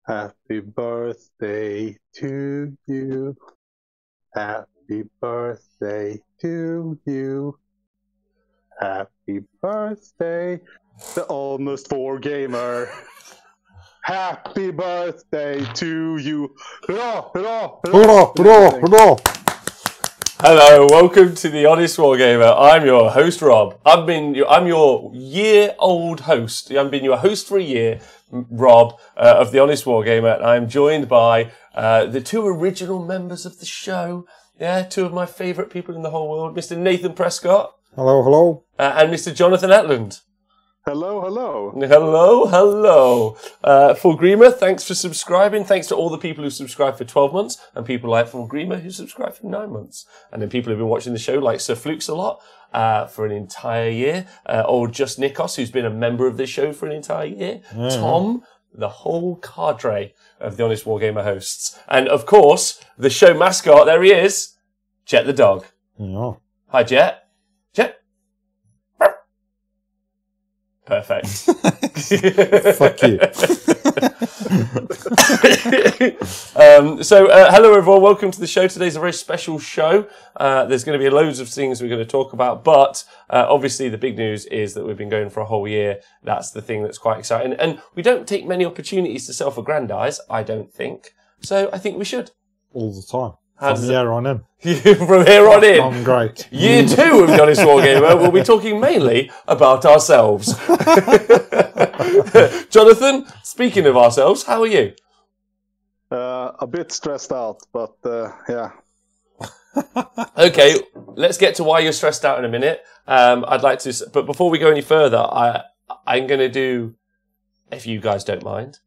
Happy birthday to you. Happy birthday to you. Happy birthday, the almost Wargamer. Happy birthday to you. Hurrah, hurrah, Hurrah, hurrah, hurrah. Hello, welcome to the Honest Wargamer. I'm your host, Rob. I'm your year-old host. I've been your host for a year, Rob, of the Honest Wargamer. And I'm joined by the two original members of the show. Yeah, two of my favourite people in the whole world, Mr. Nathan Prescott. Hello, hello. And Mr. Jonathan Etland. Hello, hello. Hello, hello. Fulgrima, thanks for subscribing. Thanks to all the people who subscribed for 12 months and people like Fulgrima who subscribed for 9 months. And then people who've been watching the show like Sir Flukes a lot for an entire year. Or Just Nikos, who's been a member of this show for an entire year. Tom, the whole cadre of the Honest Wargamer hosts. And of course, the show mascot, there he is, Jet the dog. Yeah. Hi, Jet. Jet. Perfect. Fuck you. Hello everyone, welcome to the show. Today's a very special show. There's going to be loads of things we're going to talk about, but obviously the big news is that we've been going for a whole year. That's the thing that's quite exciting. And we don't take many opportunities to self-aggrandise, I don't think. So I think we should. All the time. How's From here on in. From here on in. I'm great. Year 2 of the Honest Wargamer, we'll be talking mainly about ourselves. Jonathan, speaking of ourselves, how are you? A bit stressed out, but yeah. Okay, let's get to why you're stressed out in a minute. I'd like to, but before we go any further, I'm going to do, if you guys don't mind,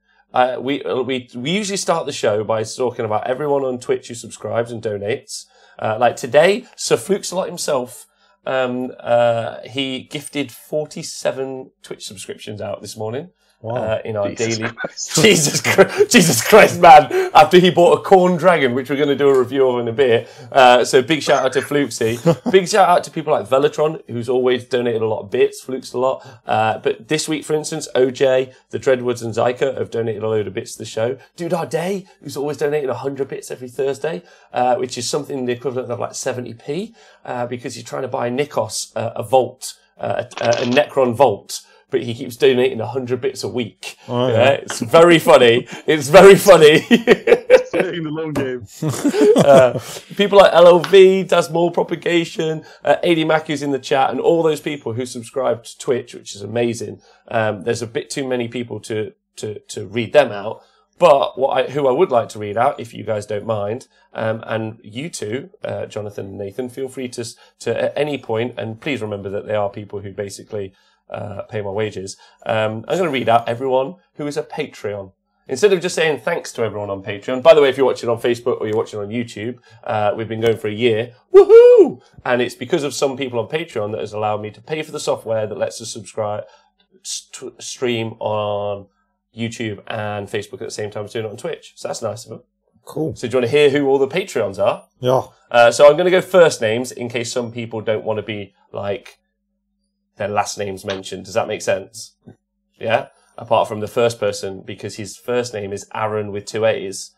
we usually start the show by talking about everyone on Twitch who subscribes and donates. Like today, Sir Flukes a lot himself, he gifted 47 Twitch subscriptions out this morning. Wow. In our Jesus daily... Christ. Jesus Christ, man. After he bought a Khorne Dragon, which we're going to do a review of in a bit. So big shout out to Flukesy. Big shout out to people like Velatron, who's always donated a lot of bits, Flukes a lot. But this week, for instance, OJ, the Dreadwoods and Zyka have donated a load of bits to the show. Dude Our Day, who's always donated 100 bits every Thursday, which is something the equivalent of like 70p, because he's trying to buy Nikos a vault, a Necron vault. But he keeps donating 100 bits a week. Oh, yeah. It's very funny. It's very funny. Playing the long game. People like LLV, does more propagation, AD Mac is in the chat, and all those people who subscribe to Twitch, which is amazing. There's a bit too many people to read them out. But who I would like to read out, if you guys don't mind, and you two, Jonathan and Nathan, feel free to at any point, and please remember that they are people who basically pay my wages. I'm going to read out everyone who is a Patreon. Instead of just saying thanks to everyone on Patreon. By the way, if you're watching on Facebook or you're watching on YouTube, we've been going for a year. Woohoo! And it's because of some people on Patreon that has allowed me to pay for the software that lets us stream on YouTube and Facebook at the same time as doing it on Twitch. So that's nice of them. Cool. So do you want to hear who all the Patreons are? Yeah. So I'm going to go first names in case some people don't want to be like their last names mentioned. Does that make sense? Yeah? Apart from the first person, because his first name is Aaron with 2 A's.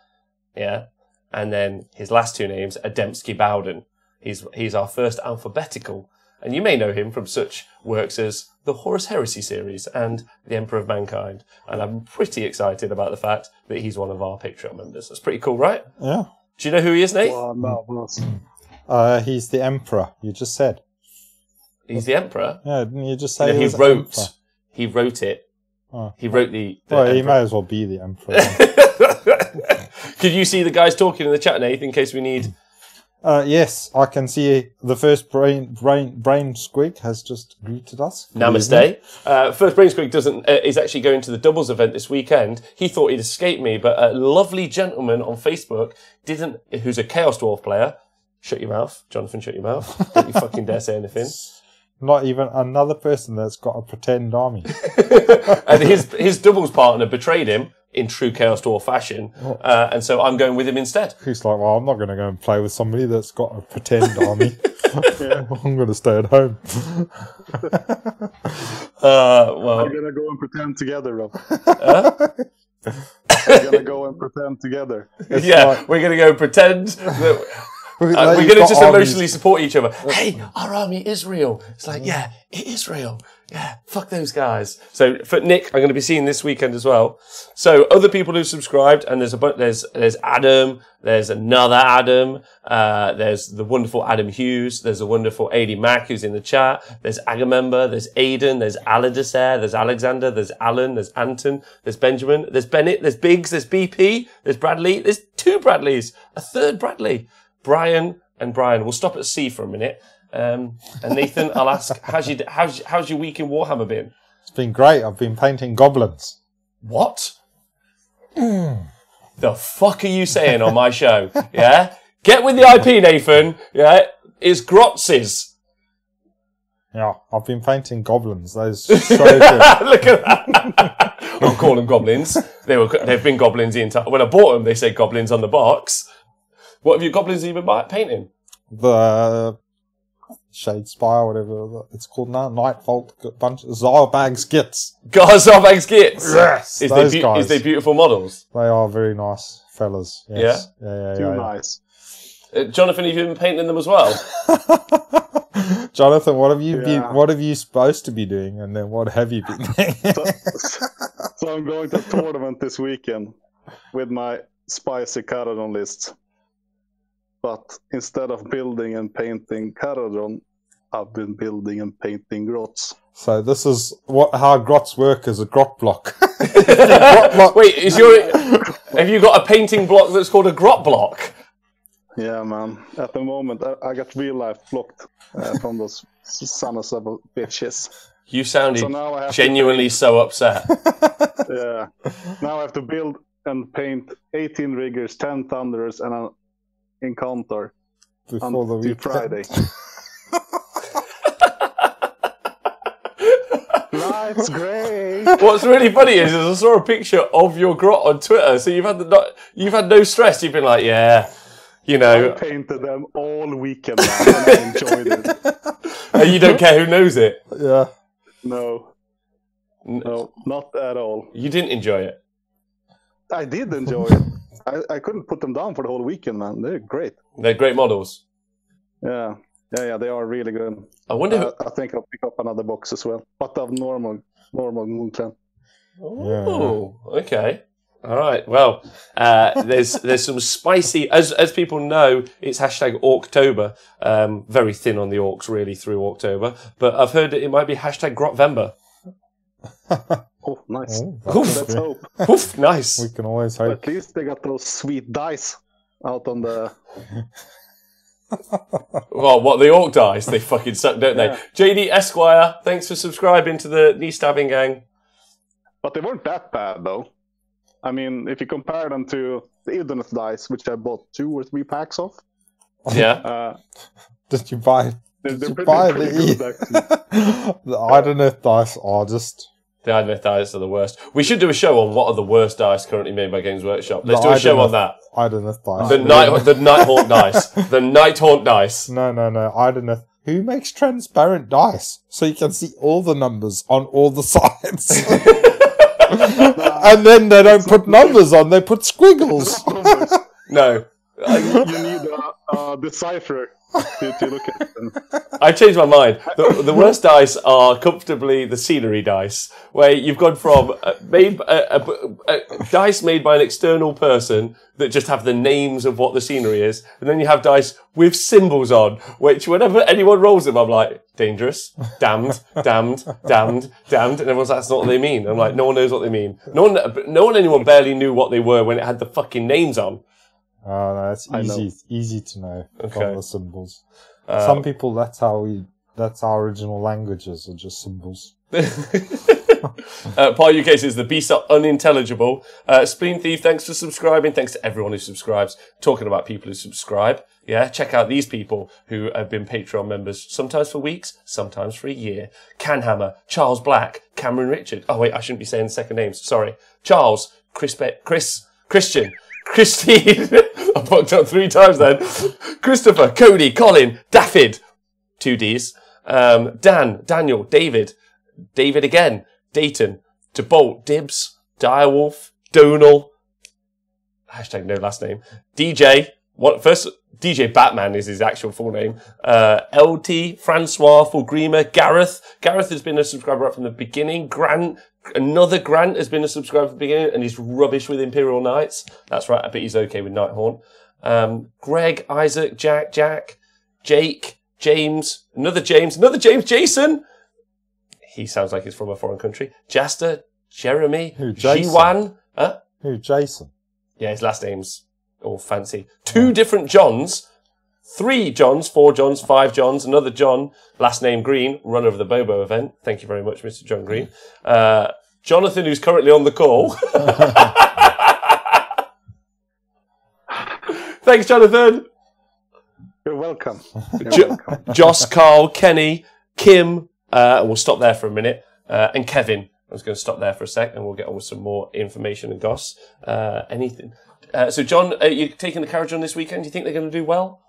Yeah? And then his last 2 names are Dembski Bowden. He's our first alphabetical. And you may know him from such works as the Horus Heresy series and The Emperor of Mankind. And I'm pretty excited about the fact that he's one of our Patreon members. That's pretty cool, right? Yeah. Do you know who he is, Nate? Well, marvelous. He's the Emperor, you just said. He's the Emperor? Yeah, didn't you just say No, he was wrote Emperor? He wrote it. Oh. He wrote the Well, he Emperor. may as well be the Emperor. Could you see the guys talking in the chat, Nate, in case we need... Yes, I can see the first brain squig has just greeted us. Namaste. First Brain Squig is actually going to the doubles event this weekend. He thought he'd escaped me, but a lovely gentleman on Facebook who's a Chaos Dwarf player. Shut your mouth, Jonathan, shut your mouth. Don't you fucking dare say anything. Not even another person that's got a pretend army. And his doubles partner betrayed him in true Chaos Dwarf fashion, and so I'm going with him instead. He's like, well, I'm not going to go and play with somebody that's got a pretend army. I'm going to stay at home. Well, We're going to go and pretend together, Rob. We're gonna go and pretend together. Yeah, we're gonna go pretend that we're gonna just emotionally support each other. Hey, our army is real. It's like, yeah, it is real. Yeah, fuck those guys. So for Nick, I'm going to be seeing this weekend as well. So other people who subscribed, and there's Adam, there's another Adam, there's the wonderful Adam Hughes, there's a wonderful AD Mac who's in the chat, there's Agamember, there's Aidan, there's Aladasair, there's Alexander, there's Alan, there's Anton, there's Benjamin, there's Bennett, there's Biggs, there's BP, there's Bradley, there's 2 Bradleys, a 3rd Bradley, Brian and Brian. We'll stop at C for a minute. And Nathan, I'll ask, how's your week in Warhammer been? It's been great. I've been painting goblins. What? The fuck are you saying on my show? Yeah? Get with the IP, Nathan. Yeah? It's Grotz's. Yeah, I've been painting goblins. Those so good. Look at that. I'll call them goblins. They've been goblins the entire... When I bought them, they said goblins on the box. What have your goblins even painting? The... Shade Spire, whatever it's called now, Nightfall, bunch of Zarbag skits. Zarbag skits? Yes! Is they beautiful models? They are very nice fellas. Yes. Yeah? Too nice. Jonathan, have you been painting them as well? Jonathan, what have you supposed to be doing, and then what have you been doing? So I'm going to a tournament this weekend with my spicy Caradon list. But instead of building and painting Caradon, I've been building and painting grots. So this is how grots work as a grot block. Wait, have you got a painting block that's called a grot block? Yeah, man. At the moment, I got real life blocked from those sons of bitches. You sounded genuinely so upset. Yeah. Now I have to build and paint 18 riggers, 10 thunderers, and an encounter before the weekend. Friday. Life's great. What's really funny is I saw a picture of your grot on Twitter, so you've had no stress. You've been like, yeah, you know. I painted them all weekend now, and I enjoyed it. And you don't care who knows it? Yeah. No, not at all. You didn't enjoy it? I did enjoy it. I couldn't put them down for the whole weekend, man. They're great. They're great models. Yeah, they are really good. I wonder. I think I'll pick up another box as well, but of normal Moon Clan. Oh, okay. All right. Well, there's some spicy. As people know, it's hashtag Orktober. Very thin on the orcs, really, through October. But I've heard that it might be hashtag Grotvember. Oh, nice. Let's hope. Oof, nice. We can always hope. At least they got those sweet dice out on the... Well, what, the orc dice? They fucking suck, don't they? JD Esquire, thanks for subscribing to the knee stabbing gang. But they weren't that bad, though. I mean, if you compare them to the Idoneth dice, which I bought 2 or 3 packs of. Yeah. Did you buy... They're pretty good, actually. The Idoneth dice are just... The Idoneth dice are the worst. We should do a show on what are the worst dice currently made by Games Workshop. Let's do a show on that. Idoneth dice. The Nighthaunt dice. The Nighthaunt dice. No. Idoneth. Who makes transparent dice so you can see all the numbers on all the sides? And then they don't put numbers on; they put squiggles. No. You need a decipherer to look at them. I changed my mind. The worst dice are comfortably the scenery dice, where you've gone from dice made by an external person that just have the names of what the scenery is, and then you have dice with symbols on, which whenever anyone rolls them, I'm like, dangerous, damned, damned, damned, damned, and everyone's like, that's not what they mean. I'm like, no one knows what they mean. Anyone barely knew what they were when it had the fucking names on. Oh, no, it's easy to know from the symbols. Some people, that's our original languages are just symbols. Paul UK says the beasts are unintelligible. Spleen Thief, thanks for subscribing. Thanks to everyone who subscribes. Talking about people who subscribe. Yeah, check out these people who have been Patreon members, sometimes for weeks, sometimes for a year. Canhammer, Charles Black, Cameron Richard. Oh wait, I shouldn't be saying second names. Sorry. Charles, Christian, Christine. I fucked up 3 times then. Christopher, Cody, Colin, Daffyd, 2 Ds. Dan, Daniel, David again, Dayton, DeBolt, Dibs, Direwolf, Donal, hashtag no last name. DJ, DJ Batman is his actual full name. LT, Francois, Fulgrima, Gareth. Gareth has been a subscriber right from the beginning. Another Grant has been a subscriber from the beginning, and he's rubbish with Imperial Knights. That's right, I bet he's okay with Nighthorn. Greg, Isaac, Jack, Jake, James, another James, Jason. He sounds like he's from a foreign country. Jaster, Jeremy, Jiwan. Who, Jason? Yeah, his last name's all fancy. 2 different Johns, 3 Johns, 4 Johns, 5 Johns, another John, last name Green, runner of the Bobo event. Thank you very much, Mr. John Green. Jonathan, who's currently on the call. Thanks, Jonathan. You're welcome. Joss, Carl, Kenny, Kim, and we'll stop there for a minute, and Kevin. I was going to stop there for a sec, and we'll get on with some more information and goss. Anything. So, John, are you taking the carriage on this weekend? Do you think they're going to do well?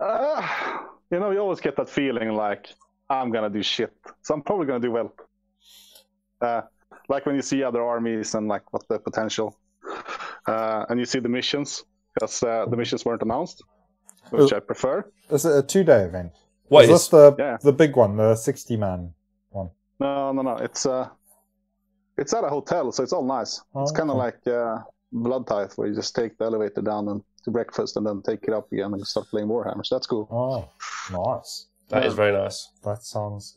You always get that feeling like, I'm going to do shit. So I'm probably going to do well. Like when you see other armies and like what the potential. And you see the missions, because the missions weren't announced, which I prefer. Is it a 2-day event? What is this the big one, the 60-man one? No. It's at a hotel, so it's all nice. It's kind of like Blood Tithe, where you just take the elevator down and to breakfast and then take it up again and start playing Warhammers. That's cool. Oh, nice. That is very nice. That sounds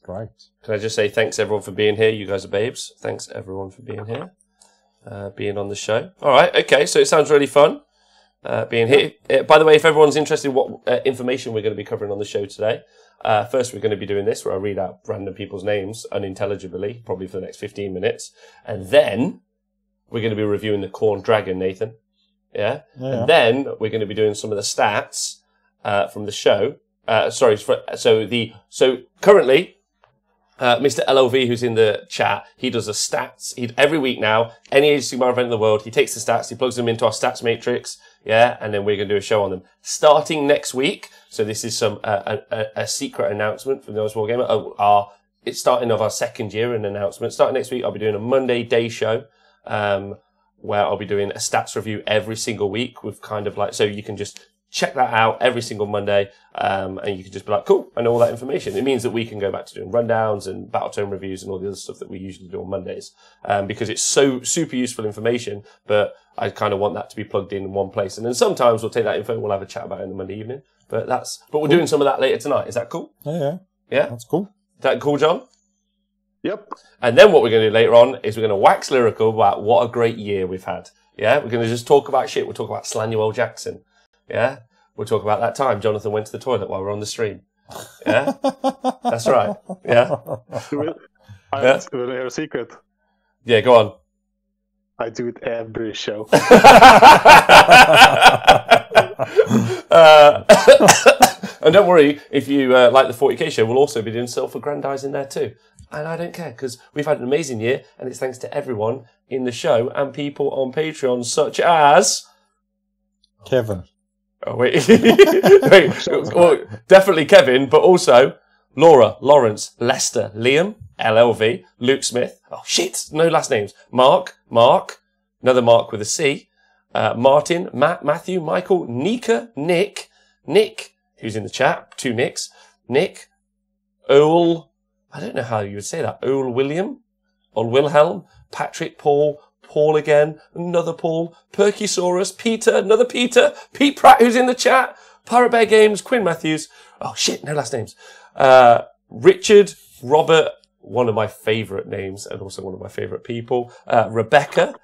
great. Can I just say thanks everyone for being here? You guys are babes. Thanks everyone for being here, being on the show. All right, okay. So it sounds really fun being here. By the way, if everyone's interested in what information we're going to be covering on the show today, first we're going to be doing this where I read out random people's names unintelligibly, probably for the next 15 minutes, and then we're going to be reviewing the Khorne Dragon, Nathan. Yeah? And then we're going to be doing some of the stats from the show. So currently, Mr. LOV, who's in the chat, he does the stats. Every week now, any Age of Sigmar event in the world, he takes the stats, he plugs them into our stats matrix, and then we're going to do a show on them. Starting next week, so this is a secret announcement from the AOS Wargamer, it's starting of our second year, an announcement. Starting next week, I'll be doing a Monday day show, where I'll be doing a stats review every single week with kind of like, so you can just check that out every single Monday, and you can just be like, cool, I know all that information. It means that we can go back to doing rundowns and battle tome reviews and all the other stuff that we usually do on Mondays, because it's so super useful information, but I kind of want that to be plugged in one place. And then sometimes we'll take that info and we'll have a chat about it in the Monday evening. But we're doing some of that later tonight. Is that cool? Yeah. That's cool. Is that cool, John? Yep. And then what we're going to do later on is we're going to wax lyrical about what a great year we've had. Yeah, we're going to just talk about shit. We'll talk about Slanuel Jackson. Yeah, we'll talk about that time Jonathan went to the toilet while we're on the stream. Yeah, that's right. Yeah. I want to hear a secret. Yeah, go on. I do it every show. And don't worry, if you like the 40k show, we'll also be doing self-aggrandizing there too. And I don't care, because we've had an amazing year, and it's thanks to everyone in the show and people on Patreon, such as... Kevin. Oh, wait. Well, definitely Kevin, but also Laura, Lawrence, Lester, Liam, LLV, Luke Smith. Oh, shit, no last names. Mark, another Mark with a C. Martin, Matt, Matthew, Michael, Nika, Nick, who's in the chat, 2 Nicks, Nick, Earl, I don't know how you would say that, Earl Wilhelm, Patrick, Paul again, another Paul, Perkysaurus, Peter, another Peter, Pete Pratt, who's in the chat, Pirate Bear Games, Quinn Matthews, oh shit, no last names, Richard, Robert, one of my favourite names and also one of my favourite people, Rebecca,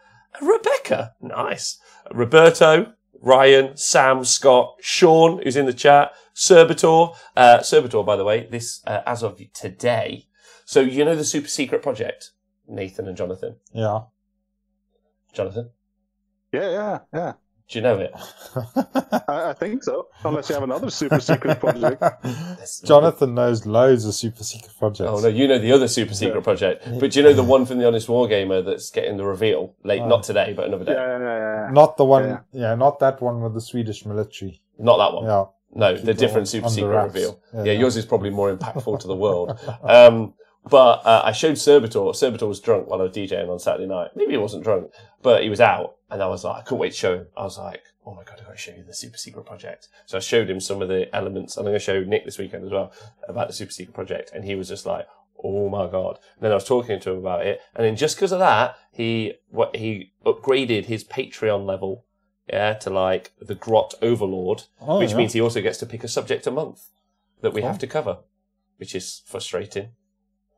nice, Roberto, Ryan, Sam, Scott, Sean, who's in the chat, Serbator, by the way, this, as of today. So, you know the super secret project, Nathan and Jonathan? Yeah. Jonathan? Yeah. Do you know it? I think so. Unless you have another super secret project. Jonathan knows loads of super secret projects. Oh, no, you know the other super secret project. But do you know the one from the Honest Wargamer that's getting the reveal? Not today, but another day. Yeah. Not the one, not that one with the Swedish military. Not that one. Yeah. No, the different super secret reveal. Yeah, yours is probably more impactful to the world. But I showed Servitor. Servitor was drunk while I was DJing on Saturday night. Maybe he wasn't drunk, but he was out. And I was like, I couldn't wait to show him. I was like, oh my God, I've got to show you the Super Secret Project. So I showed him some of the elements. And I'm going to show Nick this weekend as well about the Super Secret Project. And he was just like, oh my God. And then I was talking to him about it. And then just because of that, he upgraded his Patreon level, to like the Grot Overlord, which means he also gets to pick a subject a month that we have to cover, which is frustrating.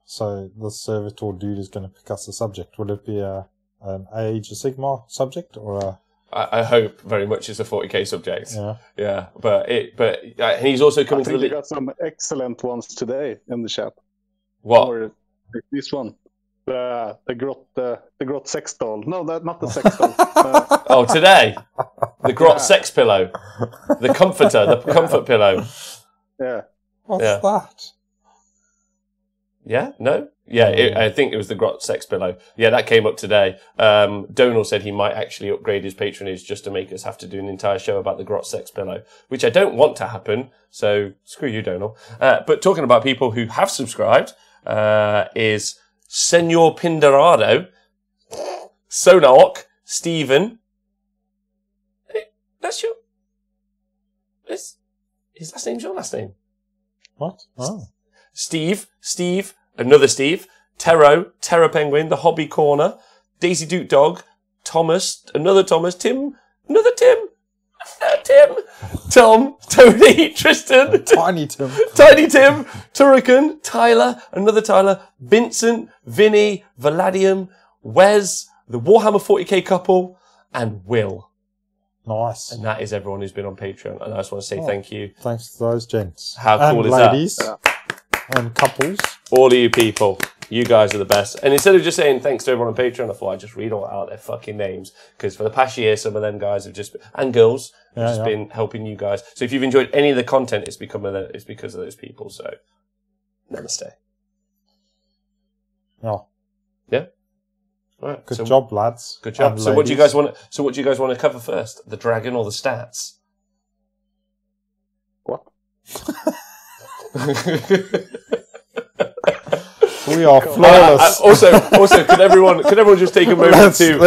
So the Servitor dude is going to pick us a subject. Would it be an Age of Sigmar subject or a... I hope very much it's a 40k subject. Yeah. But he's also coming to the league. We got some excellent ones today in the chat. What? Or this one, the grot sex doll. No, that not the sex doll. Today, the grot sex pillow, the comforter, the comfort pillow. Yeah. What's that? Yeah. No. Yeah, I think it was the Grot Sex Pillow. Yeah, that came up today. Donal said he might actually upgrade his patronage just to make us have to do an entire show about the Grot Sex Pillow, which I don't want to happen, so screw you, Donal. But talking about people who have subscribed, is Senor Pindarado, Sonark, Stephen. Hey, that's your... His last name's your last name. What? Oh. Steve, another Steve, Terra Penguin, The Hobby Corner, Daisy Duke Dog, Thomas, another Thomas, Tim, another Tim, Tom, Tony, Tristan, Tiny Tim, Turrican, Tyler, another Tyler, Vincent, Vinny, Valadium, Wes, the Warhammer 40k couple, and Will. Nice. And that is everyone who's been on Patreon. And I just want to say thank you. Thanks to those gents. How cool is ladies that? And couples. All of you people. You guys are the best. And instead of just saying thanks to everyone on Patreon, I thought I'd just read all out their fucking names. Because for the past year, some of them guys have just, and girls, have just been helping you guys. So if you've enjoyed any of the content, it's because of those people. So, namaste. Yeah? All right. Good job, lads. Good job. So what do you guys want to cover first? The dragon or the stats? What? We are flawless. Also, could everyone just take a moment to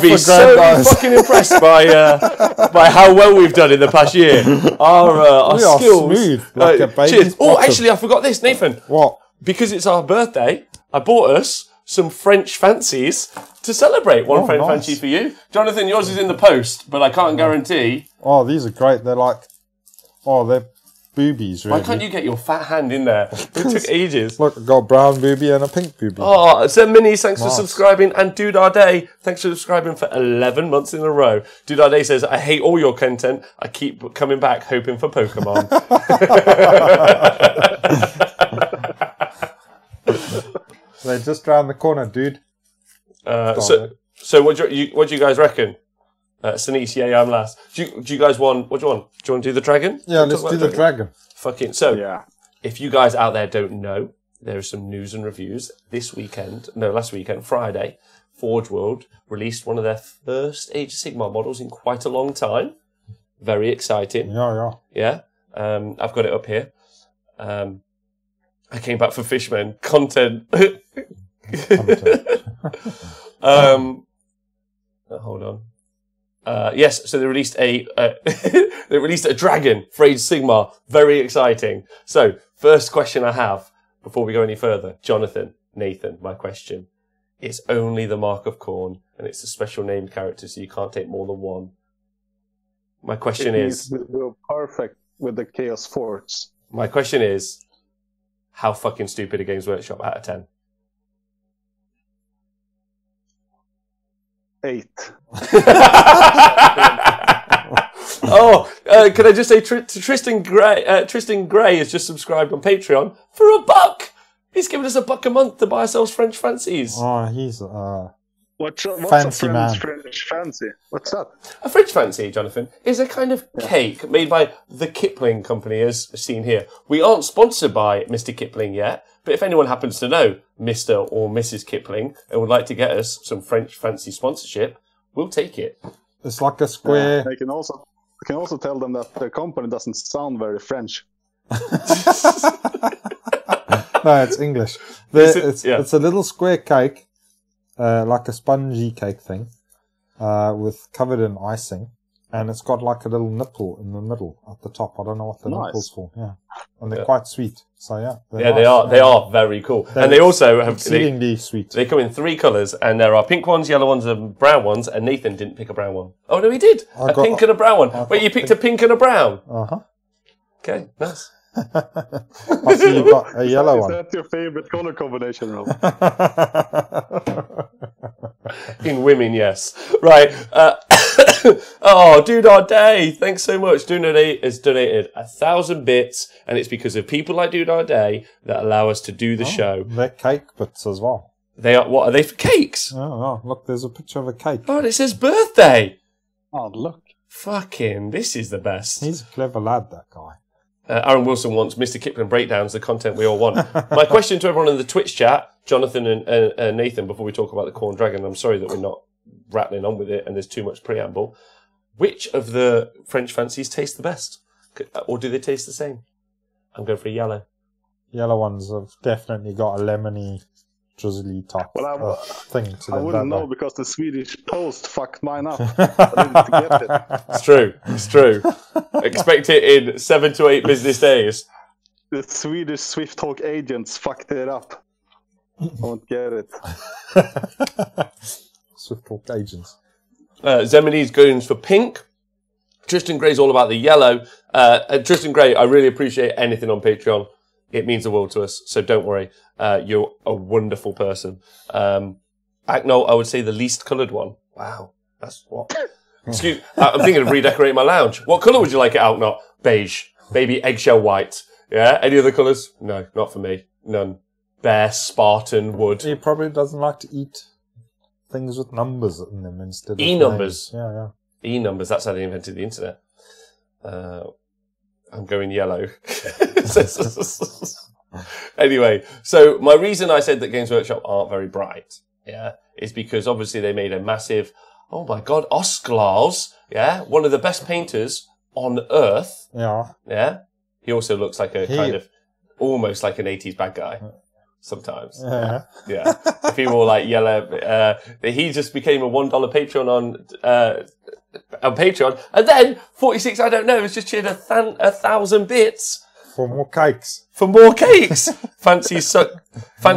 be so fucking impressed by how well we've done in the past year? Our skills. Smooth, like a baby's cheers. Oh, bottom. actually, I forgot this, Nathan. What? Because it's our birthday, I bought us some French fancies to celebrate. One French fancy for you, Jonathan. Yours is in the post, but I can't guarantee. Oh, these are great. They're like, they're boobies, really. Why can't you get your fat hand in there? It took ages. Look, I've got a brown boobie and a pink boobie. Oh, Zen Minis, thanks for subscribing. And Dude Our Day, thanks for subscribing for 11 months in a row. Dude Our Day says, I hate all your content. I keep coming back hoping for Pokemon. They're just round the corner, dude. So what do you guys reckon? Sinise, yeah, I'm last. Do you guys want? What do you want? Do you want to do the dragon? Yeah, let's do the dragon. Fucking If you guys out there don't know, there are some news and reviews last weekend, Friday. Forge World released one of their first Age of Sigmar models in quite a long time. Very exciting. Yeah. I've got it up here. I came back for Fishmen content. Hold on. Yes, so they released a dragon for Age of Sigmar. Very exciting. So, first question I have before we go any further, Nathan, my question. It's only the Mark of Khorne, and it's a special named character, so you can't take more than one. My question is... We're perfect with the Chaos Force. My question is, how fucking stupid a Games Workshop out of 10? 8. Can I just say Tristan Gray has just subscribed on Patreon for $1. He's given us $1 a month to buy ourselves French fancies. Oh, he's what's fancy a man. French fancy? What's that? A French fancy, Jonathan, is a kind of cake made by the Kipling Company, as seen here. We aren't sponsored by Mr. Kipling yet, but if anyone happens to know Mr. or Mrs. Kipling and would like to get us some French fancy sponsorship, we'll take it. It's like a square. I can also tell them that their company doesn't sound very French. No, it's English. It's a little square cake, like a spongy cake thing, with covered in icing, and it's got like a little nipple in the middle at the top. I don't know what the nipple's for. Yeah, and they're quite sweet. So yeah, nice. They are very cool, and they also have exceedingly sweet. They come in 3 colours, and there are pink ones, yellow ones, and brown ones. And Nathan didn't pick a brown one. Oh no, he did. Pink and a brown one. Wait, you picked a pink and a brown? Okay, nice. I see you got a yellow one. Is that your favorite color combination, Rob? In women, yes. Right. Oh, Dude Our Day. Thanks so much. Dude has donated 1,000 bits, and it's because of people like Dude Our Day that allow us to do the show. They're cake bits as well. They are. What are they for cakes? Oh, look, there's a picture of a cake. Oh, it says birthday. Oh, look. Fucking, this is the best. He's a clever lad, that guy. Aaron Wilson wants Mr. Kipling breakdowns, the content we all want. My question to everyone in the Twitch chat, Jonathan and Nathan, before we talk about the Khorne Dragon, I'm sorry that we're not rattling on with it and there's too much preamble. Which of the French fancies taste the best? Or do they taste the same? I'm going for a yellow. Yellow ones have definitely got a lemony, drizzly type thing to them. I wouldn't know because the Swedish Post fucked mine up. I didn't get it. It's true. Expect it in 7 to 8 business days. The Swedish Swift Talk agents fucked it up. I won't get it. Swift Talk agents. Zemini's going for pink. Tristan Gray's all about the yellow. Tristan Gray, I really appreciate anything on Patreon. It means the world to us, so don't worry. You're a wonderful person. Acknell, I would say the least coloured one. Wow, that's what? Excuse. I'm thinking of redecorating my lounge. What colour would you like it out? Not beige, maybe eggshell white. Yeah. Any other colours? No, not for me. None. Bare Spartan wood. He probably doesn't like to eat things with numbers in them instead of E-numbers. Yeah. E-numbers. That's how they invented the internet. I'm going yellow. Anyway, so my reason I said that Games Workshop aren't very bright, is because obviously they made a massive, oh my god, Oscars, one of the best painters on earth. Yeah. He also looks like a kind of, almost like an 80s bad guy. Sometimes. Yeah. If he wore like yellow, he just became a $1 Patreon on Patreon, and then 46, I don't know, has just cheered 1,000 bits for more cakes. Fancy suck. By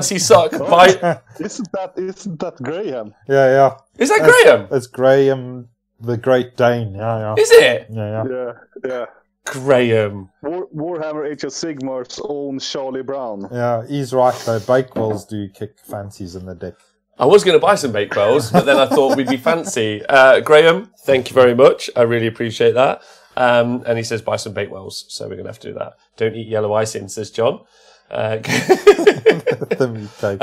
Isn't that Graham? Yeah. Is that Graham? It's Graham, the Great Dane. Yeah. Is it? Yeah. Graham. Warhammer Age of Sigmar's own Charlie Brown. Yeah, he's right though. Bakewells do kick fancies in the dick. I was going to buy some Bakewells, but then I thought we'd be fancy. Graham, thank you very much. I really appreciate that. And he says buy some Bakewells, so we're going to have to do that. Don't eat yellow icing, says John. And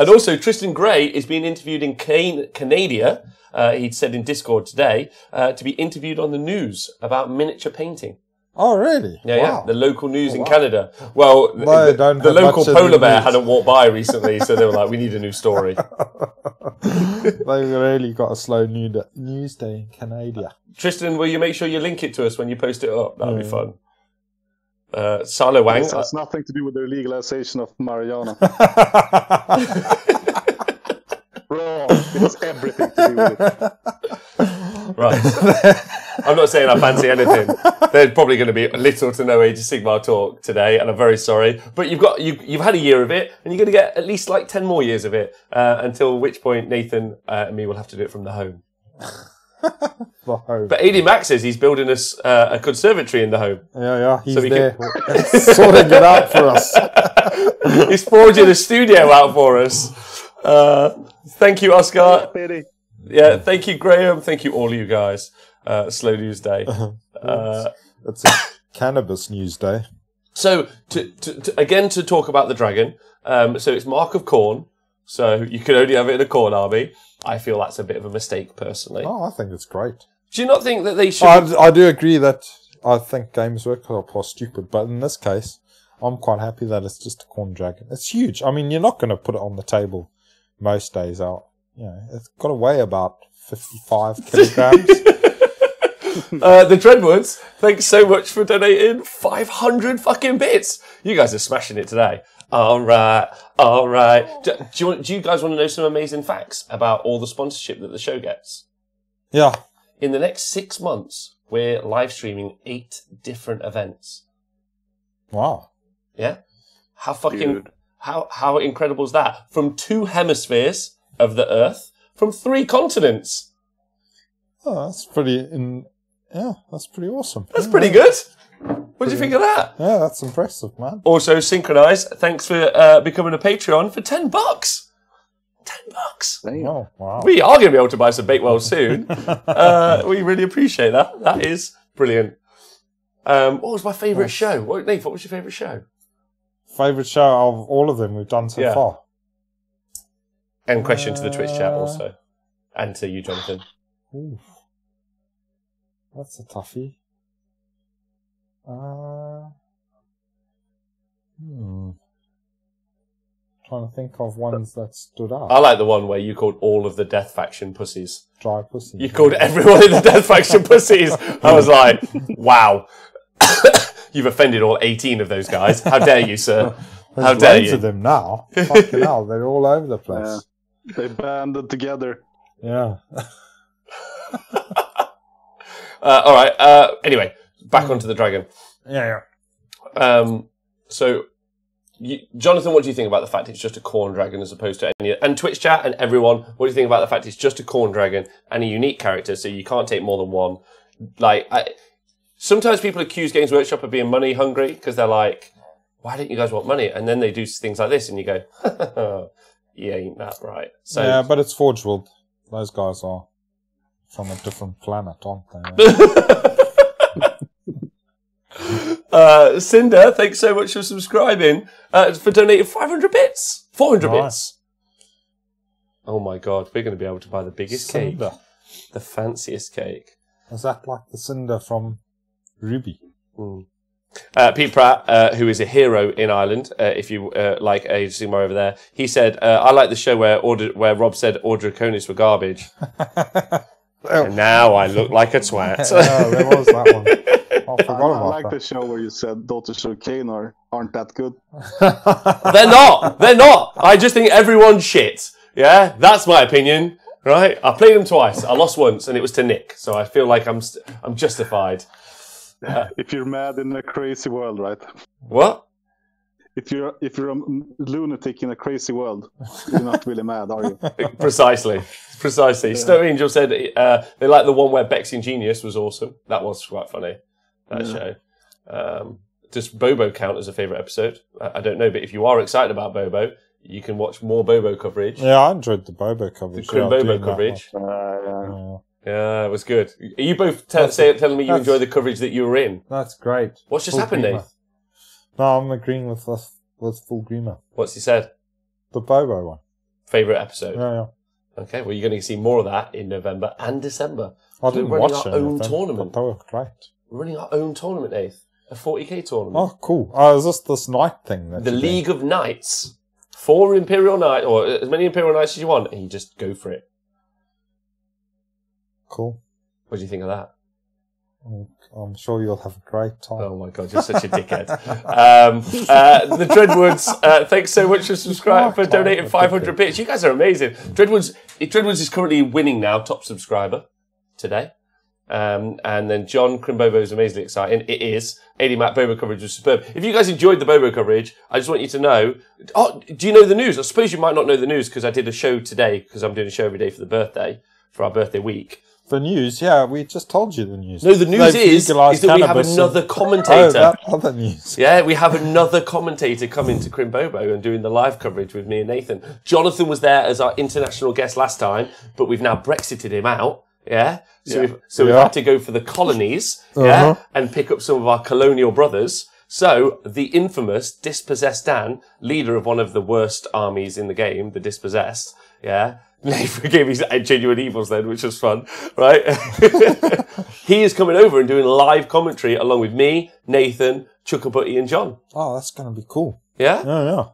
also, Tristan Gray is being interviewed in Canada. He'd said in Discord today to be interviewed on the news about miniature painting. Oh, really? Yeah. The local news in Canada. Well, no, the local polar bear hadn't walked by recently, so they were like, we need a new story. They really got a slow news day in Canada. Tristan, will you make sure you link it to us when you post it up? That'll be fun. Salo Wang. This has nothing to do with the legalization of marijuana. Wrong. It has everything to do with it. Right. I'm not saying I fancy anything. There's probably going to be little to no Age of Sigmar talk today, and I'm very sorry. But you've had a year of it, and you're going to get at least like 10 more years of it, until which point Nathan and me will have to do it from the home. But AD Max says he's building us a conservatory in the home. Yeah, he's there sorting it out for us. He's forging a studio out for us. Thank you, Oscar. Yeah, thank you, Graham. Thank you, all of you guys. Slow News Day. It's a cannabis news day. So, to talk about the dragon. So it's Mark of Khorne. So you can only have it in a Khorne army. I feel that's a bit of a mistake, personally. Oh, I think it's great. Do you not think that they should... I do agree that I think Games Workshop are stupid, but in this case, I'm quite happy that it's just a Khorne Dragon. It's huge. I mean, you're not going to put it on the table most days out. You know, it's got to weigh about 55 kilograms. The Dreadwoods, thanks so much for donating 500 fucking bits. You guys are smashing it today. All right. Do you guys want to know some amazing facts about all the sponsorship that the show gets? Yeah. In the next 6 months, we're live streaming 8 different events. Wow. Yeah. How incredible is that? From 2 hemispheres of the Earth, from 3 continents. Oh, that's pretty awesome. That's pretty good. What do you think of that? Yeah, that's impressive, man. Also, Synchronize, thanks for becoming a Patreon for $10. $10. Oh, wow. We are going to be able to buy some Bakewell soon. We really appreciate that. That is brilliant. What was my favourite show? Nate, what was your favourite show? Favourite show of all of them we've done so far? And question to the Twitch chat also. And to you, Jonathan. Ooh. That's a toughie. Trying to think of ones that stood out. I like the one where you called all of the Death Faction pussies. Dry pussies. You called everyone in the Death Faction pussies. I was like, wow. You've offended all 18 of those guys. How dare you, sir? How dare you? There's loads of them now. Fucking hell, they're all over the place. Yeah. They banded together. Yeah. All right. Anyway, back onto the dragon. Yeah. So, Jonathan, what do you think about the fact it's just a Khorne Dragon as opposed to any... And Twitch chat and everyone, what do you think about the fact it's just a Khorne Dragon and a unique character, so you can't take more than one? Sometimes people accuse Games Workshop of being money hungry because they're like, why don't you guys want money? And then they do things like this and you go, you ain't that right. So, yeah, but it's Forge World. Those guys are from a different planet, aren't they? Cinder, thanks so much for subscribing, for donating 500 bits. 400 bits. Oh my god, we're going to be able to buy the biggest cake. The fanciest cake. Is that like the Cinder from Ruby? Pete Pratt, who is a hero in Ireland, if you like Age of Sigmar over there, he said, I like the show where Rob said Order Draconis were garbage. And now I look like a twat. Oh, there was that one. I forgot about I like the show where you said Daughters of Cain aren't that good. They're not. I just think everyone's shit. Yeah, that's my opinion. Right? I played them twice. I lost once, and it was to Nick. So I feel like I'm justified. If you're mad in a crazy world, right? What? If you're a lunatic in a crazy world, you're not really mad, are you? Precisely. Yeah. Snow Angel said they like the one where Bexing Genius was awesome. That was quite funny. That show. Does Bobo count as a favourite episode? I don't know, but if you are excited about Bobo, you can watch more Bobo coverage. Yeah, I enjoyed the Bobo coverage. The Bobo coverage. Yeah, it was good. Are you both telling me you enjoy the coverage that you were in? That's great. What's just happened, Nate? No, I'm agreeing with Full Grima. What's he said? The Bobo one. Favourite episode? Yeah. Okay, well, you're going to see more of that in November and December. I didn't watch our own tournament. But they were great. We're running our own tournament, Nath. A 40k tournament. Oh, cool. Is this night thing? The League of Knights. 4 Imperial Knights, or as many Imperial Knights as you want, and you just go for it. Cool. What do you think of that? I'm sure you'll have a great time. Oh my god, you're such a dickhead. The Dreadwoods, thanks so much for donating 500 bits. You guys are amazing. Dreadwoods is currently winning now, top subscriber today. And then John Crimbobo is amazingly exciting. It is. AD Matt Bobo coverage was superb. If you guys enjoyed the Bobo coverage, I just want you to know. Oh, do you know the news? I suppose you might not know the news because I did a show today because I'm doing a show every day for our birthday week. The news, yeah, we just told you the news. No, the news is that we have another commentator. That other news. Yeah, we have another commentator coming to Crimbobo and doing the live coverage with me and Nathan. Jonathan was there as our international guest last time, but we've now Brexited him out. Yeah, so we've had to go for the colonies, and pick up some of our colonial brothers. So the infamous Dispossessed Dan, leader of one of the worst armies in the game, the Dispossessed, Nathan gave his Genuine Evils then, which was fun, right? He is coming over and doing live commentary along with me, Nathan, Chuckabutty and John. Oh, that's going to be cool. Yeah?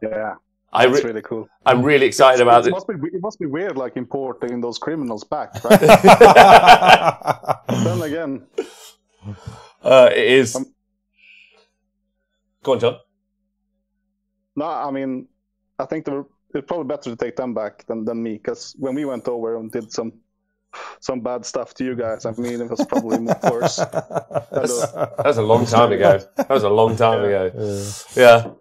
Yeah. That's really cool. I'm really excited about it. It must be weird, like, importing those criminals back, right? Then again. It is. Go on, John. No, I mean, I think it's probably better to take them back than me, because when we went over and did some bad stuff to you guys, I mean, it was probably worse. That was a long time ago. That was a long time ago. Yeah.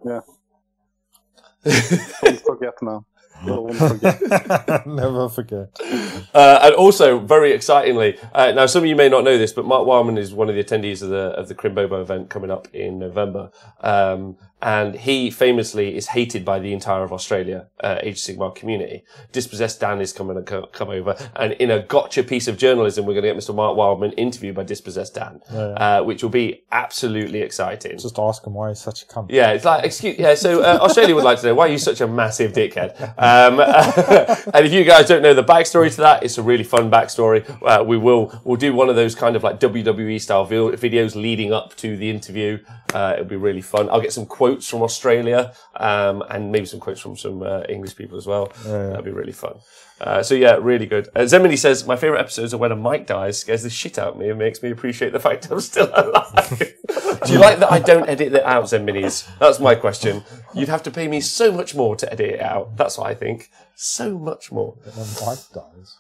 Don't forget now. Don't forget. Never forget. And also, very excitingly, now some of you may not know this, but Mark Wildman is one of the attendees of the Crimbobo event coming up in November. And he famously is hated by the entire of Australia, Age of Sigmar community. Dispossessed Dan is coming to come over, and in a gotcha piece of journalism, we're going to get Mr. Mark Wildman interviewed by Dispossessed Dan, which will be absolutely exciting. Just ask him why he's such a cunt. Yeah, it's like, so Australia would like to know, why are you such a massive dickhead? And if you guys don't know the backstory to that, it's a really fun backstory. We'll do one of those kind of like WWE style videos leading up to the interview. It'll be really fun. I'll get some quotes from Australia, and maybe some quotes from some English people as well. That'll be really fun. So yeah, really good. Zemini says, my favourite episodes are when a mic dies, scares the shit out of me and makes me appreciate the fact I'm still alive. Do you like that I don't edit it out, Zeminis? That's my question. You'd have to pay me so much more to edit it out. That's what I think. So much more. When a mic dies.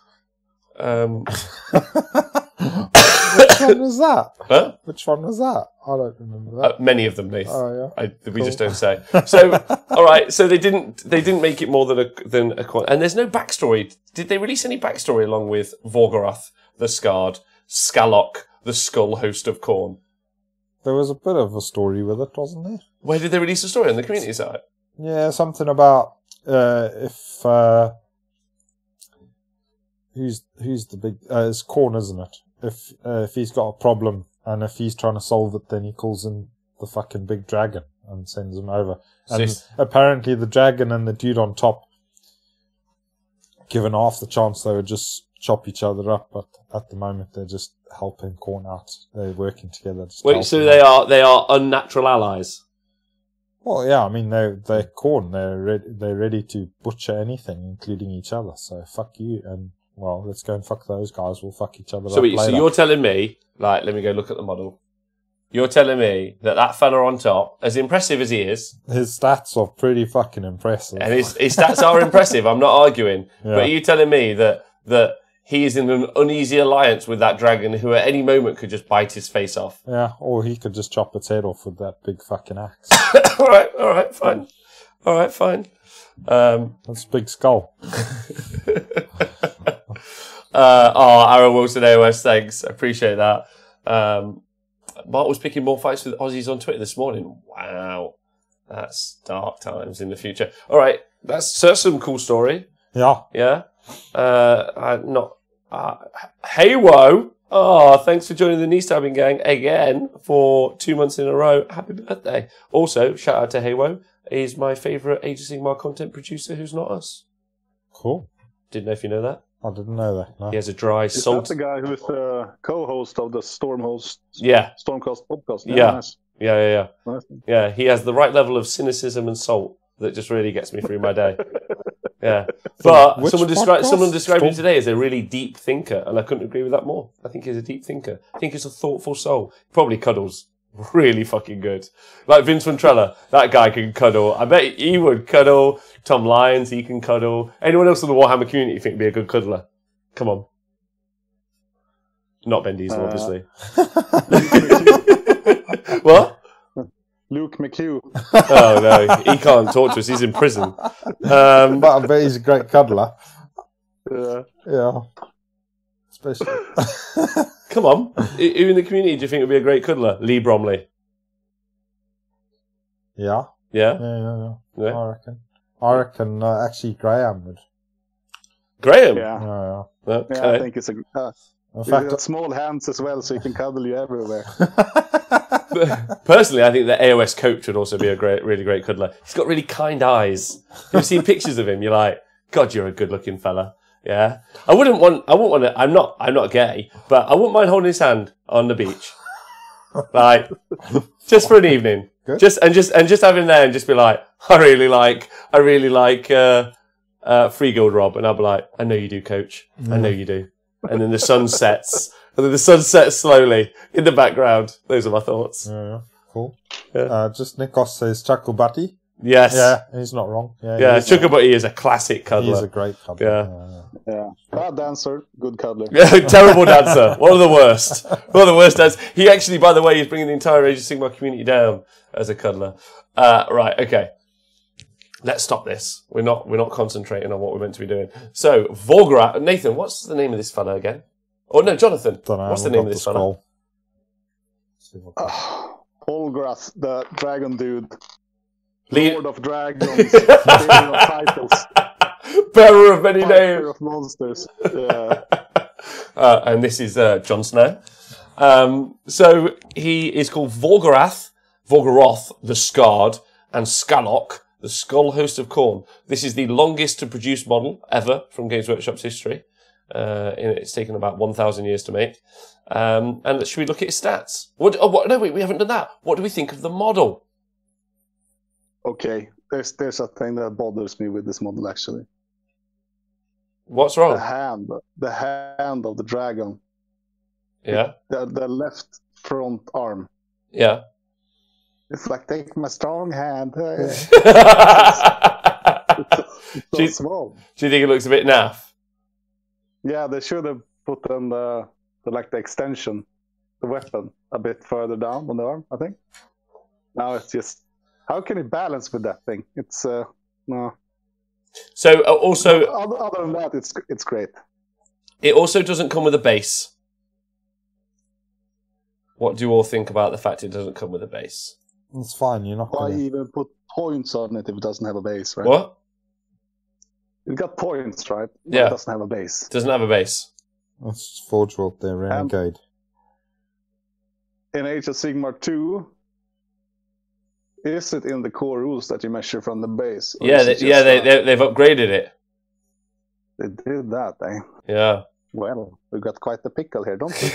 Which one was that? Huh? Which one was that? I don't remember that. Many of them, Nath. Oh yeah. We just don't say. So, all right. So they didn't make it more than a. And there's no backstory. Did they release any backstory along with Vorgoroth, the Scarred, Skalok, the Skull host of Khorne? There was a bit of a story with it, wasn't there? Where did they release the story on the community site? Yeah, something about if who's the big it's Khorne, isn't it? If he's got a problem and if he's trying to solve it, then he calls in the fucking big dragon and sends him over. And apparently the dragon and the dude on top, given half the chance, they would just chop each other up. But at the moment, they're just helping Khorne out. They're working together. Wait, so they are unnatural allies? Well, yeah. I mean, they're Khorne. They're ready to butcher anything, including each other. So fuck you and. Well, let's go and fuck those guys. We'll fuck each other up later. So you're telling me, like, let me go look at the model. You're telling me that fella on top, as impressive as he is... His stats are pretty fucking impressive. And his stats are impressive, I'm not arguing. Yeah. But are you telling me that he is in an uneasy alliance with that dragon who at any moment could just bite his face off? Yeah, or he could just chop its head off with that big fucking axe. All right, fine. That's a big skull. Aaron Wilson AOS, thanks. I appreciate that. Mark was picking more fights with Aussies on Twitter this morning. Wow. That's dark times in the future. All right. That's some cool story. Yeah. Yeah. Hey, whoa. Oh, thanks for joining the knee stabbing gang again for 2 months in a row. Happy birthday. Also, shout out to Heywo. He's my favourite Age of Sigmar content producer who's not us. Cool. Didn't know if you know that. I didn't know that. No. He has a dry salt. Is that the guy who's the co-host of the Stormcast podcast? Yeah. Nice. Yeah. Nice. Yeah, he has the right level of cynicism and salt that just really gets me through my day. Yeah. But someone described him today as a really deep thinker, and I couldn't agree with that more. I think he's a deep thinker. I think he's a thoughtful soul. He probably cuddles really fucking good. Like Vince Ventrella, that guy can cuddle. I bet he would cuddle. Tom Lyons, he can cuddle. Anyone else in the Warhammer community you think would be a good cuddler? Come on. Not Ben Diesel, obviously. What? Luke McHugh. Oh no, he can't talk to us. He's in prison. But I bet he's a great cuddler. Yeah. Especially. Come on. Who in the community do you think would be a great cuddler? Lee Bromley. Yeah. Yeah? Yeah. I reckon actually Graham would. Graham? Yeah. Okay. Yeah, I think it's a... He's got small hands as well, so he can cuddle you everywhere. Personally, I think the AOS coach would also be a really great cuddler. He's got really kind eyes. You've seen pictures of him, you're like, God, you're a good-looking fella. Yeah. I wouldn't want to, I'm not gay, but I wouldn't mind holding his hand on the beach. Like, just for an evening. Good. Just have him there and just be like, I really like Free Guild Rob, and I'll be like, I know you do, coach. I know you do. And then the sun sets. And then the sun sets slowly in the background. Those are my thoughts. Yeah, cool. Yeah. Just Nikos says Chuckle Butty. Yes. Yeah, he's not wrong. Yeah, Chugabutty is a classic cuddler. He's a great cuddler. Yeah. Bad dancer, good cuddler. Terrible dancer. One of the worst. One of the worst dancers. He actually, by the way, is bringing the entire Age of Sigmar community down as a cuddler. Right, okay. Let's stop this. We're not concentrating on what we're meant to be doing. So, Vorgrat. Nathan, what's the name of this fella again? Oh, no, Jonathan. What's the name of this fella? Volgrath, the dragon dude. Lord of Dragons. Bearer of titles. Bearer of many names. Bearer of monsters. Yeah. And this is Jon Snow. So he is called Vorgarath, the Scarred, and Skalok, the Skull Host of Khorne. This is the longest to produce model ever from Games Workshop's history. It's taken about 1,000 years to make. And should we look at his stats? No, wait, we haven't done that. What do we think of the model? Okay, there's a thing that bothers me with this model, actually. What's wrong? The hand of the dragon. Yeah. The left front arm. Yeah. It's like, take my strong hand. It's so small. Do you think it looks a bit naff? Yeah, they should have put in the extension, the weapon, a bit further down on the arm, I think. Now it's just, how can he balance with that thing? It's no. So also, other than that, it's great. It also doesn't come with a base. What do you all think about the fact it doesn't come with a base? It's fine. You're not. Why even put points on it if it doesn't have a base, right? What? It got points, right? But yeah. It doesn't have a base. Doesn't have a base. That's Forge World, their Renegade. In Age of Sigmar 2, is it in the core rules that you measure from the base? Yeah, they've upgraded it. They did that, eh? Yeah. Well, we've got quite the pickle here, don't we?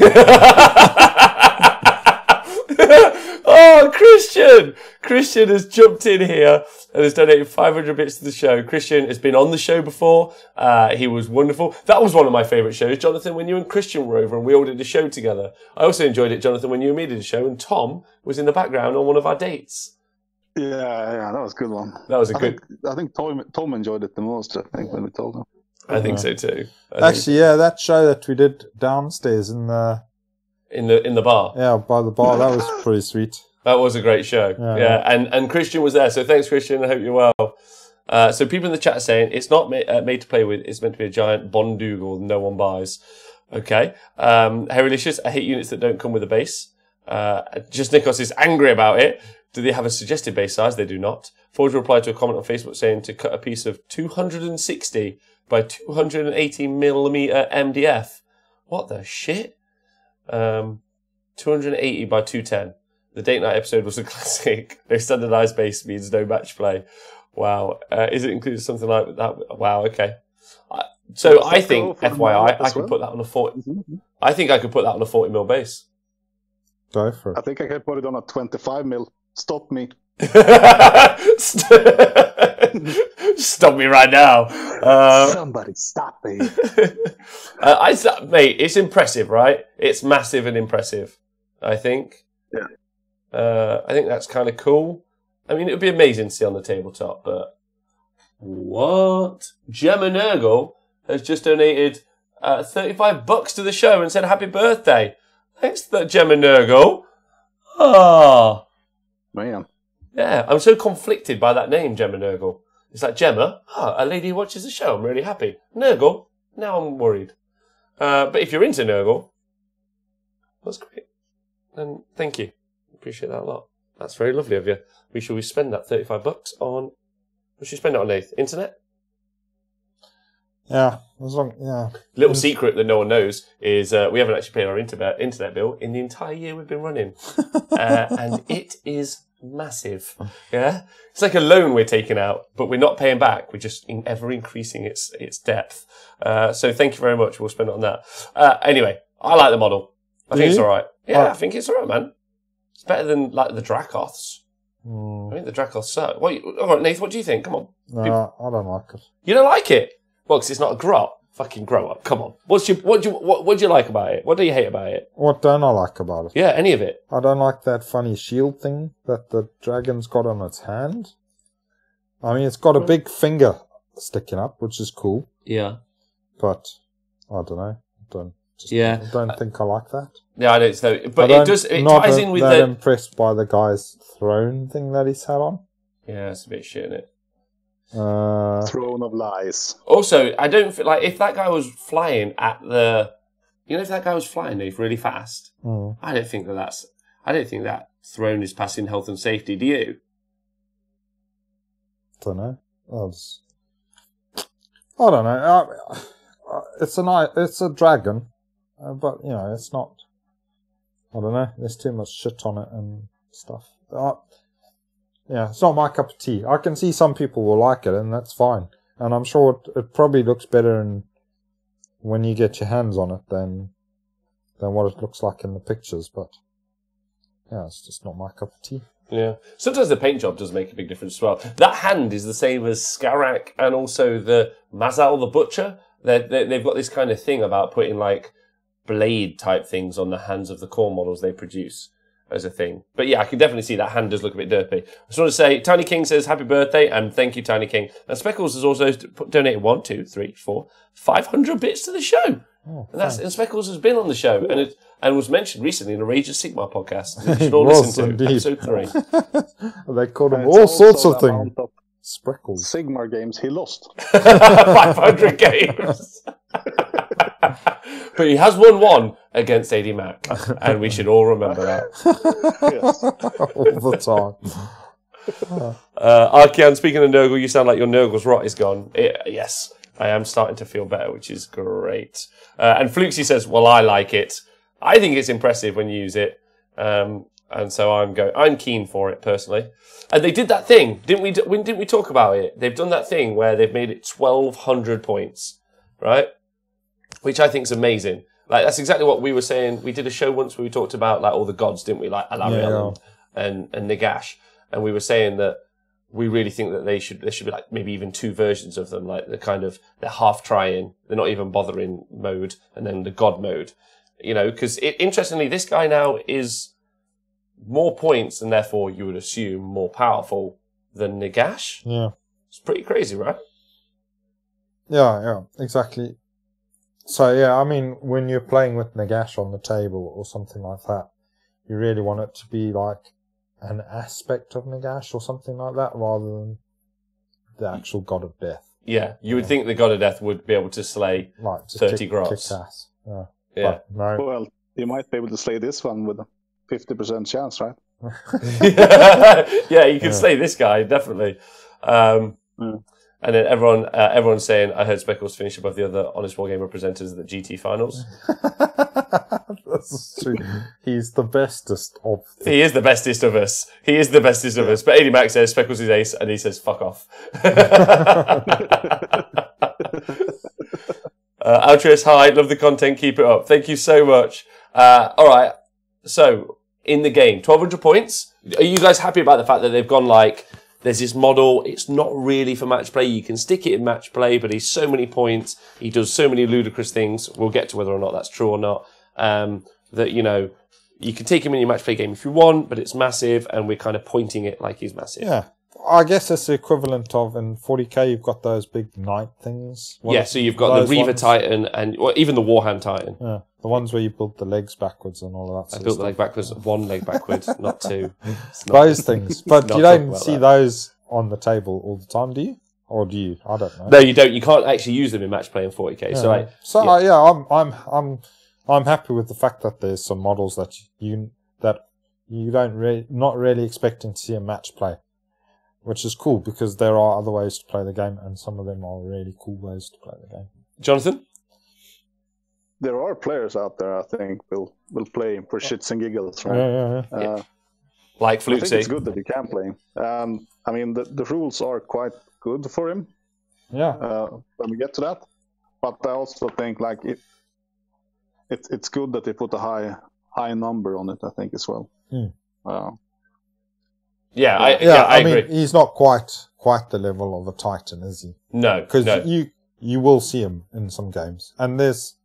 Oh, Christian! Christian has jumped in here and has donated 500 bits to the show. Christian has been on the show before. He was wonderful. That was one of my favourite shows, Jonathan, when you and Christian were over and we all did a show together. I also enjoyed it, Jonathan, when you and me did a show and Tom was in the background on one of our dates. Yeah, that was a good one. That was I think Tom enjoyed it the most, I think, when we told him. I think so too. That show that we did downstairs in the bar. Yeah, by the bar. That was pretty sweet. That was a great show. Yeah. And Christian was there. So thanks, Christian. I hope you're well. So people in the chat are saying it's not made to play with. It's meant to be a giant Bondoogle no one buys. Okay. Herylicious, I hate units that don't come with a base. Just Nikos is angry about it. Do they have a suggested base size? They do not. Forge replied to a comment on Facebook saying to cut a piece of 260 by 280 millimeter MDF. What the shit? 280 by 210. The Date Night episode was a classic. No standardized base means no match play. Wow. Is it included something like that? Wow, okay. So I think, FYI, I could put that on a 40... I think I could put that on a 40 mil base. Go for it. I think I could put it on a 25 mil. Stop me. Stop me right now. Somebody stop me. Mate, it's impressive, right? It's massive and impressive, I think. Yeah. I think that's kind of cool. I mean, it would be amazing to see on the tabletop, but... What? Gemma Nurgle has just donated $35 to the show and said happy birthday. Thanks to that, Gemma Nurgle. Ah. Man. Yeah, I'm so conflicted by that name, Gemma Nurgle. It's like, Gemma, a lady who watches the show, I'm really happy. Nurgle, now I'm worried. But if you're into Nurgle, that's great. And thank you. Appreciate that a lot. That's very lovely of you. Should we spend that $35 on... We should spend it on the internet? Yeah. Yeah. Little secret that no one knows is we haven't actually paid our internet bill in the entire year we've been running. And it is massive. Yeah? It's like a loan we're taking out, but we're not paying back. We're just ever increasing its depth. So thank you very much. We'll spend it on that. Anyway, I like the model. I think it's all right. Yeah, I think it's all right, man. It's better than like the Dracoths. I think the Dracoths suck. All right, Nathan, what do you think? Come on. No, I don't like it. You don't like it? Well, because it's not a grot. Fucking grow up. Come on. What do you like about it? What do you hate about it? What don't I like about it? Yeah, any of it. I don't like that funny shield thing that the dragon's got on its hand. I mean, it's got a big finger sticking up, which is cool. Yeah. But, I don't know. I don't think I like that. Yeah, I don't know. But it ties in with I'm impressed by the guy's throne thing that he's had on. Yeah, it's a bit shit, isn't it? Throne of lies. Also, I don't feel like if that guy was flying at the... if that guy was flying really fast, I don't think that throne is passing health and safety. Do you? Don't know. I don't know. It's a dragon, but it's not. I don't know. There's too much shit on it and stuff. It's not my cup of tea. I can see some people will like it, and that's fine. And I'm sure it probably looks better when you get your hands on it than what it looks like in the pictures. But it's just not my cup of tea. Yeah. Sometimes the paint job does make a big difference as well. That hand is the same as Skarak and also the Mazal the Butcher. They've got this kind of thing about putting like blade type things on the hands of the core models they produce as a thing. But yeah, I can definitely see that hand does look a bit derpy. I just want to say, Tiny King says happy birthday and thank you, Tiny King. And Speckles has also donated 1, 2, 3, 4, 500 bits to the show. And Speckles has been on the show and was mentioned recently in a Rage of Sigma podcast. You should all listen to episode 3. They called him all sorts of things. Speckles. Sigma games he lost. 500 games. But he has won 1 against AD Mac, and we should all remember that. Yes. All the time. Archean, speaking of Nurgle, you sound like your Nurgle's rot is gone. Yes, I am starting to feel better, which is great. And Flukesy says, well, I like it. I think it's impressive when you use it. And so I'm keen for it personally. And they did that thing, didn't we talk about it? They've done that thing where they've made it 1,200 points, right? Which I think is amazing. Like, that's exactly what we were saying. We did a show once where we talked about like all the gods, didn't we? Like Alariel and Nagash. And we were saying that we really think that there should be like maybe even 2 versions of them, like they're half trying, they're not even bothering mode, and then the god mode, because interestingly, this guy now is more points and therefore you would assume more powerful than Nagash. Yeah. It's pretty crazy, right? Yeah, exactly. So yeah, I mean, when you're playing with Nagash on the table or something like that, you really want it to be like an aspect of Nagash or something like that, rather than the actual God of Death. Yeah, you would think the God of Death would be able to slay like 30 grobs. Kick ass. Yeah. Yeah. No. Well, you might be able to slay this one with a 50% chance, right? Yeah, you can slay this guy, definitely. And then everyone's saying, I heard Speckles finish above the other Honest Wargamer presenters at the GT finals. That's true. He's the bestest of them. He is the bestest of us. He is the bestest of us. But AD Mac says Speckles is ace, and he says, fuck off. Altruist, hi, love the content, keep it up. Thank you so much. Alright, so, in the game, 1,200 points. Are you guys happy about the fact that they've gone like, there's this model, it's not really for match play, you can stick it in match play, but he's so many points, he does so many ludicrous things, we'll get to whether or not that's true or not, that, you can take him in your match play game if you want, but it's massive, and we're kind of pointing it like he's massive. Yeah. I guess it's the equivalent of, in 40k, you've got those big knight things. So you've got the Reaver Titan, and even the Warhand Titan. Yeah, the ones where you build the legs backwards and all of that. I built the leg backwards, 1 leg backwards, not 2. Those things. But you don't see those on the table all the time, do you? Or do you? I don't know. No, you don't. You can't actually use them in match play in 40k. Yeah. I'm happy with the fact that there's some models that you don't not really expecting to see a match play, which is cool because there are other ways to play the game, and some of them are really cool ways to play the game. Jonathan? There are players out there, I think, will play for shits and giggles, right? Yeah. Like Flukesy. I think it's good that he can play. I mean, the rules are quite good for him. Yeah. When we get to that, but I also think like it's good that they put a high number on it. I think as well. I agree. Mean, he's not quite the level of a Titan, is he? No, because you will see him in some games, and it's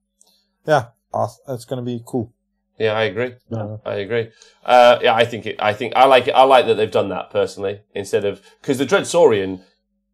going to be cool. Yeah, I agree. Yeah. I agree. I like it. I like that they've done that personally, instead of, because the Dread Saurian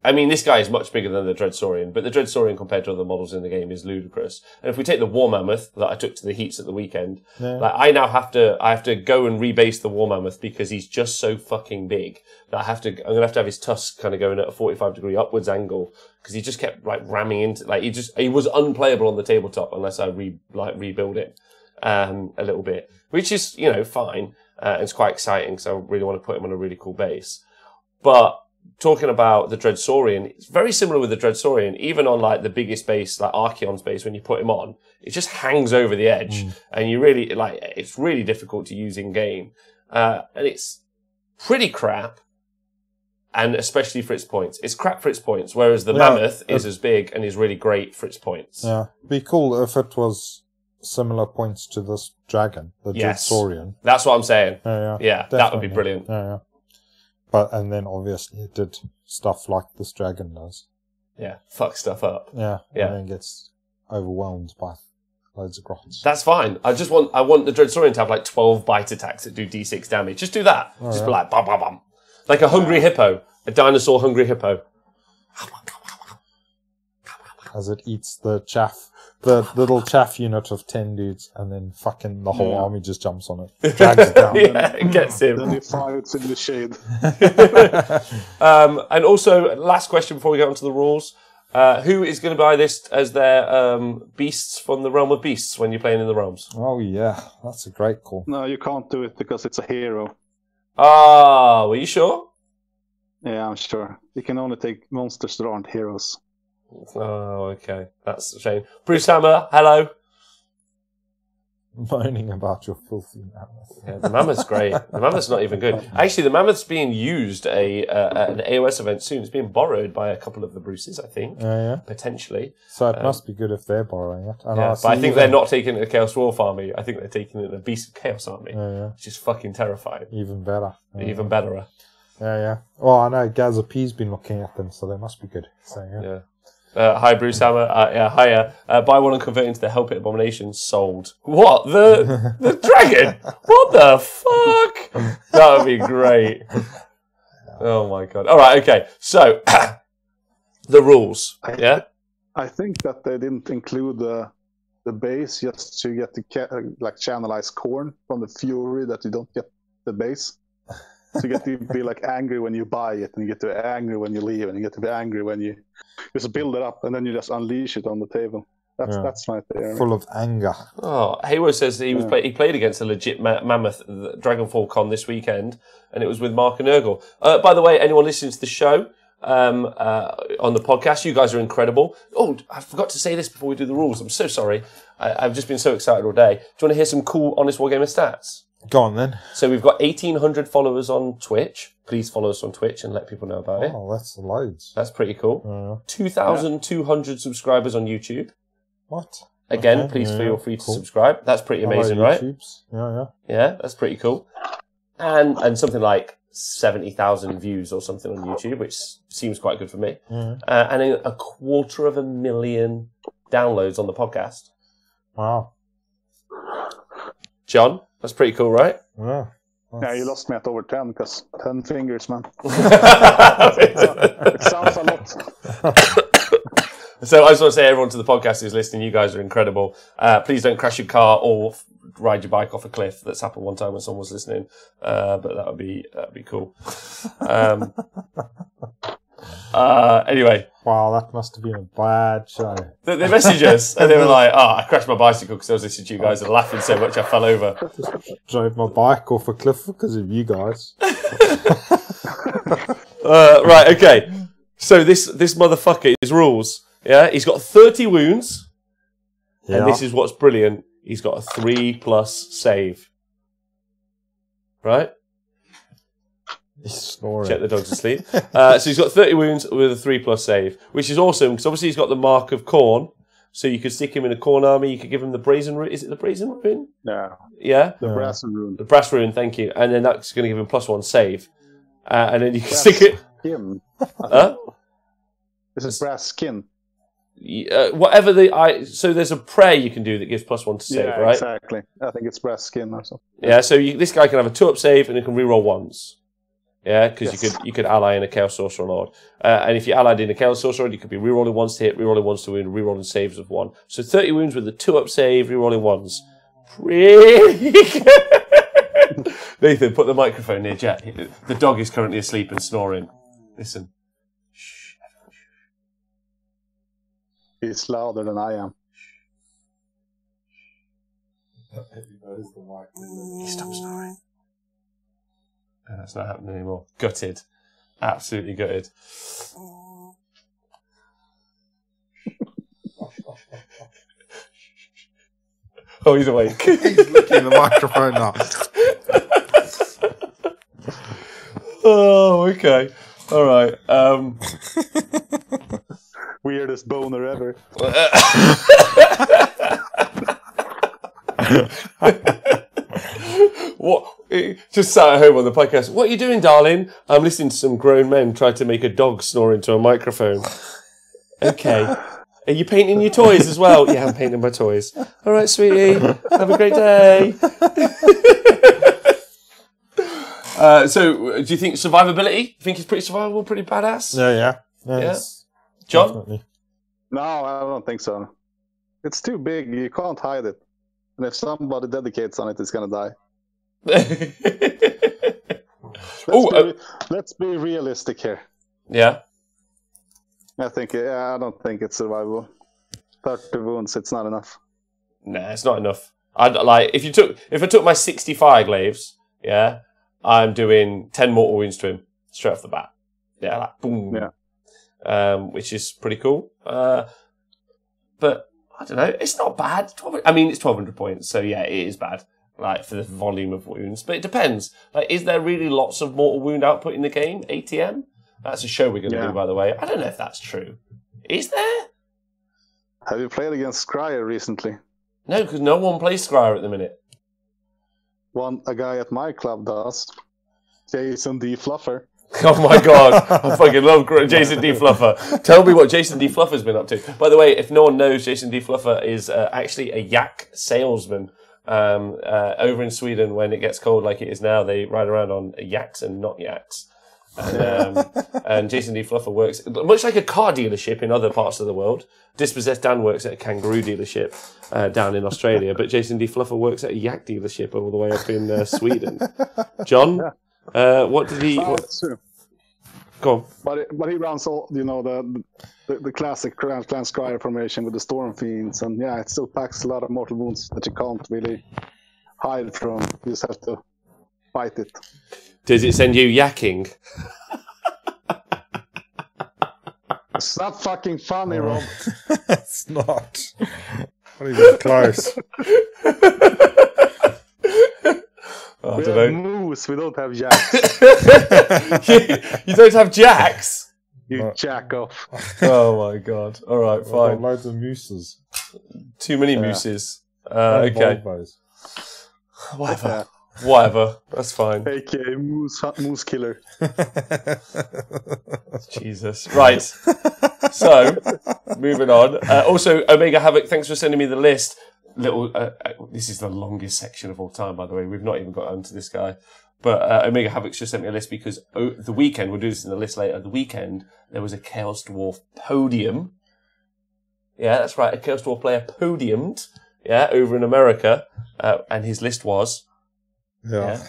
I mean, this guy is much bigger than the Dreadsaurian, but the Dreadsaurian compared to other models in the game is ludicrous. And if we take the War Mammoth that I took to the heats at the weekend, like I now have to go and rebase the War Mammoth because he's just so fucking big that I'm gonna have to have his tusks kind of going at a 45-degree upwards angle because he just kept like ramming into, like he was unplayable on the tabletop unless I rebuild it a little bit, which is, you know, fine. It's quite exciting, so I really want to put him on a really cool base. But talking about the Dreadsaurian, it's very similar with the Dreadsaurian. Even on like the biggest base, like Archeon's base, when you put him on, it just hangs over the edge, and you really it's really difficult to use in game, and it's pretty crap. And especially for its points, it's crap for its points. Whereas the Mammoth is as big and is really great for its points. Yeah, be cool if it was similar points to this dragon, the Dreadsaurian. That's what I'm saying. Yeah, that would be brilliant. Yeah. But, and then obviously it did stuff like this dragon does. Yeah, fuck stuff up. Yeah. And then gets overwhelmed by loads of grots. That's fine. I want the Dreadsaurian to have like 12 bite attacks that do d6 damage. Just do that. Just be like, bum, bum, bum. Like a hungry hippo. A dinosaur hungry hippo. As it eats the chaff. The little chaff unit of 10 dudes, and then fucking the whole army just jumps on it. Drags it down. It gets him. Then he fights in the shade. And also, last question before we get onto the rules. Who is going to buy this as their beasts from the Realm of Beasts when you're playing in the Realms? Oh, yeah. That's a great call. No, you can't do it because it's a hero. Ah, were you sure? Yeah, I'm sure. You can only take monsters that aren't heroes. Oh, okay. That's a shame. Bruce Hammer, hello. Moaning about your filthy mammoth. Yeah, the Mammoth's great. The Mammoth's not even good. Actually, the Mammoth's being used at an AOS event soon. It's being borrowed by a couple of the Bruces, I think. Potentially. So it must be good if they're borrowing it. And but I think they're not taking it in a Chaos Dwarf army. I think they're taking it in a Beast of Chaos army. Which is fucking terrifying. Even better. Even better. Yeah. Well, I know Gaza P's been looking at them, so they must be good. So, yeah. Hi, Bruce Hammer. Hiya. Buy one and convert into the Hell Pit Abomination. Sold. What? The dragon? What the fuck? That would be great. Oh my god. All right. Okay. So the rules. I think that they didn't include the base just to get the channelize Khorne from the fury that you don't get the base. So you get to be like angry when you buy it, and you get to be angry when you leave, and you get to be angry when you just build it up, and then you just unleash it on the table. That's right there. Full of anger. Oh, Haywo says he he played against a legit mammoth at Dragonfall Con this weekend, and it was with Mark and Urgle. By the way, anyone listening to the show on the podcast, you guys are incredible. Oh, I forgot to say this before we do the rules. I'm so sorry. I've just been so excited all day. Do you want to hear some cool Honest Wargamer stats? Go on then. So we've got 1,800 followers on Twitch. Please follow us on Twitch and let people know about it. Oh, that's loads. That's pretty cool. 2,200 subscribers on YouTube. What? Again, please feel free to subscribe. That's pretty amazing, right? Yeah, that's pretty cool. And something like 70,000 views or something on YouTube, which seems quite good for me. And 250,000 downloads on the podcast. Wow. John? That's pretty cool, right? Yeah. Yeah, you lost me at over 10 because 10 fingers, man. It sounds a lot. So I just want to say, everyone to the podcast who's listening, you guys are incredible. Please don't crash your car or ride your bike off a cliff. That's happened one time when someone was listening, but that'd be cool. Anyway. Wow, that must have been a bad show. They messaged us and they were like, I crashed my bicycle because I was listening to you guys and laughing so much I fell over. Drove my bike off a cliff because of you guys. Right, okay. So this motherfucker, his rules, he's got 30 wounds, and this is what's brilliant. He's got a 3+ save. Right? He's snoring. Check the dog's asleep. So he's got 30 wounds with a 3+ save, which is awesome because obviously he's got the mark of Khorne. So you could stick him in a Khorne army. You could give him the brazen rune. Is it the brazen rune? Yeah. Yeah. The brass rune. The brass rune. Thank you. And then that's going to give him +1 save. And then you can stick it. Skin. This is brass skin. Whatever so there's a prayer you can do that gives +1 to save, right? Exactly. I think it's brass skin or something. Yeah. So this guy can have a 2-up save and he can reroll once. Yeah, because you could ally in a Chaos Sorcerer Lord. And if you allied in a Chaos Sorcerer Lord, you could be rerolling 1s to hit, rerolling 1s to wound, rerolling saves of 1. So 30 wounds with a 2-up save, rerolling 1s. Pretty good. Nathan, put the microphone near Jack. The dog is currently asleep and snoring. Listen. Shh. He's louder than I am. He stopped snoring. That's not happening anymore. Gutted. Absolutely gutted. Oh, he's awake. He's licking the microphone now. Oh, okay. All right. Weirdest boner ever. What? Just sat at home on the podcast. What are you doing, darling? I'm listening to some grown men try to make a dog snore into a microphone. Okay. Are you painting your toys as well? Yeah, I'm painting my toys. All right, sweetie. Have a great day. So, do you think survivability? You think it's pretty survivable, pretty badass? Yeah. John? Definitely. No, I don't think so. It's too big. You can't hide it. And if somebody dedicates on it, it's going to die. Let's be realistic here. Yeah. I don't think it's survivable. 30 wounds, it's not enough. Nah, it's not enough. If I took my 65 glaives, yeah, I'm doing 10 mortal wounds to him straight off the bat. Yeah, like boom. Yeah. Which is pretty cool. But I don't know, it's not bad. It's 1,200 points, so yeah, it is bad. Like for the volume of wounds, but it depends. Like, is there really lots of mortal wound output in the game? ATM? That's a show we're going to do, by the way. I don't know if that's true. Is there? Have you played against Scryer recently? No, because no one plays Scryer at the minute. A guy at my club does. Jason D. Fluffer. Oh my god, I fucking love Jason D. Fluffer. Tell me what Jason D. Fluffer's been up to. By the way, if no one knows, Jason D. Fluffer is actually a yak salesman. Over in Sweden, when it gets cold like it is now, they ride around on yaks and not yaks. And Jason D. Fluffer works much like a car dealership in other parts of the world. Dispossessed Dan works at a kangaroo dealership down in Australia, but Jason D. Fluffer works at a yak dealership all the way up in Sweden. John, what did he? That's true. Go on. But he runs all the classic Clan Scryer formation with the Storm Fiends, and yeah, it still packs a lot of mortal wounds that you can't really hide from. You just have to fight it. Does it send you yakking? It's not fucking funny, Rob. It's not. Not even close. I don't know. Moose, we don't have jacks. You don't have jacks? You jack off. Oh my god. Alright, fine. Loads of mooses. Too many mooses. Okay. Volvos. Whatever. Whatever. That's fine. AKA Moose Killer. Jesus. Right. So, moving on. Also, Omega Havoc, thanks for sending me the list. This is the longest section of all time, by the way. We've not even got onto this guy. But Omega Havoc's just sent me a list because the weekend, we'll do this in the list later, the weekend, there was a Chaos Dwarf podium. Yeah, that's right, a Chaos Dwarf player podiumed, over in America. And his list was... Yeah.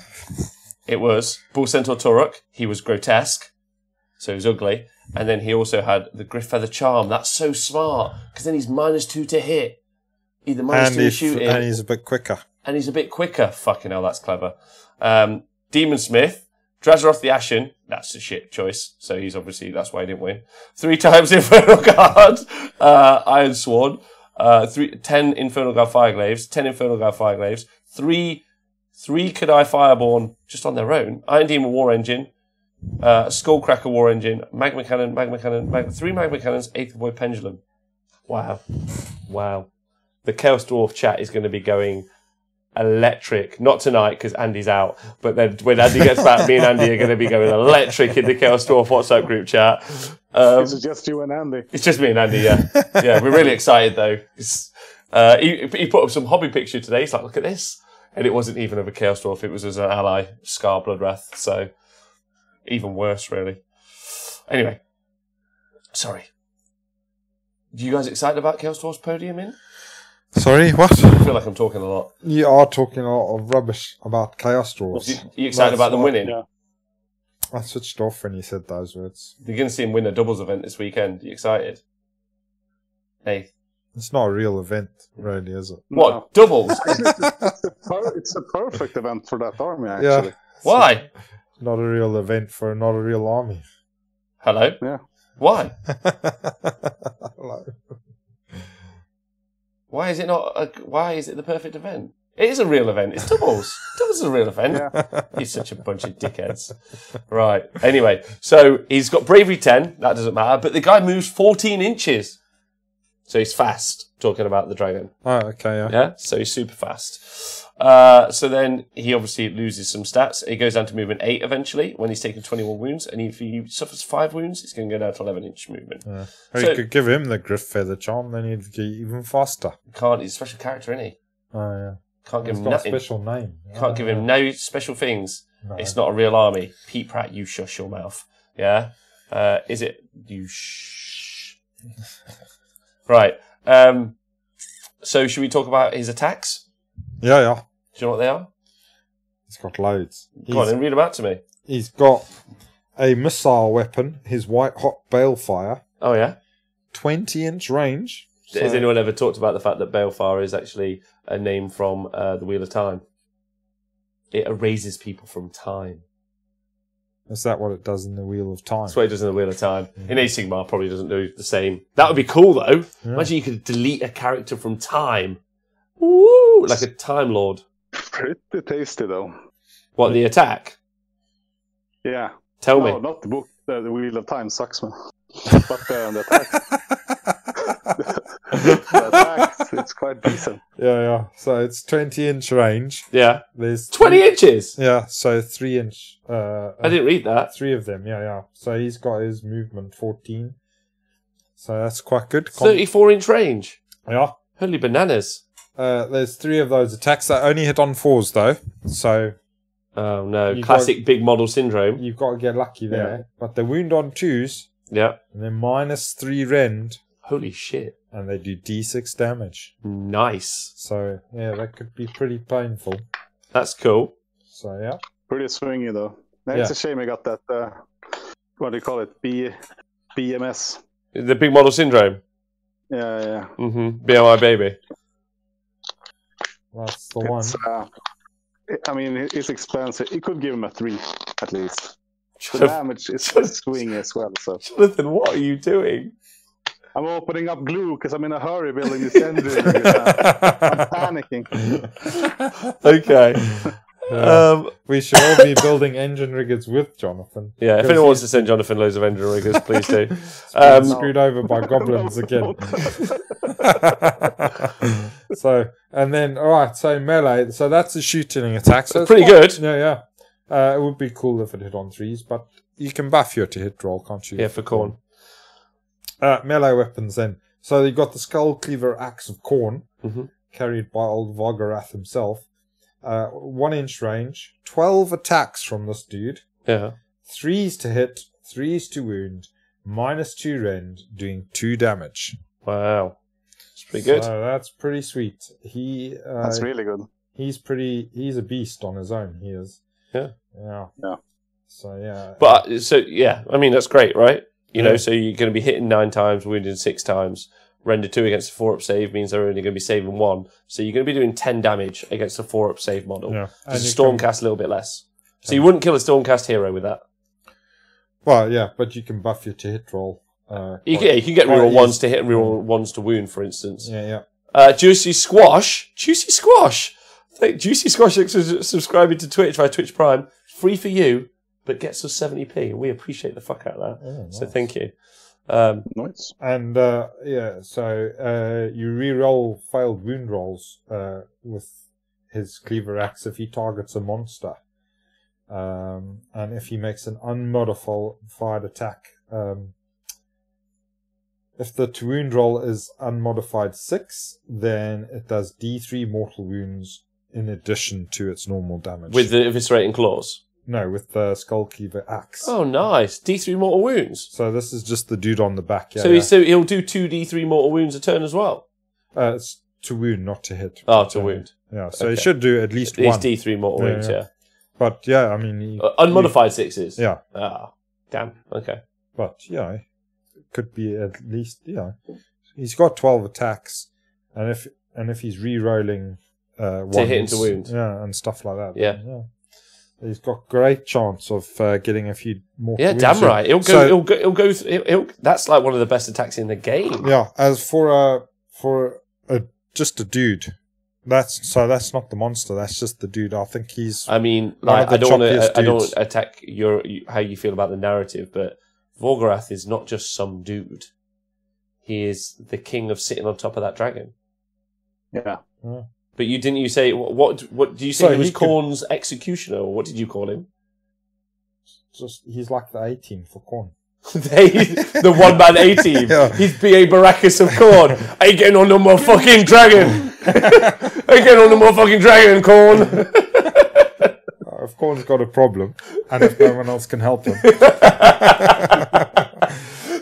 It was Bull Centaur Toruk. He was grotesque, so he was ugly. And then he also had the Griff Feather Charm. That's so smart, because then he's -2 to hit. Either -2 to shooting. And he's a bit quicker. Fucking hell, that's clever. Demon Smith, Drazaroth the Ashen, that's a shit choice. So he's obviously, that's why he didn't win. 3 times Infernal Guard, Iron Sworn, 10 Infernal Guard Fireglaves, 10 Infernal Guard Fireglaves, 3 Kadai Fireborn just on their own, Iron Demon War Engine, Skullcracker War Engine, Magma Cannon, 3 Magma Cannons, Aether Void Pendulum. Wow. The Chaos Dwarf chat is going to be going electric. Not tonight because Andy's out, but then when Andy gets back, me and Andy are going to be going electric in the Chaos Dwarf WhatsApp group chat. Is it just you and Andy? It's just me and Andy, yeah. Yeah, we're really excited though. He put up some hobby picture today. He's like, look at this. And it wasn't even of a Chaos Dwarf, it was as an ally, Scar Bloodwrath. So, Even worse, really. Anyway, sorry. You guys excited about Chaos Dwarf's podium in? Sorry, what? I feel like I'm talking a lot. You are talking a lot of rubbish about Chaos Dwarfs. You excited about them winning? Yeah. I switched off when you said those words. You're going to see him win a doubles event this weekend. You excited? Hey. It's not a real event, really, is it? No. What? Doubles? It's a perfect event for that army, actually. Yeah. Why? Not a real event for not a real army. Hello? Yeah. Why? Hello. Why is it not? Why is it the perfect event? It is a real event. It's doubles. Doubles is a real event. Yeah. You're such a bunch of dickheads. Right. Anyway, so he's got bravery 10. That doesn't matter. But the guy moves 14 inches. So he's fast. Talking about the dragon. Oh, okay, yeah. Yeah. So he's super fast. So then he obviously loses some stats. He goes down to movement 8 eventually when he's taken 21 wounds. And if he suffers 5 wounds, he's going to go down to 11-inch movement. Yeah. Or So- you could give him the Griff Feather Charm, then he'd get even faster. Can't. He's a special character, isn't he? Oh, yeah. Can't give He's him got a nothing. special name. Can't give him no special things. No. It's not a real army. Pete Pratt, you shush your mouth. Yeah? Is it? You shh. Right. So should we talk about his attacks? Yeah, yeah. Do you know what they are? He's got loads. Go on and read them out to me. He's got a missile weapon, his White Hot Balefire, Oh, yeah? 20-inch range. Has anyone ever talked about the fact that Balefire is actually a name from the Wheel of Time? It erases people from time. Is that what it does in the Wheel of Time? That's what it does in the Wheel of Time. In Age of Sigmar, probably doesn't do the same. That would be cool, though. Yeah. Imagine you could delete a character from time. Woo! Like a Time Lord. Pretty tasty, though. What, the attack? Yeah. Tell No, me. not the book. The Wheel of Time sucks, man. But the attack, the attack, it's quite decent. Yeah, yeah. So it's 20-inch range. Yeah. There's 20 inches! Yeah, so 3-inch. I didn't read that. 3 of them, yeah. So he's got his movement 14. So that's quite good. 34-inch range. Yeah. Holy bananas. There's 3 of those attacks that only hit on 4s, though. So Oh, no. You Classic big model syndrome. you've got to get lucky there. Yeah. But they wound on 2s, Yeah. and then -3 rend, Holy shit. and they do D6 damage. Nice. So, yeah, that could be pretty painful. That's cool. So, yeah. Pretty swingy, though. It's Yeah. a shame I got that, what do you call it? BMS. The big model syndrome. Yeah. Mm-hmm. BMI baby. That's the one. It's, I mean, it's expensive. You could give him a 3, at least. The Jonathan, damage is swingy as well, so... what are you doing? I'm opening up glue because I'm in a hurry building this engine. I'm panicking. Okay. Yeah. We should all be building engine riggers with Jonathan. Yeah, if Because anyone wants to send Jonathan loads of engine riggers, please do. Been screwed over by goblins again. So, and then, alright, so melee. So that's a shooting attack. So It's pretty good. Yeah. It would be cool if it hit on 3s, but you can buff your to hit roll, can't you? Yeah, for Khorne. Melee weapons then. So you've got the Skull Cleaver Axe of Khorne, Mhm. carried by old Vargarath himself. 1-inch range, 12 attacks from this dude, Yeah. 3s to hit, 3s to wound, -2 rend, doing 2 damage. Wow. It's pretty good. So that's pretty sweet. That's really good. He's a beast on his own, he is. Yeah. Yeah. So yeah. But, so, yeah, I mean, that's great, right? You know, Yeah. so you're going to be hitting 9 times, wounded 6 times. Render 2 against a 4-up save means they're only going to be saving 1. So you're going to be doing 10 damage against a 4-up save model. Yeah. Because And a you Stormcast a little bit less. So you wouldn't kill a Stormcast hero with that. Well, yeah, but you can buff your to hit roll. You can get quite reroll 1s easy. to hit and reroll 1s to wound, for instance. Yeah. Juicy Squash. Juicy Squash is subscribing to Twitch via Twitch Prime. Free for you, but gets us 70p. We appreciate the fuck out of that. Oh, So nice. thank you. Nice. And so you re-roll failed wound rolls with his cleaver axe if he targets a monster, and if he makes an unmodified attack. If the to wound roll is unmodified 6, then it does D3 mortal wounds in addition to its normal damage. With the eviscerating claws. No, with the Skullcleaver axe. Oh, nice. D3 mortal wounds. So this is just the dude on the back. Yeah, so he'll do 2d3 mortal wounds a turn as well? It's to wound, not to hit. Oh, to wound. Yeah, so he should do at least one. one. D3 mortal wounds, yeah. But yeah, I mean... unmodified sixes? Yeah. Ah, damn. Okay. But, it could be at least, he's got 12 attacks, and if he's re-rolling to hit into wound. Yeah, and stuff like that. Yeah. He's got great chance of getting a few more. Yeah, damn right. He'll go. That's like one of the best attacks in the game. Yeah. As for just a dude, that's not the monster. That's just the dude. I think he's. I mean, like, I don't attack how you feel about the narrative, but Vorgorath is not just some dude. He is the king of sitting on top of that dragon. Yeah. But you say what do you say he was Khorne's executioner, or what did you call him? Just he's like the A-team for Khorne. The one-man A-team. Yeah. He's B.A. Baracus of Khorne. I ain't getting on no more fucking dragon. I ain't getting on no more fucking dragon, Khorne. If Khorne's got a problem, and if no one else can help him,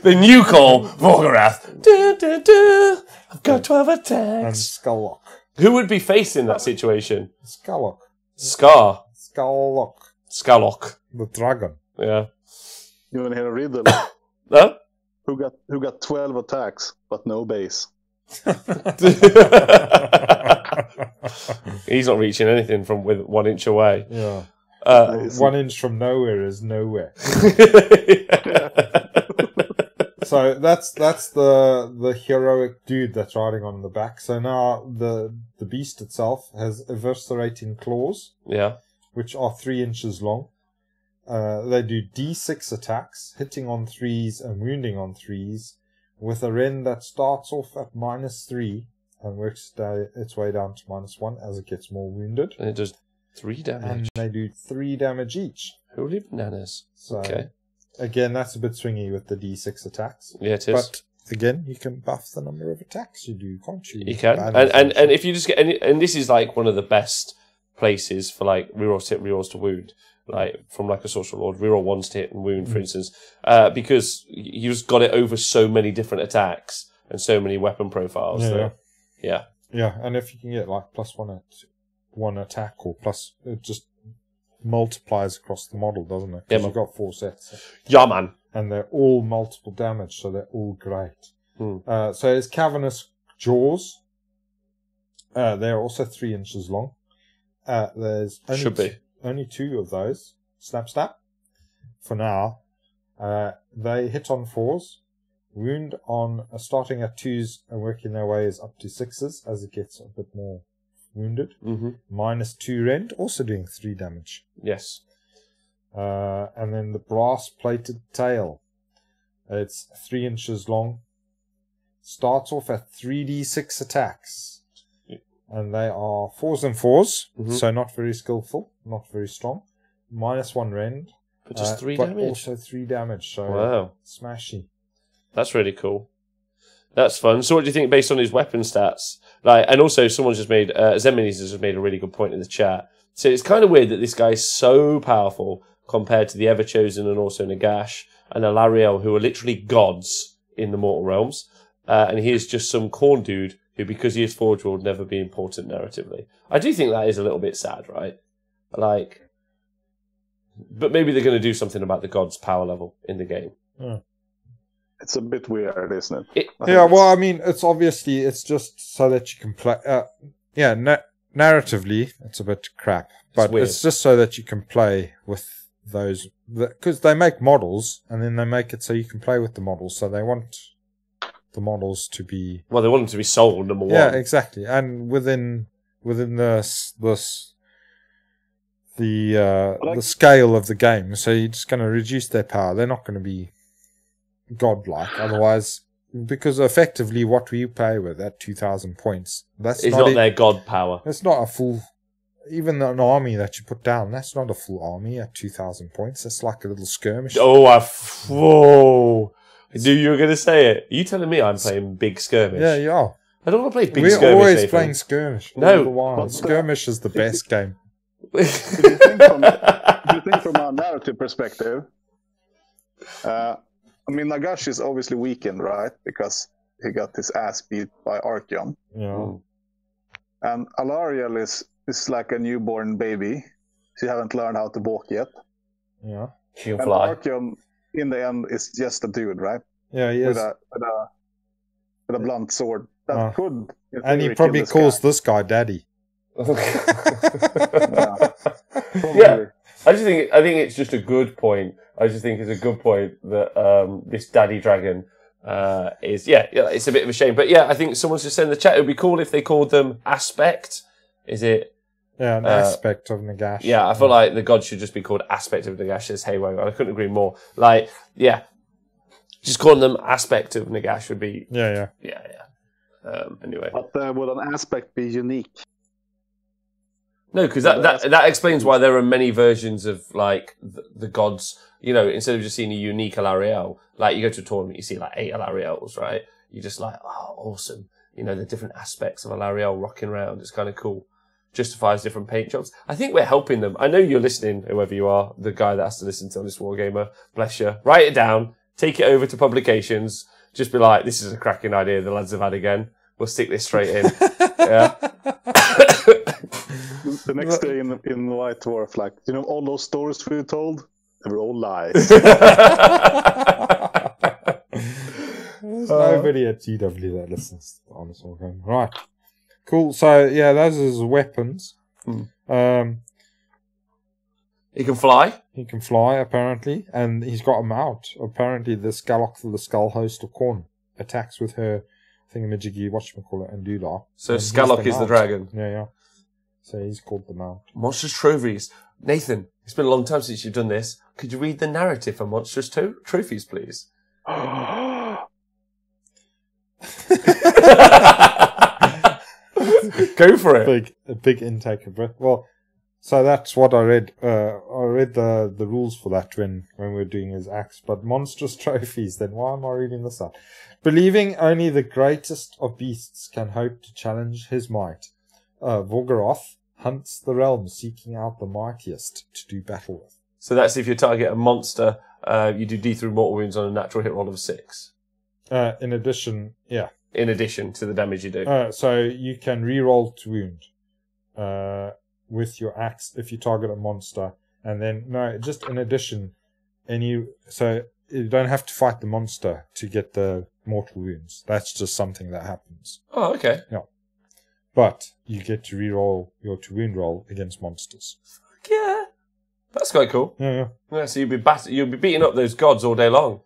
then you call Vorgorath. I've got 12 attacks. And Skulllock. Who would be facing that situation? Skulllock. Skulllock. The dragon. Yeah. You want to hear a riddle? No? Who got 12 attacks but no base? He's not reaching anything from with 1 inch away. Yeah. 1 inch from nowhere is nowhere. So that's the heroic dude that's riding on the back. So now the beast itself has eviscerating claws. Yeah. Which are 3 inches long. They do D6 attacks, hitting on 3s and wounding on 3s, with a rend that starts off at -3 and works its way down to -1 as it gets more wounded. And it does 3 damage. And they do 3 damage each. Holy bananas. So, okay. Again, that's a bit swingy with the D6 attacks. Yeah, it is. But again, you can buff the number of attacks you do, can't you? You can. And if you just get... And this is like one of the best places for like rerolls to hit, rerolls to wound. Like from like a Sorcerer Lord, reroll 1s to hit and wound, for instance. Because you've got it over so many different attacks and so many weapon profiles. Yeah. Yeah, and if you can get like +1 at 1 attack or plus... It just multiplies across the model, doesn't it? Because you've got 4 sets. Yeah, man. And they're all multiple damage, so they're all great. So his cavernous jaws. They're also 3 inches long. There's only 2 of those. Snap. For now. They hit on 4s. Wound on starting at 2s and working their ways up to 6s as it gets a bit more wounded. -2 rend, also doing 3 damage. Yes. And then the brass plated tail. It's 3 inches long. Starts off at 3d6 attacks. And they are 4s and 4s, so not very skillful, not very strong. -1 rend. But just 3 but damage? Also 3 damage, so wow. Smashy. That's really cool. That's fun. So what do you think based on his weapon stats? Like, and also someone's just made, Zeminis has just made a really good point in the chat. So it's kind of weird that this guy's so powerful compared to the Everchosen and also Nagash and Alariel, who are literally gods in the mortal realms. And he is just some Khorne dude who, because he is Forge, will never be important narratively. I do think that is a little bit sad, right? Like, but maybe they're going to do something about the gods' power level in the game. Yeah. It's a bit weird, isn't it? I mean, it's just so that you can play. Narratively, it's a bit crap, but it's just so that you can play with those, because they make models and then they make it so you can play with the models. So they want the models to be they want them to be sold, number one. Yeah, exactly, and within the scale of the game. So you're just going to reduce their power. They're not going to be godlike otherwise, because effectively what we play with at 2,000 points, that's not their god power. It's not a full, even an army that you put down, that's not a full army at 2,000 points. It's like a little skirmish. Whoa! I knew you were going to say it. Are you telling me I'm playing big skirmish? Yeah, you are. I don't want to play big skirmish. We're always playing skirmish. No, skirmish is the best game. you think from a narrative perspective, I mean, Nagash is obviously weakened, right? Because he got his ass beat by Archeon. Yeah. And Alariel is like a newborn baby. She haven't learned how to walk yet. Yeah. She can fly. Archeon, in the end, is just a dude, right? Yeah, he is. With a blunt sword. That could... And he probably calls this guy Daddy. Yeah. I think it's just a good point. I just think it's a good point that this Daddy Dragon is it's a bit of a shame. But yeah, I think someone's just said in the chat it would be cool if they called them Aspect. Is it? Yeah, an aspect of Nagash. Yeah, I feel like the gods should just be called Aspect of Nagash, says Hayway. I couldn't agree more. Like, yeah. Just calling them Aspect of Nagash would be... Yeah. Anyway. But would an aspect be unique? No, because that explains why there are many versions of, like, the gods. You know, instead of just seeing a unique Alariel, like, you go to a tournament, you see, like, 8 Alariels, right? You're just like, oh, awesome. You know, the different aspects of Alariel rocking around. It's kind of cool. Justifies different paint jobs. I think we're helping them. I know you're listening, whoever you are, the guy that has to listen to this Wargamer. Bless you. Write it down. Take it over to publications. Just be like, this is a cracking idea the lads have had again. We'll stick this straight in. Yeah. The next day in the White Dwarf, like, you know, all those stories we told, they were all lies. There's nobody at GW that listens to Honest Wargame. Right. Cool. So, yeah, those are his weapons. He can fly. He can fly, apparently. And he's got a mount. Apparently, the Skalloch, the Skull Host of Khorne, attacks with her thingamajiggy, whatchamacallit, and doodah. So, Skalloch is the dragon. Yeah. So, he's called the mount. Monstrous Trophies. Nathan, it's been a long time since you've done this. Could you read the narrative for Monstrous Trophies, please? Go for it. A big intake of breath. Well, so that's what I read. I read the rules for that when we were doing his acts. But Monstrous Trophies, then why am I reading this out? Believing only the greatest of beasts can hope to challenge his might, Vorgoroth hunts the realms, seeking out the mightiest to do battle with. So that's if you target a monster, you do D3 mortal wounds on a natural hit roll of 6. In addition, yeah. In addition to the damage you do. So you can reroll to wound with your axe if you target a monster. And then, no, just in addition, so you don't have to fight the monster to get the mortal wounds. That's just something that happens. Oh, okay. Yeah. But you get to reroll your to wound roll against monsters. Fuck yeah. That's quite cool. Yeah. So you'll be beating up those gods all day long.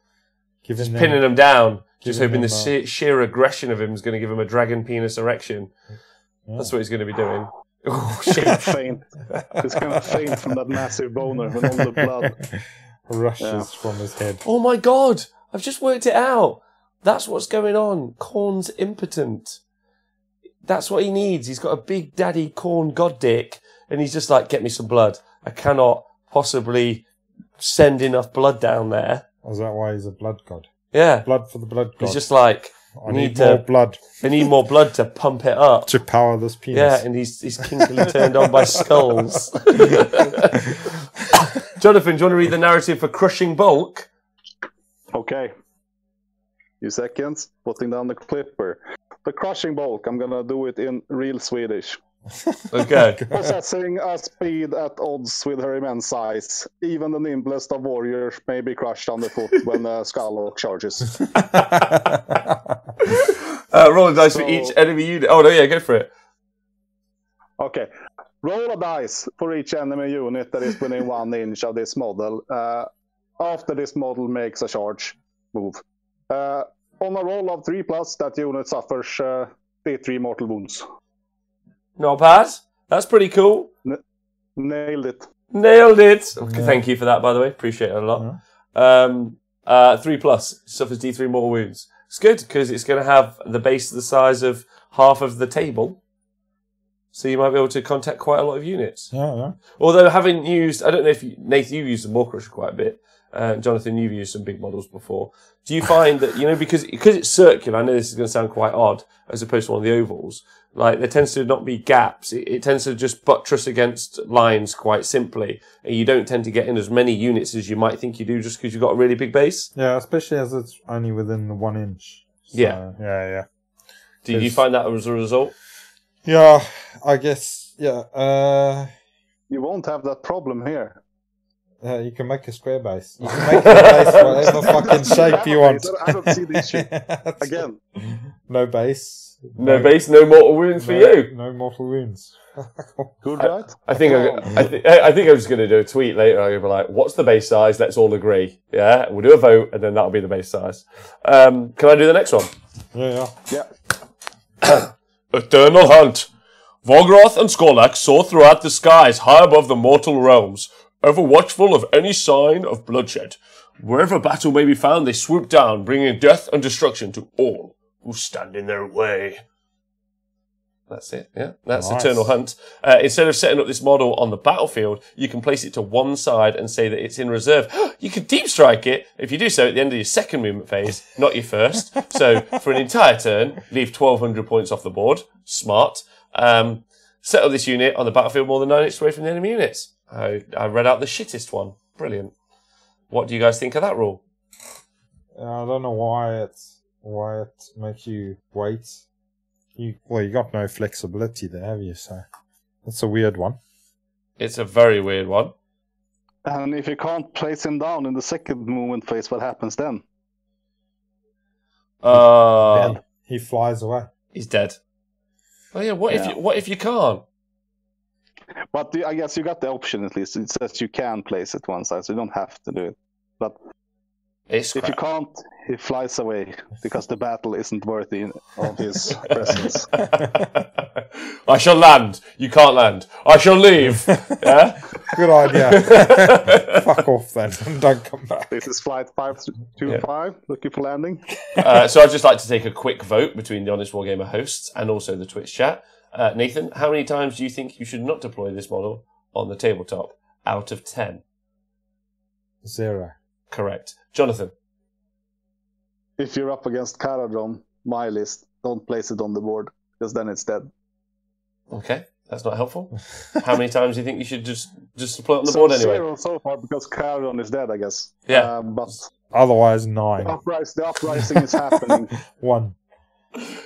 Pinning them down. Just hoping the sheer aggression of him is going to give him a dragon penis erection. Yeah. That's what he's going to be doing. Oh, shit. Faint. He's going to faint from that massive boner when all the blood rushes from his head. Oh my god! I've just worked it out. That's what's going on. Khorne's impotent. That's what he needs. He's got a big daddy Khorne god dick, and he's just like, get me some blood. I cannot possibly send enough blood down there. Is that why he's a blood god? Yeah. Blood for the blood god. He's just like, I need more blood. I need more blood to pump it up. To power this penis. Yeah, and he's kinkily turned on by skulls. Jonathan, do you want to read the narrative for Crushing Bulk? Okay. Few seconds. Putting down the clipper. The Crushing Bulk, I'm going to do it in real Swedish. Okay. Possessing a speed at odds with her immense size, even the nimblest of warriors may be crushed underfoot when the Skalloch charges. Roll a dice for each enemy unit. Oh, no, yeah, go for it. Okay. Roll a dice for each enemy unit that is within 1 inch of this model. After this model makes a charge move. On a roll of 3+, that unit suffers D3 mortal wounds. Not bad. That's pretty cool. Nailed it. Nailed it. Okay, yeah. Thank you for that, by the way. Appreciate it a lot. Yeah. 3+, suffers D3 mortal wounds. It's good, because it's going to have the base the size of half of the table. So you might be able to contact quite a lot of units. Yeah. Although having used, I don't know if Nathan, you've used the Maw Crusher quite a bit. Jonathan, you've used some big models before. Do you find that, because it's circular, I know this is going to sound quite odd, as opposed to one of the ovals, like there tends to not be gaps. It tends to just buttress against lines quite simply, and you don't tend to get in as many units as you might think you do just because you've got a really big base. Yeah, especially as it's only within the 1 inch. So, yeah. Did you find that as a result? Yeah, I guess, yeah. You won't have that problem here. You can make a square base. You can make a base whatever fucking shape you want. I don't see the issue. Again. No base. No base, no mortal wounds for you. No mortal wounds. Good, right? I think I'm just going to do a tweet later. I'm going to be like, what's the base size? Let's all agree. Yeah, we'll do a vote, and then that'll be the base size. Can I do the next one? Yeah. Eternal Hunt. Vogroth and Skorlak soar throughout the skies high above the mortal realms, ever watchful of any sign of bloodshed. Wherever battle may be found, they swoop down, bringing death and destruction to all who stand in their way. That's it, yeah. That's nice. Eternal Hunt. Instead of setting up this model on the battlefield, you can place it to one side and say that it's in reserve. You can deep strike it if you do so at the end of your second movement phase, not your first. So for an entire turn, leave 1,200 points off the board. Smart. Set up this unit on the battlefield more than 9 inches away from the enemy units. I read out the shittest one. Brilliant. What do you guys think of that rule? I don't know why it makes you wait. You got no flexibility there, have you? So that's a weird one. It's a very weird one. And if you can't place him down in the second movement phase, what happens then? Then he flies away. He's dead. Oh yeah. What if you can't? But I guess you got the option at least. It says you can place it one side, so you don't have to do it. But if you can't, he flies away because the battle isn't worthy of his presence. I shall land. You can't land. I shall leave. Yeah? Good idea. Fuck off then. Don't come back. This is flight 525, looking for landing. So I'd just like to take a quick vote between the Honest Wargamer hosts and also the Twitch chat. Nathan, how many times do you think you should not deploy this model on the tabletop out of 10? 0. Correct. Jonathan? If you're up against Caradron, my list, don't place it on the board, because then it's dead. Okay, that's not helpful. How many times do you think you should just deploy it on the board anyway? 0 so far, because Caradron is dead, I guess. Yeah. But otherwise, 9. The uprising is happening. 1.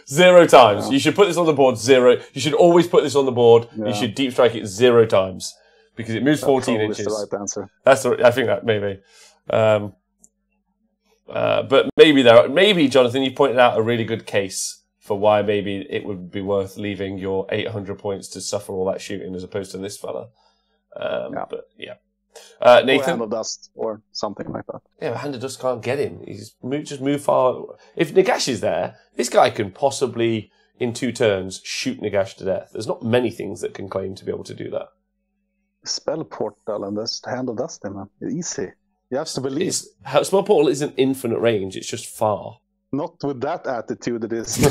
0 times. Yeah. You should put this on the board 0. You should always put this on the board. Yeah. You should deep strike it 0 times. Because it moves 14 inches. That's the right answer. I think that maybe. But maybe Jonathan, you pointed out a really good case for why maybe it would be worth leaving your 800 points to suffer all that shooting as opposed to this fella. But yeah. Nathan? Or Hand of Dust or something like that. Yeah, but Hand of Dust can't get him. He's just move far. If Nagash is there, this guy can possibly, in 2 turns, shoot Nagash to death. There's not many things that can claim to be able to do that. Spell Portal and this Hand of Dust, man. Easy. You have to believe. Spell Portal isn't infinite range, it's just far. Not with that attitude it is.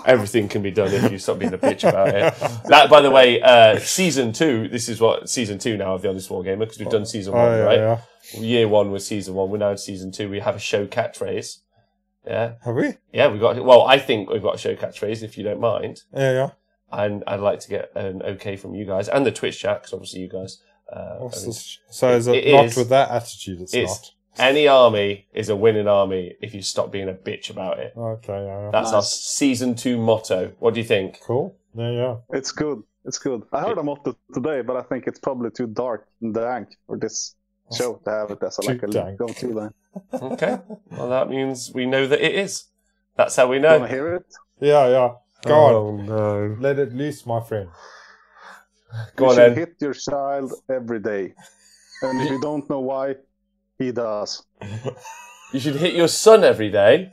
Everything can be done if you stop being a bitch about it. That, by the way, Season 2, this is what Season 2 now of the Honest Wargamer, because we've done Season 1, right? Yeah. Year 1 was Season 1, we're now in Season 2. We have a show catchphrase. Yeah. Have we? Yeah, well, I think we've got a show catchphrase, if you don't mind. Yeah. And I'd like to get an okay from you guys, and the Twitch chat, because obviously you guys... so is it not with that attitude? It's not. Any army is a winning army if you stop being a bitch about it. Okay, yeah. That's our Season 2 motto. What do you think? Cool. Yeah. It's good. I heard a motto today, but I think it's probably too dark and dank for this show to have it as a go-to line. Okay. Well, that means we know that it is. That's how we know. Want to hear it? Yeah. Go on. No. Let it loose, my friend. You should hit your child every day. And if you don't know why, he does. You should hit your son every day?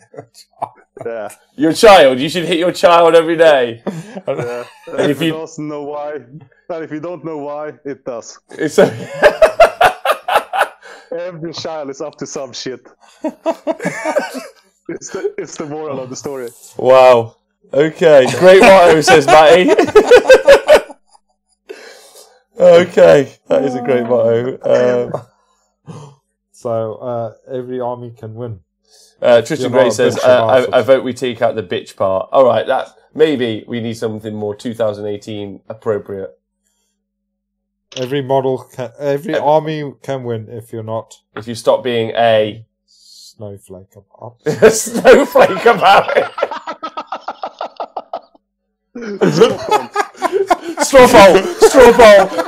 Yeah. Your child. You should hit your child every day. Yeah. And if you don't know why, it does. It's Every child is up to some shit. It's the moral of the story. Wow. Okay, great motto, says Matty. Okay, that is a great motto. So every army can win. Tristan Gray says, I vote we take out the bitch part. All right, that maybe we need something more 2018 appropriate. Every army can win if you're not. If you stop being a snowflake about a snowflake about it. Straw poll.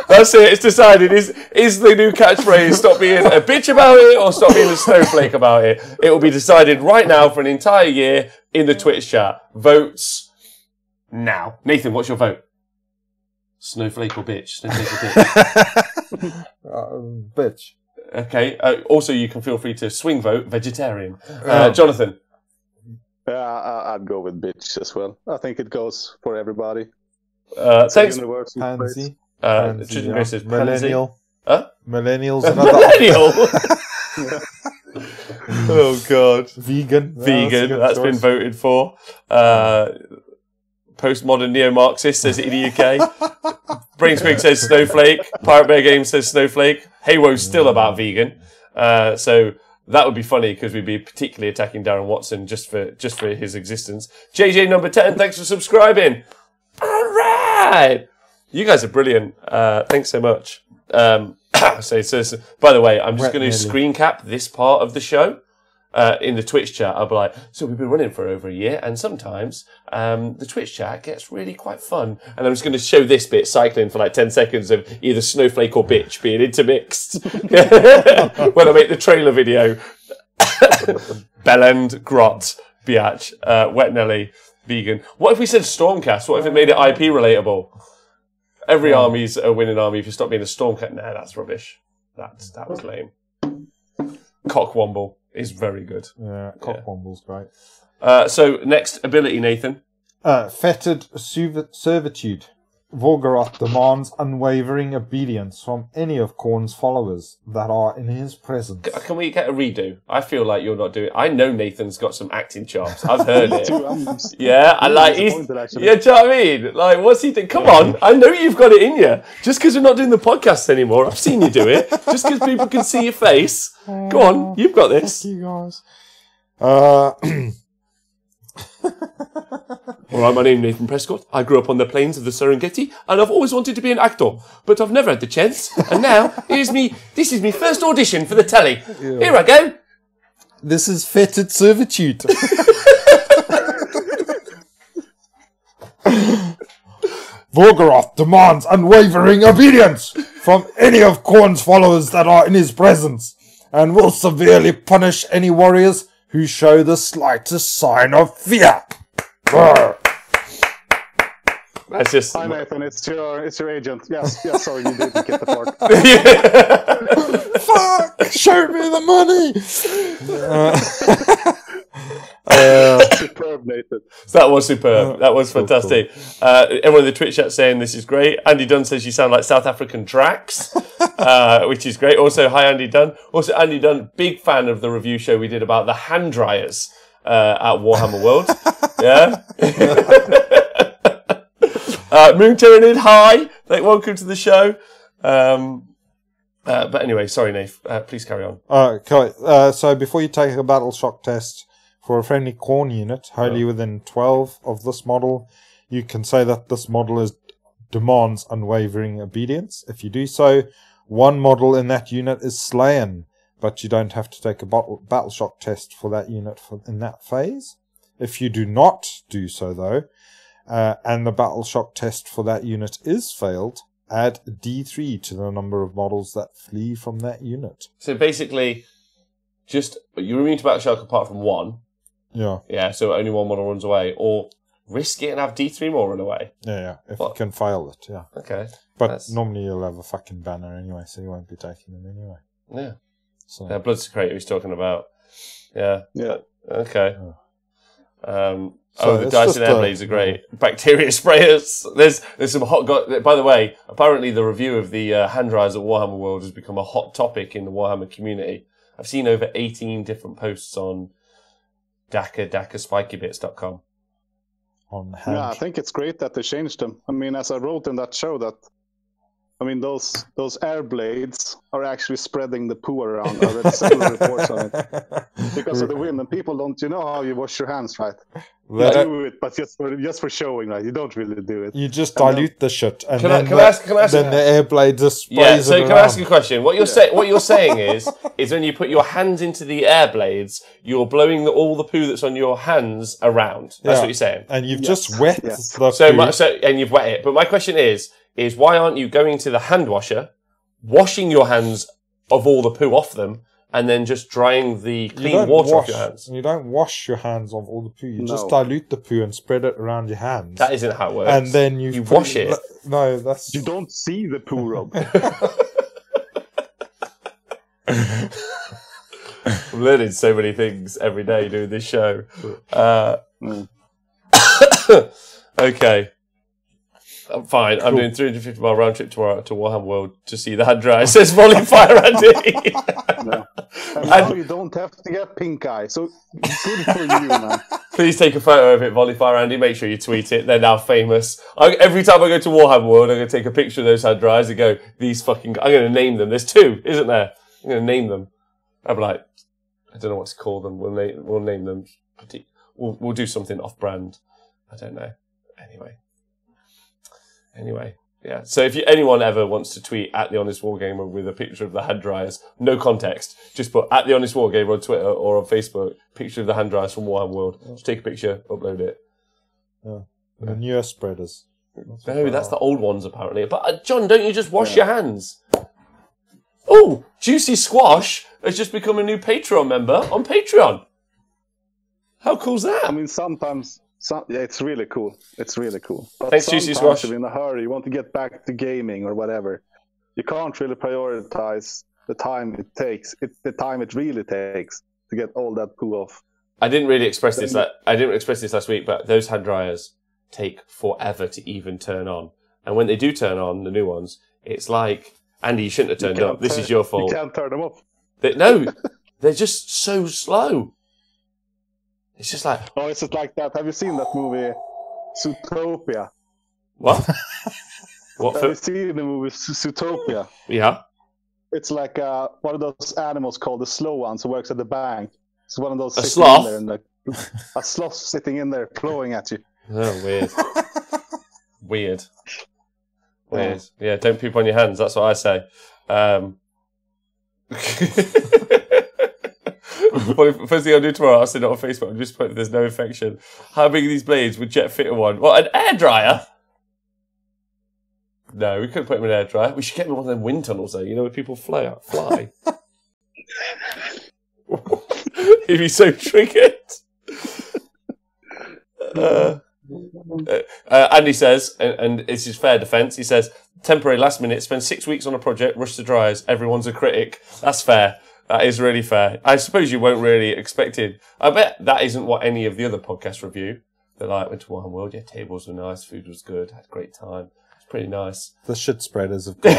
That's it. It's decided. Is the new catchphrase stop being a bitch about it or stop being a snowflake about it? It will be decided right now for an entire year in the Twitch chat. Votes now. Nathan, what's your vote? Snowflake or bitch? Snowflake or bitch? Bitch. Okay. Also, you can feel free to swing vote vegetarian. Jonathan. I'd go with bitch as well. I think it goes for everybody. Thanks. Pansy. Millennial. Huh? Millennials. Millennial. Oh God. Vegan. That's been voted for. Postmodern neo-Marxist says in the UK. Brainswig says snowflake. Pirate Bear Games says snowflake. Haywo's still about vegan. So that would be funny because we'd be particularly attacking Darren Watson just for his existence. JJ number 10, thanks for subscribing. All right. You guys are brilliant. Thanks so much. So, by the way, I'm just going to screen cap this part of the show. In the Twitch chat, I'll be like, so we've been running for over a year, and sometimes the Twitch chat gets really quite fun. And I'm just going to show this bit cycling for like 10 seconds of either snowflake or bitch being intermixed when I make the trailer video. Bellend, Grot, Biatch, Wet Nelly, Vegan. What if we said Stormcast? What if it made it IP relatable? Every army's a winning army if you stop being a Stormcast. Nah, that's rubbish. That was lame. Cockwomble is very good. Yeah, Cockwomble's great. So, next ability, Nathan. Fettered servitude. Vorgoroth demands unwavering obedience from any of Khorne's followers that are in his presence. Can we get a redo? I feel like you're not doing it. I know Nathan's got some acting chops. I've heard it. Yeah, I like he's. Yeah, do you know what I mean? Like, what's he doing? Come on, I know you've got it in you. Just because we're not doing the podcast anymore, I've seen you do it. Just because people can see your face. Go on, you've got this. Thank you guys. All right, my name's Nathan Prescott. I grew up on the plains of the Serengeti, and I've always wanted to be an actor, but I've never had the chance. And now, this is my first audition for the telly. Yeah. Here I go. This is fettered servitude. Vorgoroth demands unwavering obedience from any of Khorne's followers that are in his presence, and will severely punish any warriors who show the slightest sign of fear. That's just. Hi Nathan, it's your agent. Yes, sorry, you didn't get the part. Fuck! Show me the money. Superb, Nathan. That was superb. That was fantastic. Cool. Everyone in the Twitch chat saying this is great. Andy Dunn says you sound like South African Drax, which is great. Also, hi Andy Dunn. Also, Andy Dunn, big fan of the review show we did about the hand dryers at Warhammer World. Yeah. Moon Tyranid, hi. Welcome to the show. But anyway, sorry, Nath. Please carry on. Okay. So before you take a battle shock test for a friendly Khorne unit, wholly within 12 of this model, you can say that this model demands unwavering obedience. If you do so, one model in that unit is slain, but you don't have to take a battle shock test for that unit in that phase. If you do not do so, though, and the battle shock test for that unit is failed, add D3 to the number of models that flee from that unit. So basically, just you're immune to battle shock apart from one. Yeah. Yeah, so only one model runs away. Or risk it and have D3 more run away. Yeah. If you can fail it, yeah. Okay. But normally you'll have a fucking banner anyway, so you won't be taking them anyway. Yeah. So. Blood Secretor he's talking about. Yeah. Okay. Yeah. The Dyson Airblades are great. Bacteria sprayers. There's some hot. By the way, apparently the review of the hand dryers at Warhammer World has become a hot topic in the Warhammer community. I've seen over 18 different posts on DakaSpikybits.com. on hand. Yeah, I think it's great that they changed them. I mean, as I wrote in that show, those air blades are actually spreading the poo around. I read several reports on it because of the wind. And people don't, how you wash your hands, right? You do it, but just for showing, right? You don't really do it. You just dilute the shit, and can I ask then the air blade just sprays Yeah. So it can I ask you a question? What you're saying is when you put your hands into the air blades, you're blowing all the poo that's on your hands around. That's what you're saying. And you've just wet the poo. And you've wet it. But my question is why aren't you going to the hand washer, washing your hands of all the poo off them, and then just drying the clean water off your hands? You don't wash your hands of all the poo. You just dilute the poo and spread it around your hands. That isn't how it works. And then you wash it. No, that's... You don't see the poo, Rob. I'm learning so many things every day doing this show. Okay. I'm fine. I'm doing 350-mile round trip tomorrow to Warhammer World to see the hand dryer. Says Volley Fire Andy. No. And now you don't have to get pink eye. So good for you, man. Please take a photo of it, Volley Fire Andy. Make sure you tweet it. They're now famous. Every time I go to Warhammer World, I'm going to take a picture of those hand dryers and go, these fucking... I'm going to name them. There's 2, isn't there? I'm going to name them. I'm like, I don't know what to call them. We'll name them. We'll do something off-brand. I don't know. Anyway, yeah. So if anyone ever wants to tweet at The Honest Wargamer with a picture of the hand dryers, no context, just put at The Honest Wargamer on Twitter or on Facebook, picture of the hand dryers from Warhammer World. Just take a picture, upload it. The newer spreaders. No, that's the old ones apparently. But John, don't you just wash your hands? Oh, Juicy Squash has just become a new Patreon member on Patreon. How cool's that? I mean, sometimes... it's really cool. It's really cool. But thanks, Juicy Squash. If you're in a hurry, you want to get back to gaming or whatever, you can't really prioritize the time it takes. The time it really takes to get all that poo off. I didn't express this last week, but those hand dryers take forever to even turn on. And when they do turn on, the new ones, it's like, Andy, you shouldn't have turned up. This is your fault. You can't turn them off. They're just so slow. It's just like... Oh, it's just like that. Have you seen that movie, Zootopia? What? Have you seen the movie Zootopia? Yeah. It's like one of those animals called the slow ones who works at the bank. It's one of those... A sloth? A sloth sitting in there, clawing at you. Oh, weird. Weird. Yeah, don't poop on your hands. That's what I say. First thing I'll do tomorrow, I'll send it on Facebook and just put there's no infection. How big are these blades? Would Jet fit in one? What, an air dryer? No, we couldn't put him in an air dryer. We should get him in one of them wind tunnels though, where people fly. He'd be so triggered. Andy says, and it's his fair defence, he says, temporary last minute, spend 6 weeks on a project, rush the dryers, everyone's a critic. That's fair. That is really fair. I suppose you weren't really expected. I bet that isn't what any of the other podcasts review. They're like, went to Warhammer World, yeah, tables were nice, food was good, had a great time. It's pretty nice. The shit spreaders have gone.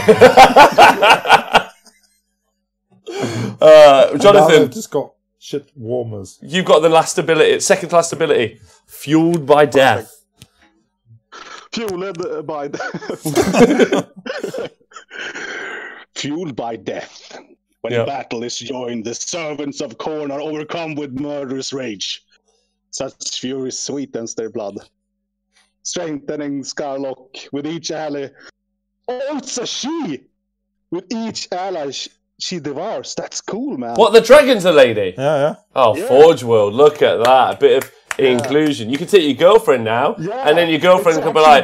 Jonathan. Just got shit warmers. You've got the last ability, second class ability. Fueled by death. Fueled by death. Fueled by death. When battle is joined, the servants of Khorne are overcome with murderous rage. Such fury sweetens their blood. Strengthening Scarlock with each ally. Oh, it's a she! With each ally she devours. That's cool, man. What, the dragon's a lady? Yeah. Oh, yeah. Forge World, look at that. A bit of inclusion. You can take your girlfriend now, and then your girlfriend can be like...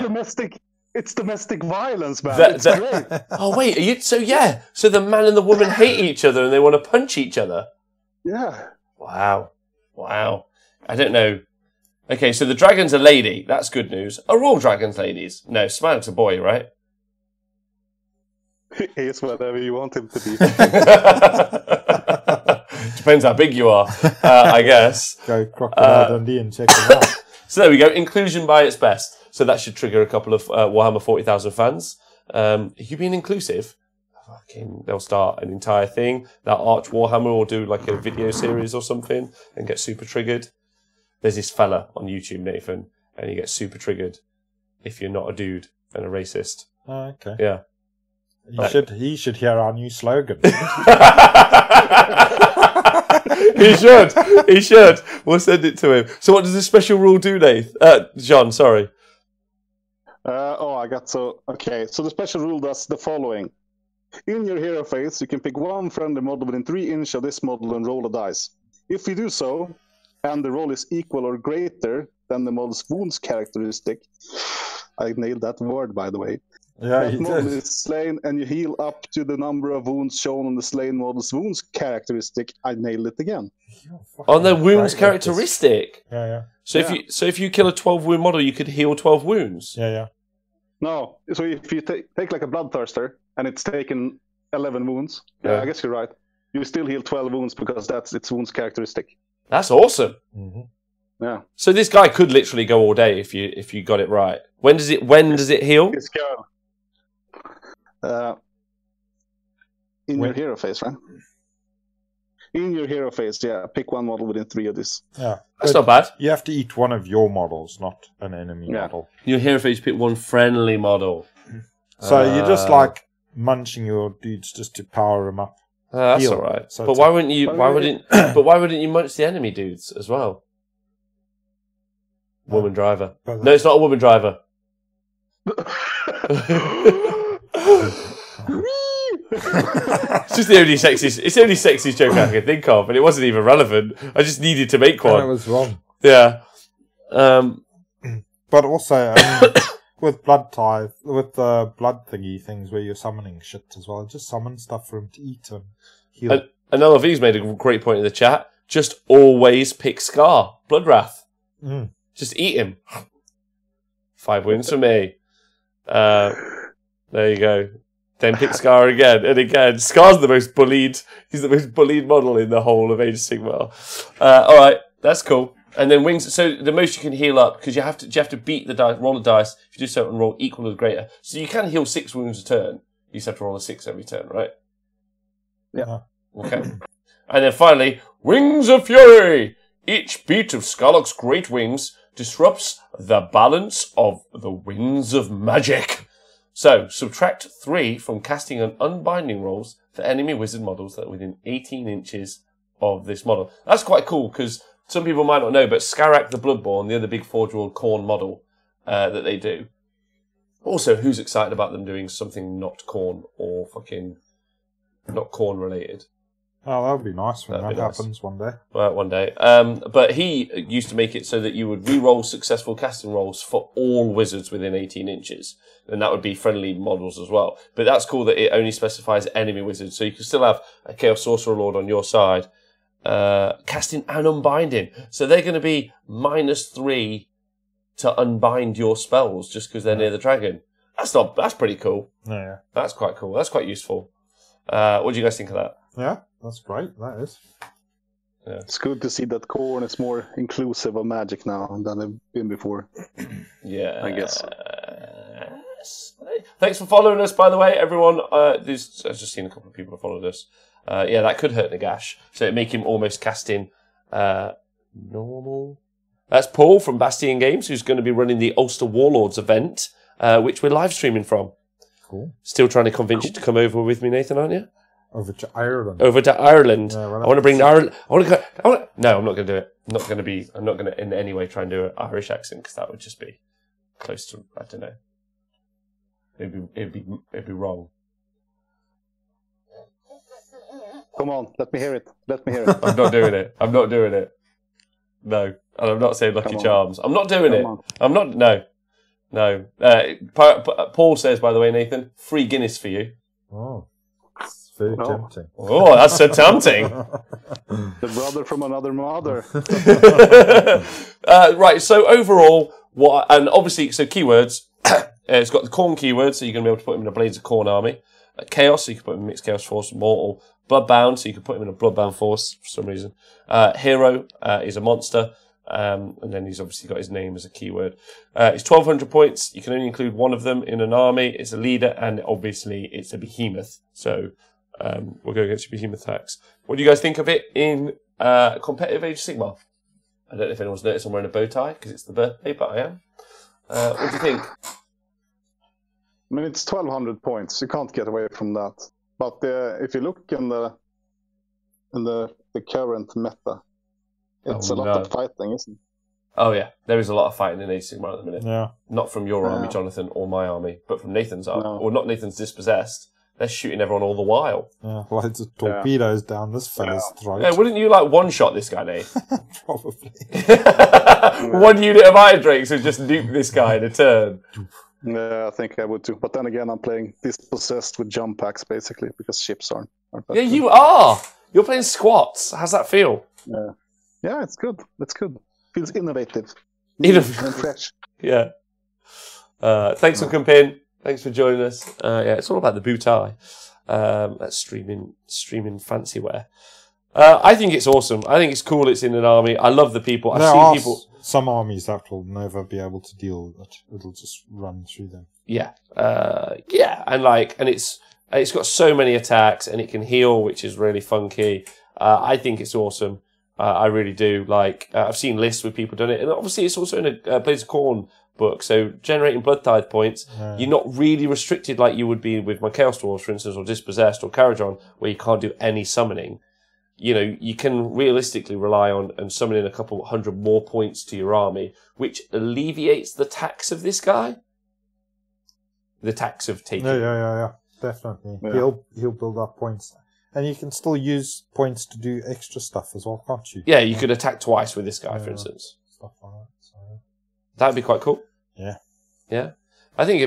It's domestic violence, man. It's great. Oh, wait. So the man and the woman hate each other and they want to punch each other? Yeah. Wow. I don't know. Okay, so the dragon's a lady. That's good news. Are all dragons ladies? No, Smaug's a boy, right? He's whatever you want him to be. Depends how big you are, I guess. Go Crocodile Dundee and check it out. So there we go. Inclusion by its best. So that should trigger a couple of Warhammer 40,000 fans. You being inclusive? They'll start an entire thing. That Arch Warhammer will do like a video series or something and get super triggered. There's this fella on YouTube, Nathan, and you get super triggered if you're not a dude and a racist. Oh, okay. Yeah. He should hear our new slogan. He should. We'll send it to him. So what does this special rule do, Nath? John, sorry. Okay, so the special rule does the following. In your hero phase, you can pick one friendly model within 3 inches of this model and roll a dice. If you do so, and the roll is equal or greater than the model's wounds characteristic, I nailed that word, by the way. Yeah, that model is slain, and you heal up to the number of wounds shown on the slain model's wounds characteristic. I nailed it again. On the wounds characteristic? Yeah. So if you kill a 12 wound model, you could heal 12 wounds? Yeah. No, so if you take like a bloodthirster, and it's taken 11 wounds, I guess you're right. You still heal 12 wounds because that's its wounds characteristic. That's awesome. Mm-hmm. Yeah. So this guy could literally go all day if you got it right. When does it heal? This girl. In your hero phase, right? In your hero phase, pick one model within 3 of this. Yeah. That's not bad. You have to eat one of your models, not an enemy model. Your hero phase, pick one friendly model. So you're just like munching your dudes just to power them up. That's all right. So but why wouldn't you munch the enemy dudes as well? Woman driver. No, it's not a woman driver. It's just the only sexiest joke I can think of, and it wasn't even relevant. I just needed to make one. That was wrong. Yeah. But also with blood tithe, with the blood thingy things where you're summoning shit as well, just summon stuff for him to eat and heal. And LV's made a great point in the chat. Just always pick Scar, Blood Wrath. Just eat him. 5 wins for me. There you go. Then pick Scar again and again. Scar's the most bullied. He's the most bullied model in the whole of Age of Sigmar. All right, that's cool. And then wings. So the most you can heal up because you have to beat the dice, roll the dice. If you do so and roll equal or greater, so you can heal 6 wounds a turn. You just have to roll a 6 every turn, right? Yeah. Okay. And then finally, Wings of Fury. Each beat of Scarlock's great wings disrupts the balance of the winds of magic. So, subtract 3 from casting and unbinding rolls for enemy wizard models that are within 18 inches of this model. That's quite cool, because some people might not know, but Skarak the Bloodborne, the other big Forge-World Khorne model that they do. Also, who's excited about them doing something not Khorne or fucking not Khorne related? Oh, that would be nice when that happens one day. Well, one day. But he used to make it so that you would re-roll successful casting rolls for all wizards within 18 inches. And that would be friendly models as well. But that's cool that it only specifies enemy wizards. So you can still have a Chaos Sorcerer Lord on your side, casting and unbinding. So they're going to be -3 to unbind your spells just because they're near the dragon. That's pretty cool. Yeah. That's quite cool. That's quite useful. What do you guys think of that? Yeah, that's great. That is. Yeah. It's good to see that Khorne is more inclusive of magic now than they've been before. Yeah, I guess. Thanks for following us, by the way, everyone. I've just seen a couple of people have followed us. Yeah, that could hurt Nagash. So it'd make him almost casting normal. That's Paul from Bastion Games, who's going to be running the Ulster Warlords event, which we're live streaming from. Cool. Still trying to convince you to come over with me, Nathan, aren't you? Over to Ireland. Yeah, I want to bring Ireland. No, I'm not going to do it. I'm not going to in any way try and do an Irish accent because that would just be close to, I don't know. It'd be wrong. Come on, let me hear it. I'm not doing it. No, and I'm not saying Lucky Charms. I'm not doing it. I'm not. No. Paul says, by the way, Nathan, free Guinness for you. Oh. Very tempting. Oh, that's so tempting. The brother from another mother. Right, so overall, and obviously, so keywords, it's got the Khorne keyword, so you're going to be able to put him in a Blades of Khorne army. Chaos, so you can put him in Mixed Chaos Force, Mortal. Bloodbound, so you can put him in a Bloodbound Force for some reason. Hero is a monster, and then he's obviously got his name as a keyword. It's 1,200 points. You can only include one of them in an army. It's a leader, and obviously it's a behemoth. So we'll go against your behemoth attacks. What do you guys think of it in competitive Age of Sigmar? I don't know if anyone's noticed I'm wearing a bow tie because it's the birthday, but I am. What do you think? I mean, it's 1,200 points. You can't get away from that. But if you look in the current meta, it's a lot of fighting, isn't it? Oh yeah, there is a lot of fighting in Age of Sigmar at the minute. Yeah. Not from your army, Jonathan, or my army, but from Nathan's army. Or not Nathan's Dispossessed. They're shooting everyone all the while. Yeah, loads of torpedoes down this fella's throat. Yeah, wouldn't you like one-shot this guy, Nate? Probably. One unit of Iron Drakes would just nuke this guy in a turn. Yeah, I think I would too. But then again, I'm playing Dispossessed with jump packs, basically, because ships aren't yeah, you are! You're playing squats. How's that feel? Yeah, it's good. It's good. Feels innovative. And fresh. Yeah. Thanks for coming. Thanks for joining us. It's all about the bow tie. That's streaming fancy wear. I think it's awesome. I think it's cool. It's in an army. I love the people. I've seen people. Some armies that will never be able to deal with it. It'll just run through them. Yeah, and it's got so many attacks and it can heal, which is really funky. I think it's awesome. I really do. I've seen lists with people doing it, and obviously it's also in a Blades of Khorne book. So generating blood tithe points, you're not really restricted like you would be with my Chaos Dwarves, for instance, or Dispossessed or Karajon, where you can't do any summoning. You know, you can realistically rely on summoning a couple hundred more points to your army, which alleviates the tax of this guy. The tax of taking. Yeah, definitely. Yeah. He'll build up points. And you can still use points to do extra stuff as well, can't you? Yeah, you could attack twice with this guy, for instance. Stuff like that. So. That'd be quite cool. Yeah. Yeah. I think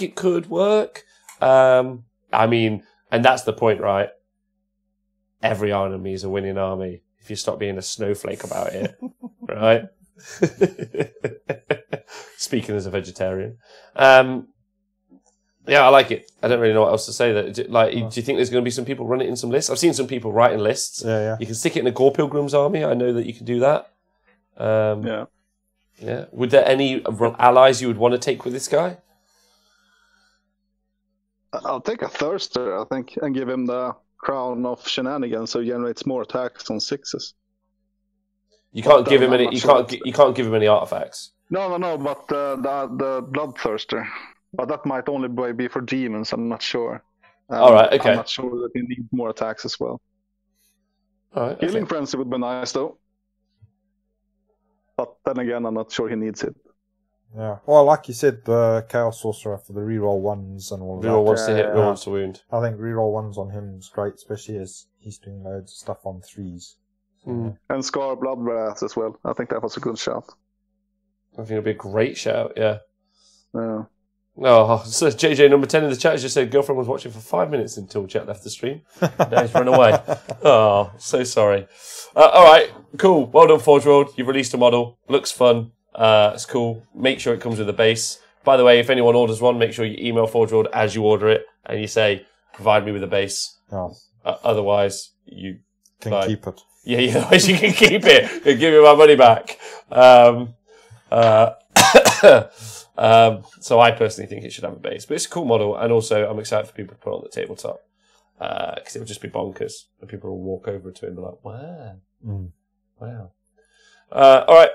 it could work. I mean, and that's the point, right? Every army is a winning army if you stop being a snowflake about it, right? Speaking as a vegetarian. Yeah, I like it. I don't really know what else to say. Do you think there's going to be some people run it in some lists? I've seen some people writing lists. Yeah. You can stick it in a Gore Pilgrim's army. I know that you can do that. Yeah. Would there any allies you would want to take with this guy? I'll take a Thirster, I think, and give him the Crown of Shenanigans, so he generates more attacks on 6s. You can't give him any. You can't give him any artifacts. No. But the Bloodthirster. But that might only be for demons, I'm not sure. All right, okay. I'm not sure that he needs more attacks as well. All right, Healing Frenzy would be nice, though. But then again, I'm not sure he needs it. Yeah. Well, like you said, the Chaos Sorcerer for the reroll ones and all of that. Reroll ones to hit, reroll ones to wound. I think reroll ones on him is great, especially as he's doing loads of stuff on 3s. And Scar Bloodwrath as well. I think that was a good shout. I think it'd be a great shout, yeah. Yeah. Oh, so JJ number 10 in the chat just said girlfriend was watching for 5 minutes until Jet left the stream. Now he's run away. Oh, so sorry. All right, cool. Well done, Forge World. You've released a model. Looks fun. It's cool. Make sure it comes with a base. By the way, if anyone orders one, make sure you email Forge World as you order it and you say, provide me with a base. Oh. Otherwise, you can keep it. Yeah, otherwise you can keep it and give me my money back. So I personally think it should have a base, but it's a cool model, and also I'm excited for people to put it on the tabletop because it would just be bonkers, and people will walk over to it and be like, "Wow." All right,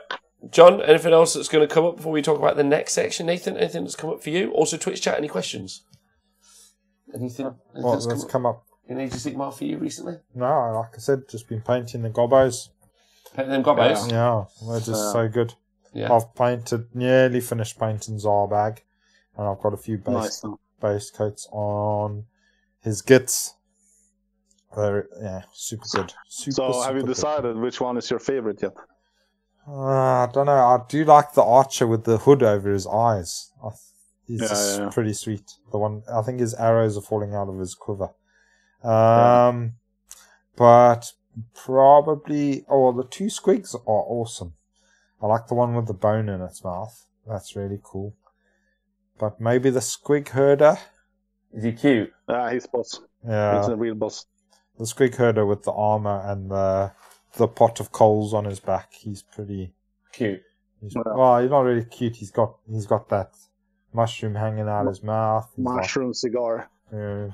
John. Anything else that's going to come up before we talk about the next section? Nathan, anything that's come up for you? Also, Twitch chat. Any questions? Anything? That's come up? In Age of Sigmar for you recently? No, like I said, just been painting the gobbos. Painting them gobbos? Yeah, they're just so good. Yeah. I've nearly finished painting Zarbag, and I've got a few base coats on his gits. Super good. So have you decided which one is your favorite yet? I don't know. I do like the archer with the hood over his eyes. He's pretty sweet. The one, I think his arrows are falling out of his quiver. But probably, the 2 squigs are awesome. I like the one with the bone in its mouth. That's really cool. But maybe the squig herder. Is he cute? He's boss. Yeah. He's a real boss. The squig herder with the armor and the pot of coals on his back. He's pretty cute. He's not really cute. He's got that mushroom hanging out his mouth. Mushroom cigar. Yeah,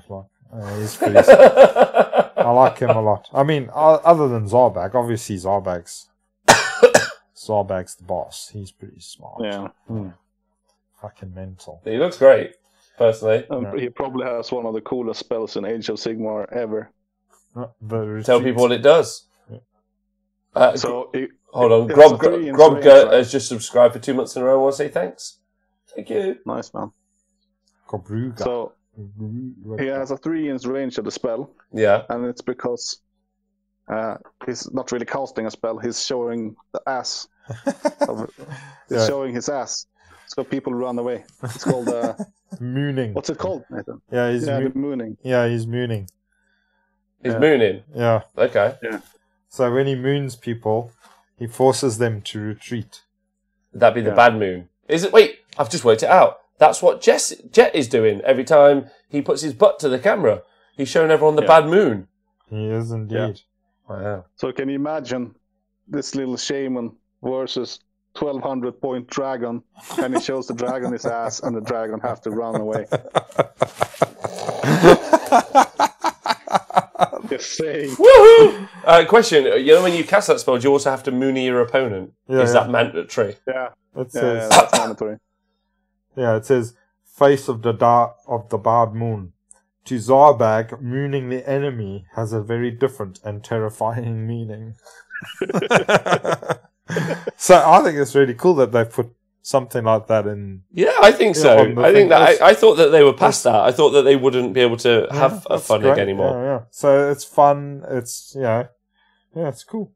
he's pretty. I like him a lot. I mean, other than Zarbag, obviously Zarbag's Zarbag's the boss. He's pretty smart. Yeah. Fucking mental. He looks great, personally. He probably has one of the coolest spells in Age of Sigmar ever. Tell people what it does. Yeah. Hold on. Grobga has just subscribed for 2 months in a row. I want to say thanks. Thank you. Nice, man. Gobruga. So he has a 3-inch range of the spell. Yeah. And it's because he's not really casting a spell. He's showing the ass. He's showing his ass. So people run away. It's called mooning. What's it called, Nathan? Yeah, he's mooning. Yeah, he's mooning. He's mooning? Yeah. Okay. Yeah. So when he moons people, he forces them to retreat. Would that be the bad moon? Is it? Wait, I've just worked it out. That's what Jet is doing every time he puts his butt to the camera. He's showing everyone the bad moon. He is indeed. Yeah. Wow. So can you imagine this little shaman versus 1200 point dragon, and he shows the dragon his ass, and the dragon have to run away. Just saying. Woohoo! Question: you know when you cast that spell, do you also have to moony your opponent? Is that mandatory? Yeah. It says, that's mandatory. Yeah, it says face of the bad moon. To Zarbag, mooning the enemy has a very different and terrifying meaning. So I think it's really cool that they put something like that in. Yeah, I think so. I thought that they were past that. I thought that they wouldn't be able to have a fun anymore. Yeah. So it's fun. It's it's cool.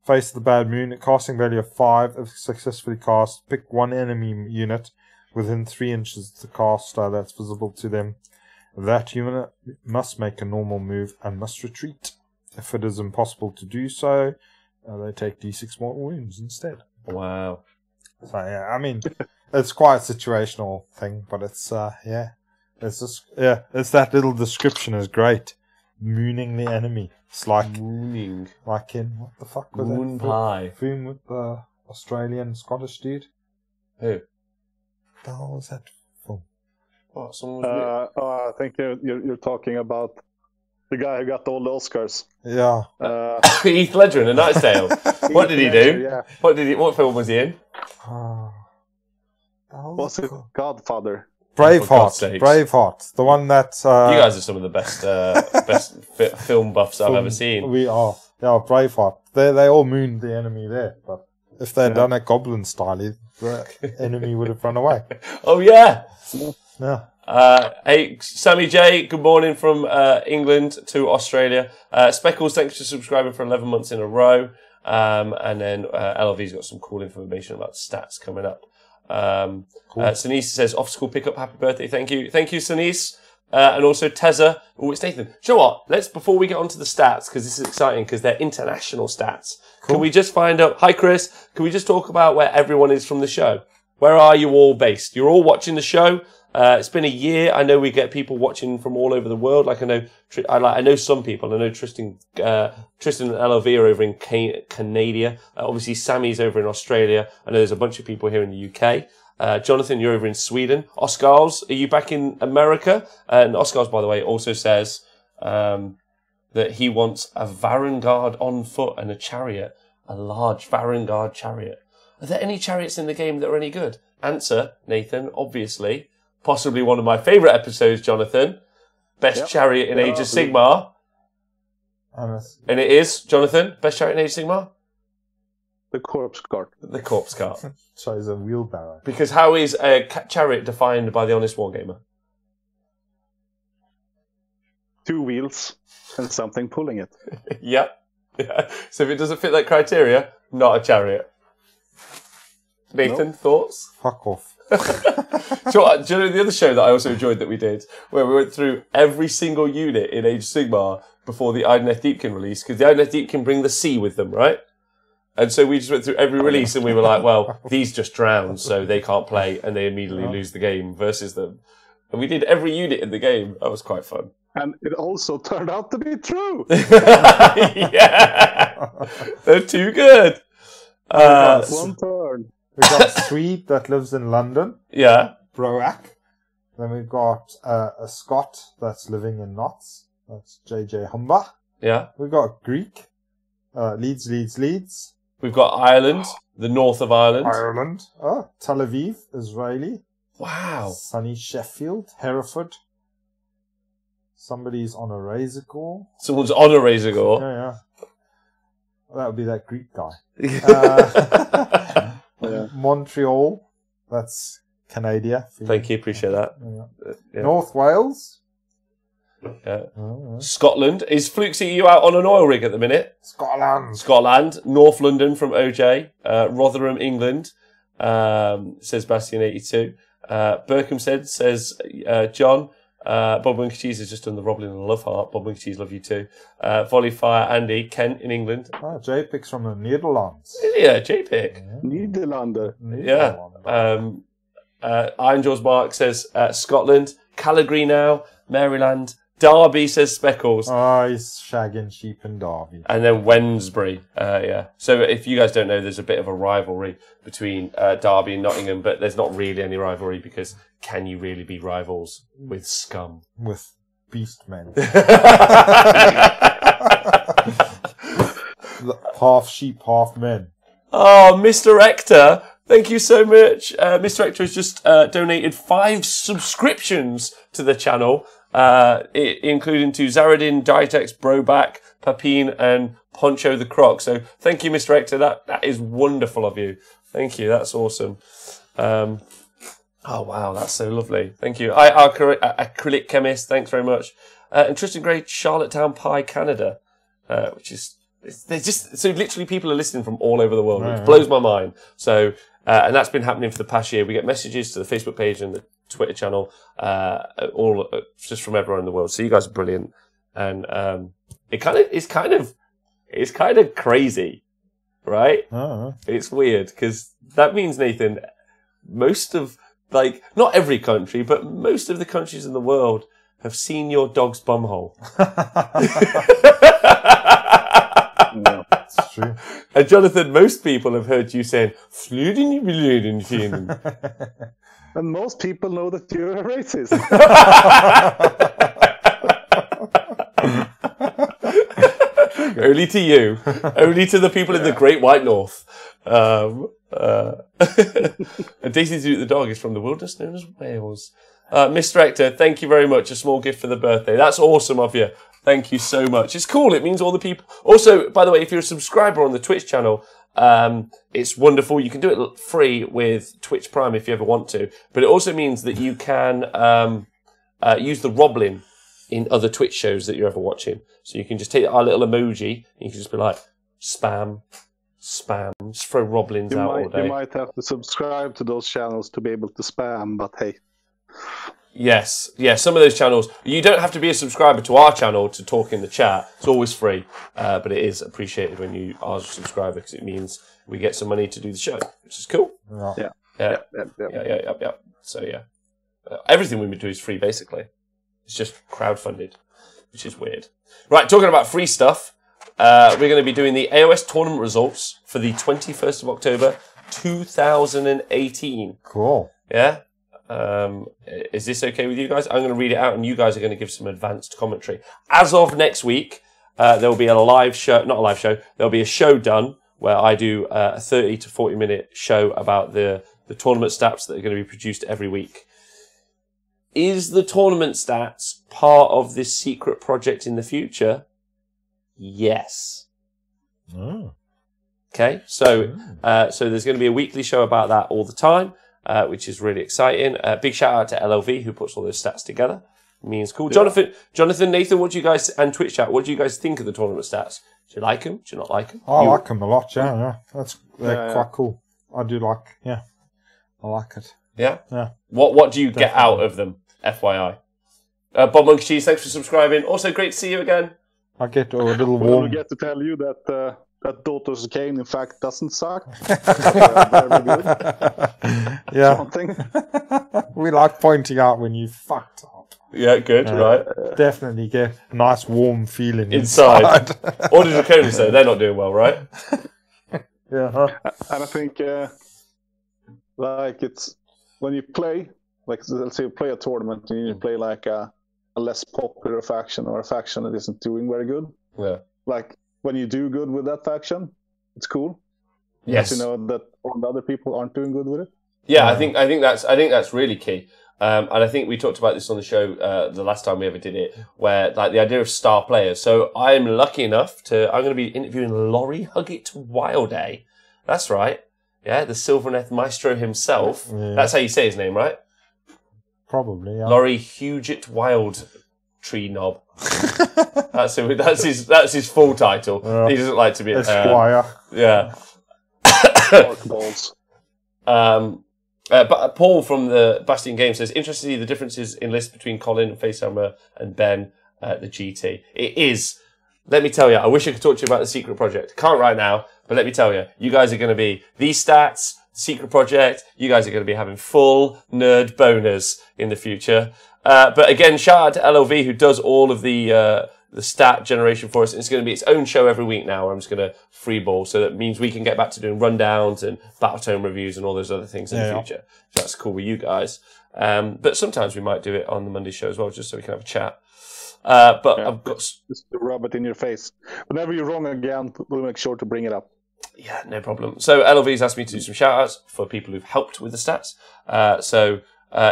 Face the bad moon at casting value of 5. If successfully cast, pick one enemy unit within 3 inches of the caster that's visible to them. That unit must make a normal move and must retreat. If it is impossible to do so, they take d6 mortal wounds instead. Wow. So yeah, I mean, it's quite a situational thing, but it's it's just it's that little description is great. Mooning the enemy. It's like mooning, like in what the fuck was Moon that Pie film with the Australian Scottish dude? Who? The hell was that film? What? Someone was I think you're talking about the guy who got all the Oscars. Yeah. Heath Ledger in A Knight's Tale. What did he do? Yeah. What film was he in? What's it? Godfather. Braveheart. The one that you guys are some of the best film buffs I've ever seen. We are. Yeah, Braveheart. They all mooned the enemy there, but if they'd done it goblin style, the enemy would have run away. Oh yeah. Yeah. Hey, Sammy J, good morning from England to Australia. Speckles, thanks for subscribing for 11 months in a row. And then LLV's got some cool information about stats coming up. Cool. Sinise says, off school pickup, happy birthday, thank you. Thank you, Sinise. And also Tezza. Oh, it's Nathan. You know what? Before we get onto the stats, because this is exciting, because they're international stats. Cool. Can we just find out, hi Chris, can we just talk about where everyone is from the show? Where are you all based? You're all watching the show. It's been a year. I know we get people watching from all over the world. Like I know some people. I know Tristan and LLV are over in Canada. Obviously, Sammy's over in Australia. I know there's a bunch of people here in the UK. Jonathan, you're over in Sweden. Oscars, are you back in America? And Oscars, by the way, also says that he wants a Varangard on foot and a chariot, a large Varangard chariot. Are there any chariots in the game that are any good? Answer, Nathan, obviously. Possibly one of my favourite episodes, Jonathan. Best chariot in Age of Sigmar. And it is, Jonathan, best chariot in Age of Sigmar? The corpse cart. The corpse cart. So it's a wheelbarrow. Because how is a chariot defined by the honest wargamer? 2 wheels and something pulling it. Yep. Yeah. So if it doesn't fit that criteria, not a chariot. Nathan, thoughts? Fuck off. Do you know the other show that I also enjoyed that we did, where we went through every single unit in Age of Sigmar before the Idoneth Deepkin release, because the Idoneth Deepkin bring the sea with them, right? And so we just went through every release and we were like, well, these just drown, so they can't play and they immediately lose the game versus them. And we did every unit in the game. That was quite fun. And it also turned out to be true. Yeah, they're too good. One turn. We've got Swede that lives in London. Yeah. Broak. Then we've got a Scot that's living in Notts. That's JJ Humba. Yeah. We've got Greek. Leeds. We've got Ireland, the north of Ireland. Ireland. Oh, Tel Aviv, Israeli. Wow. Sunny Sheffield, Hereford. Somebody's on a razor gore. Someone's on a razor gore. Yeah. Well, that would be that Greek guy. Yeah. Montreal. That's Canada. Thank you, appreciate that. Yeah. North Wales. Yeah. Scotland. Is Fluxy you out on an oil rig at the minute? Scotland. North London from OJ. Rotherham, England. Says Bastian82. Berkhamsted says John. Bob Winker Cheese has just done the Roblin and Love Heart. Bob Winker Cheese, love you too. Volley Fire, Andy, Kent in England. Oh, JPIC's from the Netherlands. Yeah, JPIC. Nederlander. Yeah. Iron Jaws Mark says Scotland. Calgary now. Maryland. Derby says Speckles. Oh, he's shagging sheep in Derby. And then Wednesbury. Yeah. So if you guys don't know, there's a bit of a rivalry between Derby and Nottingham, but there's not really any rivalry because can you really be rivals with scum? With beast men. Half sheep, half men. Oh, Mr. Ector, thank you so much. Mr. Ector has just donated 5 subscriptions to the channel, including to Zaradin, Dietex, Broback, Papine, and Poncho the Croc. So thank you, Mr. Ector. That is wonderful of you. Thank you. That's awesome. Oh, wow. That's so lovely. Thank you. Acrylic Chemist, thanks very much. And Tristan Gray, Charlottetown Pie, Canada, which is... They're just so literally people are listening from all over the world, which blows my mind. So, and that's been happening for the past year. We get messages to the Facebook page and the Twitter channel, all just from everywhere in the world. So you guys are brilliant, and it's kind of crazy, right? It's weird because that means, Nathan, most of not every country, but most of the countries in the world have seen your dog's bumhole. No, it's true. And Jonathan, most people have heard you saying, and most people know that you're a racist. Only to you. Only to the people in the Great White North. And Daisy the dog is from the wilderness known as Wales. Mr. Ector, thank you very much. A small gift for the birthday. That's awesome of you. Thank you so much. It's cool. It means all the people... Also, by the way, if you're a subscriber on the Twitch channel, it's wonderful. You can do it free with Twitch Prime if you ever want to. But it also means that you can use the Roblin in other Twitch shows that you're ever watching. So you can just take our little emoji and you can just be like, spam, just throw Roblins out all day. You might have to subscribe to those channels to be able to spam, but hey... Yes, some of those channels. You don't have to be a subscriber to our channel to talk in the chat. It's always free, but it is appreciated when you are a subscriber because it means we get some money to do the show, which is cool. Yeah. So yeah, everything we do is free basically. It's just crowdfunded, which is weird. Right, talking about free stuff, we're going to be doing the AOS tournament results for the 21st of October, 2018. Cool. Yeah. Is this okay with you guys? I'm going to read it out and you guys are going to give some advanced commentary. As of next week, there will be a live show, not a live show, there'll be a show done where I do a 30 to 40 minute show about the tournament stats that are going to be produced every week. Is the tournament stats part of this secret project in the future? Yes. Okay, so there's going to be a weekly show about that all the time. Which is really exciting. Big shout out to LLV who puts all those stats together. Means cool. Yeah. Jonathan, Nathan, what do you guys, and Twitch chat, what do you guys think of the tournament stats? Do you like them? Do you not like them? I like them a lot, yeah. They're quite cool. I do I like it. Yeah? Yeah. What do you get out of them, FYI? Bob Monkey Cheese, thanks for subscribing. Also, great to see you again. I get a little warm. We get to tell you that that Daughters Kane, in fact, doesn't suck. Yeah. We like pointing out when you fucked up. Yeah, good, right. Definitely get a nice warm feeling inside. Order Draconis, though, they're not doing well, right? Yeah. And I think, it's when you play, let's say you play a tournament and you play like a less popular faction or a faction that isn't doing very good. Yeah. When you do good with that faction, it's cool. Yes. You know that all the other people aren't doing good with it. Yeah, I think that's really key. And I think we talked about this on the show the last time we ever did it, where like the idea of star players. So I'm lucky enough I'm going to be interviewing Laurie Huggett Wilday. That's right. Yeah, the Sylvaneth Maestro himself. Yeah. That's how you say his name, right? Probably, yeah. Laurie Huggett Wild Tree Knob. That's his full title. Yeah. He doesn't like to be Esquire. Yeah. Balls. But Paul from the Bastion Game says, interested to see the differences in lists between Colin, Facehammer, and Ben at the GT. It is. Let me tell you, I wish I could talk to you about the secret project. Can't right now, but let me tell you, you guys are going to be these stats, secret project. You guys are going to be having full nerd boners in the future. But again, shout out to LLV who does all of the stat generation for us. It's going to be its own show every week now where I'm just going to freeball. So that means we can get back to doing rundowns and Battletome reviews and all those other things in the future. So that's cool with you guys. But sometimes we might do it on the Monday show as well, just so we can have a chat. I've got... Just to rub it in your face. Whenever you're wrong again, we'll make sure to bring it up. Yeah, no problem. So LLV's asked me to do some shout-outs for people who've helped with the stats.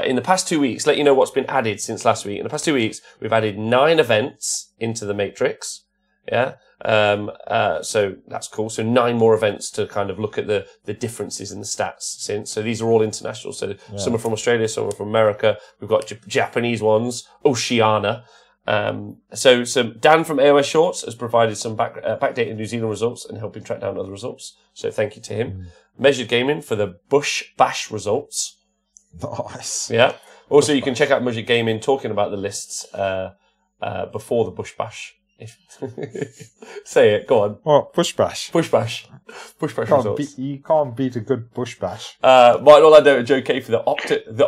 In the past 2 weeks, let you know what's been added since last week. In the past 2 weeks, we've added 9 events into the Matrix. Yeah. So that's cool. So 9 more events to kind of look at the differences in the stats since. So these are all international. So some are from Australia, some are from America. We've got Japanese ones, Oceania. So Dan from AOS Shorts has provided some backdated New Zealand results and helping track down other results. So thank you to him. Measured Gaming for the Bush Bash results. Nice. Yeah. Also, you can check out Measured Gaming talking about the lists before the Bush Bash. Say it. Go on. Oh, Bush Bash. Bush Bash. Bush Bash results. You can't beat a good Bush Bash. Martin Orlando and Joe K for the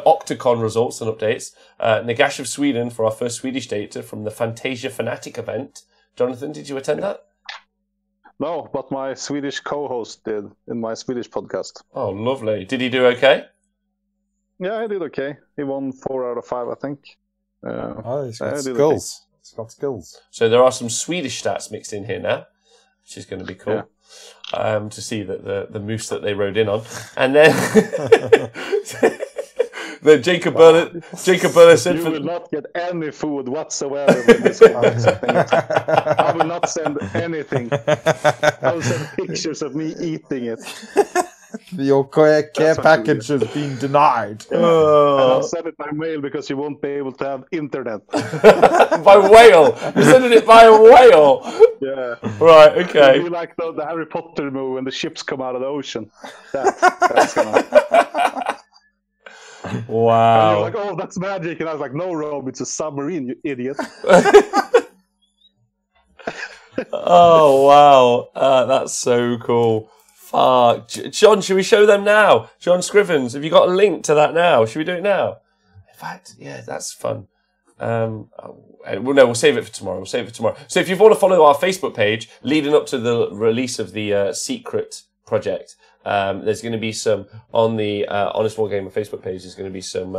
Octocon results and updates. Nagash of Sweden for our first Swedish data from the Fantasia Fanatic event. Jonathan, did you attend that? No, but my Swedish co-host did in my Swedish podcast. Oh, lovely. Did he do okay? Yeah, I did okay. He won 4 out of 5, I think. He's got skills. Okay. He's got skills. So there are some Swedish stats mixed in here now, which is going to be cool to see that the moose that they rode in on. And then the Jacob Burler said, "You will not get any food whatsoever with this podcast. I will not send anything. I will send pictures of me eating it." Your care package has been denied. And I'll send it by mail because you won't be able to have internet. By whale? You're sending it by a whale? Yeah. Right, okay. It'll be like the Harry Potter movie when the ships come out of the ocean. That's gonna... Wow. And you're like, oh, that's magic. And I was like, no, Rob, it's a submarine, you idiot. Oh, wow. That's so cool. Fuck. John, should we show them now? John Scrivens, have you got a link to that now? Should we do it now? In fact, yeah, that's fun. We'll save it for tomorrow. So if you want to follow our Facebook page leading up to the release of the Secret Project, there's going to be some on the Honest Wargamer Facebook page. There's going to be some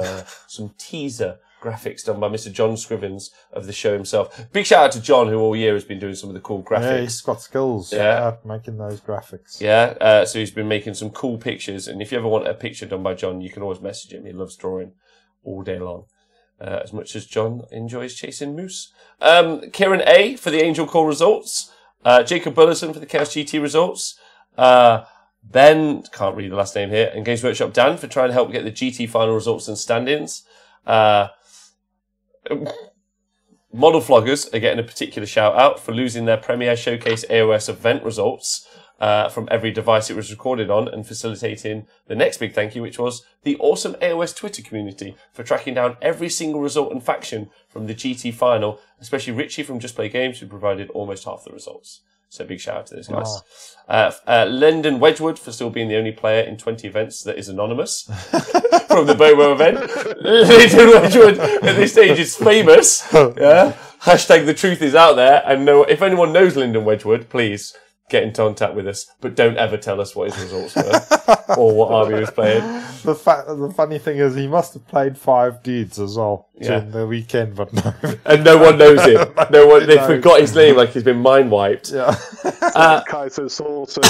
teaser graphics done by Mr. John Scrivens of the show himself. Big shout out to John, who all year has been doing some of the cool graphics. Yeah, he's got skills at making those graphics. Yeah, so he's been making some cool pictures. And if you ever want a picture done by John, you can always message him. He loves drawing all day long. As much as John enjoys chasing moose. Kieran A for the Angel Call results. Jacob Bullerson for the Chaos GT results. Ben, can't read the last name here, and Games Workshop Dan for trying to help get the GT final results and stand-ins. Model Floggers are getting a particular shout out for losing their Premiere Showcase AOS event results from every device it was recorded on and facilitating the next big thank you, which was the awesome AOS Twitter community for tracking down every single result and faction from the GT final, especially Richie from Just Play Games, who provided almost half the results. So big shout out to those guys. Lyndon Wedgwood for still being the only player in 20 events that is anonymous from the Bobo event. Lyndon Wedgwood at this stage is famous. Yeah. Hashtag the truth is out there. And if anyone knows Lyndon Wedgwood, please get in contact with us. But don't ever tell us what his results were. or what army he was playing. The funny thing is, he must have played 5 dudes as well during the weekend, but no. And no one knows him. No one. They forgot his name, like he's been mind wiped. Yeah. Kaiser's also.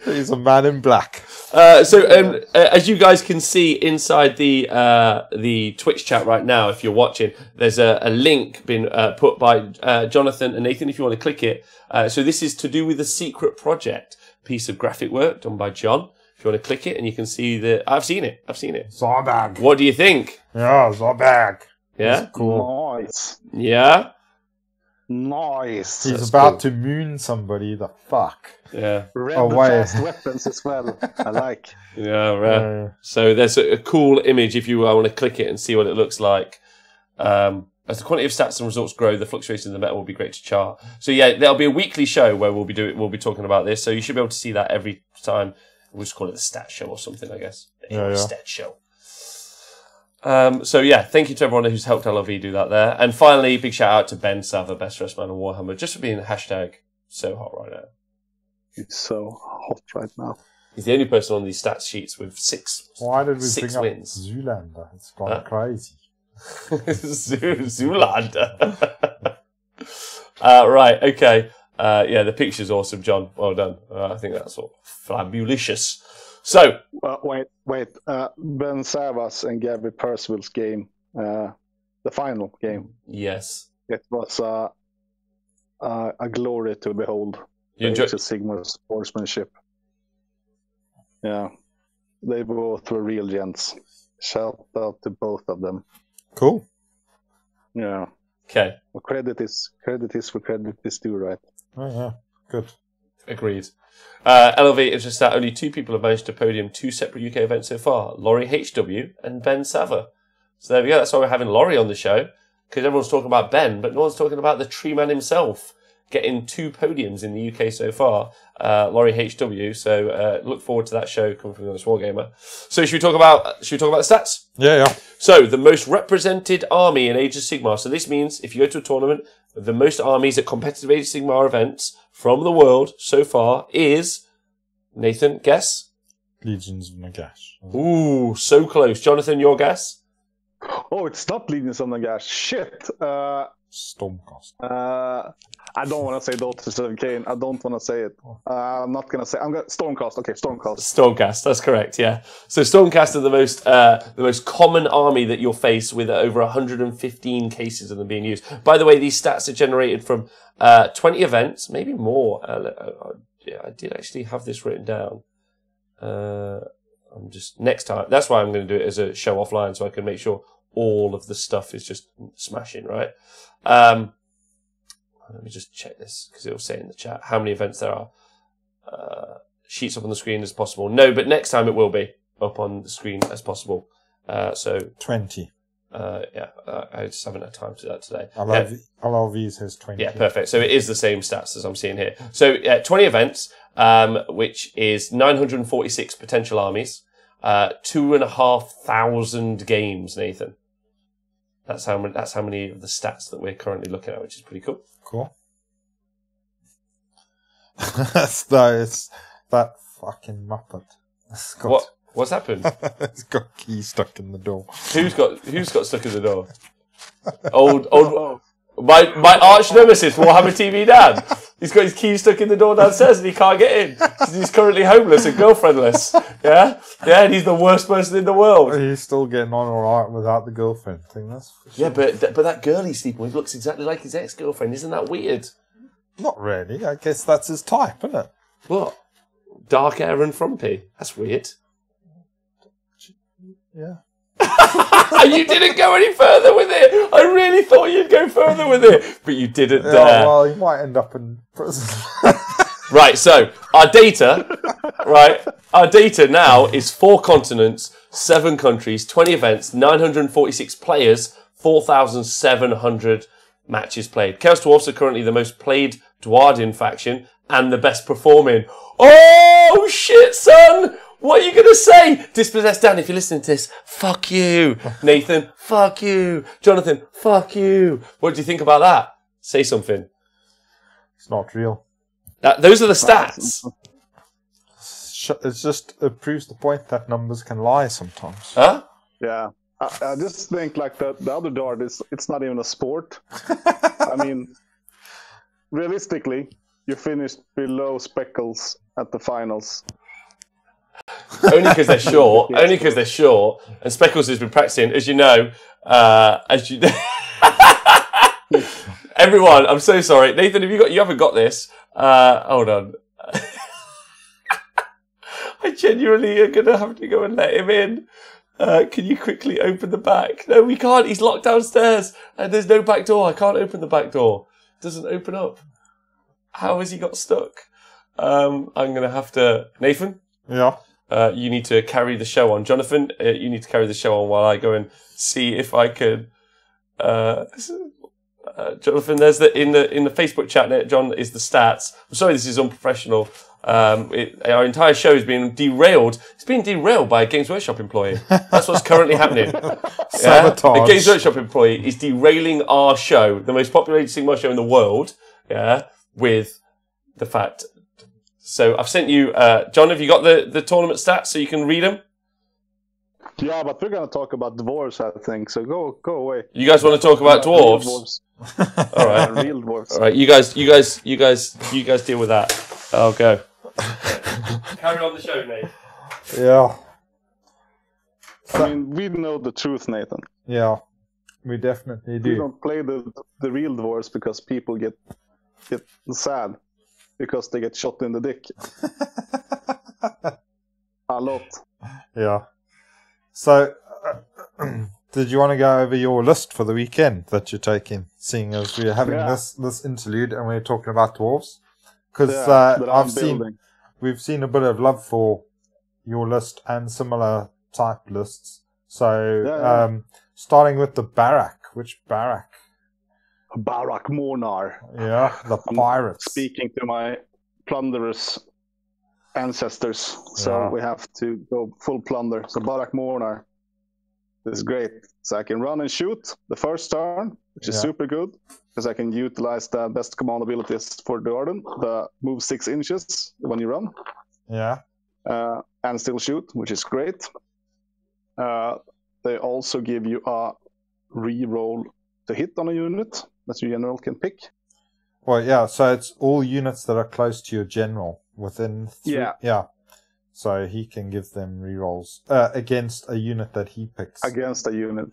He's a man in black. As you guys can see inside the Twitch chat right now, if you're watching, there's a link been put by Jonathan and Nathan. If you want to click it, so this is to do with a secret project piece of graphic work done by John. If you want to click it, and you can see I've seen it. Zorbag. What do you think? Yeah, Zorbag. Yeah, that's cool. Nice. Yeah, nice. He's about to moon somebody. The fuck. Yeah. Fast weapons as well. I like. Yeah, right. So there's a cool image if you want to click it and see what it looks like. As the quantity of stats and results grow, the fluctuations in the meta will be great to chart. So yeah, there'll be a weekly show where we'll be talking about this. So you should be able to see that every time. We'll just call it the stat show or something, I guess. Stat show. So yeah, thank you to everyone who's helped LLV do that there. And finally, big shout out to Ben Sava, best dressed man on Warhammer, just for being hashtag so hot right now. He's so hot right now. He's the only person on these stats sheets with 6 wins. Why did we bring up Zoolander? It's gone crazy. Zoolander. Right, okay. Yeah, the picture's awesome, John. Well done. I think that's all fabulous. So, wait. Ben Savas and Gabby Percival's game, the final game. Yes, it was a glory to behold. You enjoyed Sigmar's sportsmanship. Yeah, they both were real gents. Shout out to both of them. Cool. Yeah. Okay. Well, credit is where credit is due, right? Oh yeah, good. Agreed. LLV is just that only 2 people have managed to podium 2 separate UK events so far: Laurie HW and Ben Sava. So there we go. That's why we're having Laurie on the show, because everyone's talking about Ben, but no one's talking about the tree man himself getting 2 podiums in the UK so far. Laurie HW. So look forward to that show coming from the Wargamer. So should we talk about the stats? Yeah. So the most represented army in Age of Sigmar. So this means if you go to a tournament, the most armies at competitive Age of Sigmar events from the world so far is, Nathan, guess? Legions of Nagash. Ooh, so close. Jonathan, your guess? Oh, it's not Legions of Nagash. Shit. Stormcast. I don't want to say Daughters of Cain. I don't want to say it. I'm not going to say. Stormcast. Okay, Stormcast. Stormcast. That's correct. Yeah. So Stormcast are the most common army that you'll face, with over 115 cases of them being used. By the way, these stats are generated from 20 events, maybe more. I did actually have this written down. I'm just next time. That's why I'm going to do it as a show offline, so I can make sure all of the stuff is just smashing, right? Let me just check this, because it'll say in the chat how many events there are. Sheets up on the screen as possible. No, but next time it will be up on the screen as possible. So 20. I just haven't had time to do that today. LLV says 20. Yeah, perfect. So it is the same stats as I'm seeing here. So 20 events, which is 946 potential armies, 2,500 games, Nathan. That's how many of the stats that we're currently looking at, which is pretty cool. Cool. It's that fucking Muppet. What's happened? It's got keys stuck in the door. Who's got stuck in the door? Old my arch nemesis, Warhammer TV Dan. He's got his keys stuck in the door downstairs and he can't get in because he's currently homeless and girlfriendless. Yeah, and he's the worst person in the world. He's still getting on all right without the girlfriend thing. That's for sure. Yeah, but that girl he's sleeping with looks exactly like his ex-girlfriend. Isn't that weird? Not really. I guess that's his type, isn't it? What? Dark hair and frumpy. That's weird. Yeah. You didn't go any further with it. I really thought you'd go further with it, but you didn't dare. Well, he might end up in prison. Right, so our data now is 4 continents, 7 countries, 20 events, 946 players, 4,700 matches played. Chaos Dwarfs are currently the most played Dwarden faction and the best performing. Oh, shit, son! What are you going to say? Dispossessed Dan, if you're listening to this, fuck you. Nathan, fuck you. Jonathan, fuck you. What do you think about that? Say something. It's not real. Those are the stats. it proves the point that numbers can lie sometimes. Huh? Yeah. I just think like the other dart it's not even a sport. I mean, realistically, you finished below Speckles at the finals. Only because they're short. Only because they're short. And Speckles has been practicing, as you know. Everyone, I'm so sorry, Nathan. You haven't got this? Hold on. I genuinely are gonna have to go and let him in. Can you quickly open the back? No, we can't. He's locked downstairs, and there's no back door. I can't open the back door. It doesn't open up. How has he got stuck? I'm gonna have to. Nathan. Yeah. You need to carry the show on. Jonathan, you need to carry the show on while I go and see if I can. Jonathan, there's in the Facebook chat. John is the stats. I'm sorry, this is unprofessional. Our entire show is being derailed. It's being derailed by a Games Workshop employee. That's what's currently happening. Sabotage. A Games Workshop employee is derailing our show, the most popular Sigmar show in the world. Yeah, with the fact. So I've sent you, John. Have you got the tournament stats so you can read them? Yeah, but we're gonna talk about dwarves, I think. So go away. You guys want to talk about dwarves? All right, real dwarves. All right, you guys deal with that. I'll go. Carry on the show, Nate. Yeah. I mean, we know the truth, Nathan. Yeah, we definitely do. We don't play the real dwarves because people get sad because they get shot in the dick. A lot. Yeah. So, did you want to go over your list for the weekend that you're taking, seeing as we're having this interlude and we're talking about dwarves? Because we've seen a bit of love for your list and similar type lists. So, starting with the Barak. Which Barak? Barak Mornar. Yeah, the pirates. Speaking to my plunderous ancestors, so we have to go full plunder. So Barak Mornar is great. So I can run and shoot the first turn, which is super good, because I can utilize the best command abilities for the Arden, the move 6 inches when you run. Yeah. And still shoot, which is great. They also give you a re-roll to hit on a unit that your general can pick. Well, yeah, so it's all units that are close to your general within yeah. So he can give them rerolls against a unit that he picks. Against a unit,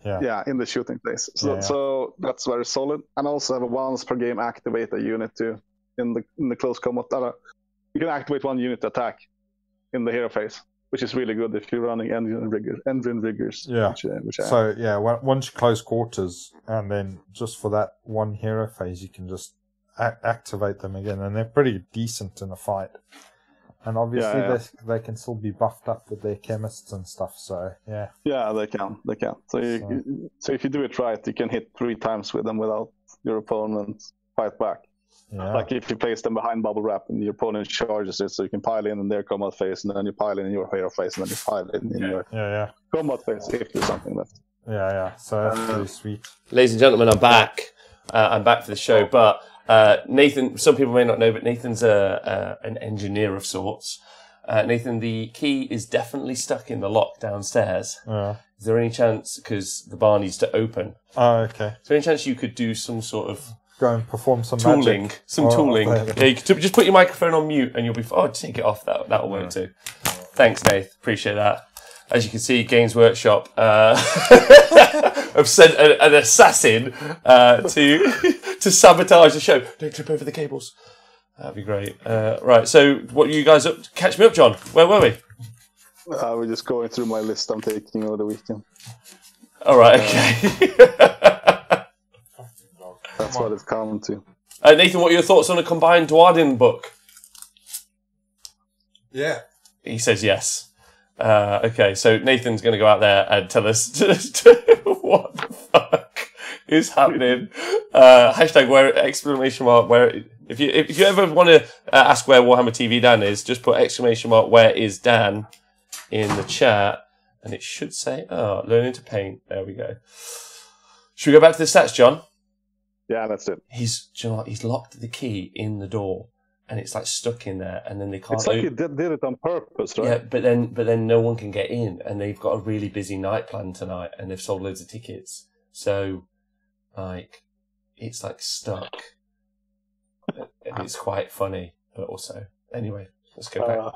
in the shooting phase. So that's very solid. And also have a once per game activate a unit too in the close combat. You can activate one unit to attack in the hero phase, which is really good if you're running engine riggers. Yeah. Which once you close quarters, and then just for that one hero phase, you can just activate them again, and they're pretty decent in a fight. And obviously they can still be buffed up with their chemists and stuff, so yeah. Yeah, they can. So if you do it right, you can hit 3 times with them without your opponent fight back. Yeah. Like if you place them behind bubble wrap and your opponent charges it, so you can pile in their combat phase, and then you pile in your hero phase, and then you pile in your combat phase if there's something left. Yeah. So that's pretty sweet. Ladies and gentlemen, I'm back. I'm back for the show, but Nathan, some people may not know, but Nathan's an engineer of sorts. Nathan, the key is definitely stuck in the lock downstairs. Is there any chance, because the bar needs to open? Oh, okay. Is there any chance you could do some sort of go and perform some tooling? Magic. Tooling. Yeah, you could just put your microphone on mute and you'll be fine. Oh, take it off. That'll work too. Thanks, Nath. Appreciate that. As you can see, Games Workshop have sent an assassin to sabotage the show. Don't trip over the cables. That'd be great. Right, so what are you guys up to? Catch me up, John. Where were we? We're just going through my list I'm taking over the weekend. All right, okay. That's what it's come to. Nathan, what are your thoughts on a combined Dwarden book? Yeah. He says yes. Okay, so Nathan's going to go out there and tell us what the fuck is happening. Hashtag where exclamation mark where. If you ever want to ask where Warhammer TV Dan is, just put exclamation mark where is Dan in the chat, and it should say learning to paint. There we go. Should we go back to the stats, John? Yeah, that's it. He's locked the key in the door, and it's like stuck in there, and then they can't. It's like you did it on purpose, right? Yeah, but then no one can get in, and they've got a really busy night planned tonight, and they've sold loads of tickets. So, like, it's like stuck. And it's quite funny, but also anyway. Let's go back.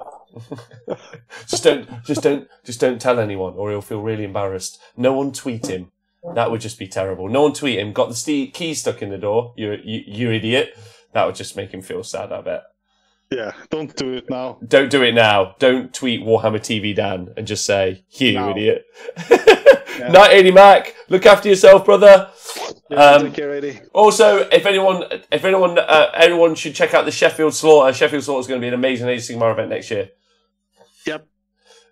just don't tell anyone, or he'll feel really embarrassed. No one tweet him. That would just be terrible. No one tweet him. Got the key stuck in the door. You idiot. That would just make him feel sad, I bet. Yeah, don't do it now. Don't do it now. Don't tweet Warhammer TV Dan and just say, you idiot. Yeah. Night 80 Mac. Look after yourself, brother. Take care, Eddie. Also, if anyone should check out the Sheffield Slaughter. Sheffield Slaughter is going to be an amazing Age of Sigmar event next year. Yep.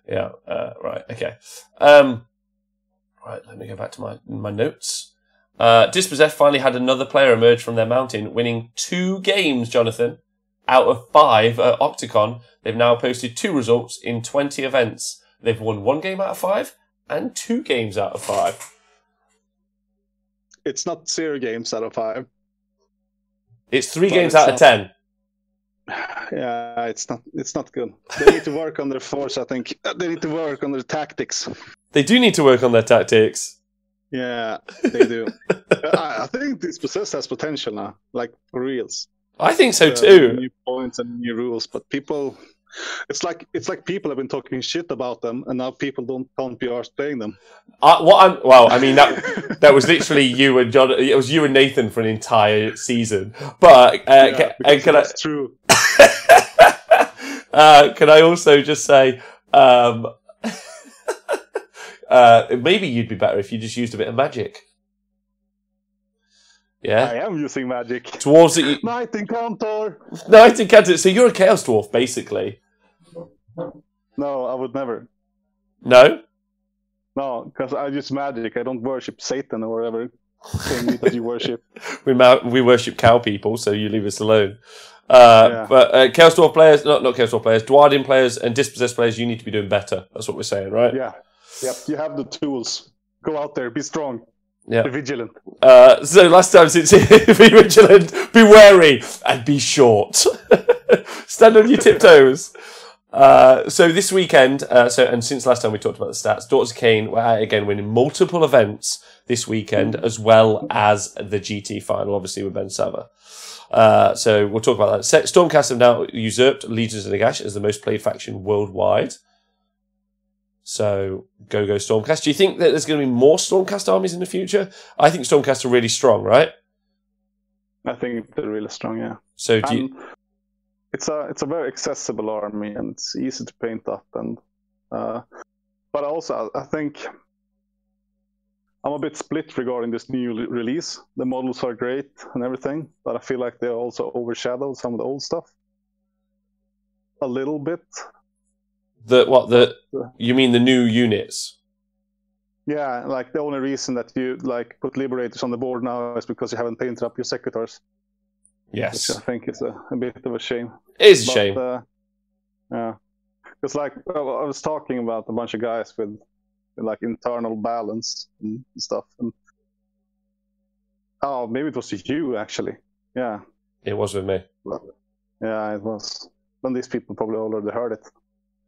Yeah. Right. Okay. Right. Let me go back to my notes. Dispossessed finally had another player emerge from their mountain, winning 2 games, Jonathan, out of 5 at Octocon. They've now posted 2 results in 20 events. They've won 1 game out of 5 and 2 games out of 5. It's not 0 games out of 5. It's 3 games out of 10. Yeah, it's not good. They need to work on their force, I think. They need to work on their tactics. They do need to work on their tactics. Yeah, they do. I think Dispossessed has potential now, like for reals. I think so too. New points and new rules, but people, it's like people have been talking shit about them, and now people can't be arsed playing them. That was literally you and John. It was you and Nathan for an entire season. But that's true. Can I also just say, maybe you'd be better if you just used a bit of magic. Yeah, I am using magic. Dwarves that you... Knight Encounter. Knight Encounter. So you're a Chaos Dwarf, basically. No, I would never. No? No, because I use magic. I don't worship Satan or whatever thing that you worship. We worship cow people, so you leave us alone. But Chaos Dwarf players, not Chaos Dwarf players, Dwarden players and Dispossessed players, you need to be doing better. That's what we're saying, right? Yeah. Yep. You have the tools. Go out there. Be strong. Yeah. Be vigilant. So last time since be vigilant, be wary, and be short. Stand on your tiptoes. So this weekend, and since last time we talked about the stats, Daughters of Cain were out again winning multiple events this weekend, as well as the GT final, obviously with Ben Sava. So we'll talk about that. Stormcast have now usurped Legions of Nagash as the most played faction worldwide. So go Stormcast. Do you think that there's going to be more Stormcast armies in the future? I think Stormcast are really strong, right? I think they're really strong, yeah. So it's a very accessible army, and it's easy to paint up, and but also I think I'm a bit split regarding this new release. The models are great and everything, but I feel like they also overshadow some of the old stuff a little bit. You mean the new units? Yeah, like the only reason that you like put Liberators on the board now is because you haven't painted up your Secretors. Yes, which I think is a bit of a shame. It is a shame. Yeah, because I was talking about a bunch of guys with like internal balance and stuff, and maybe it was you actually. Yeah, it was with me. Yeah, it was. And these people probably already heard it.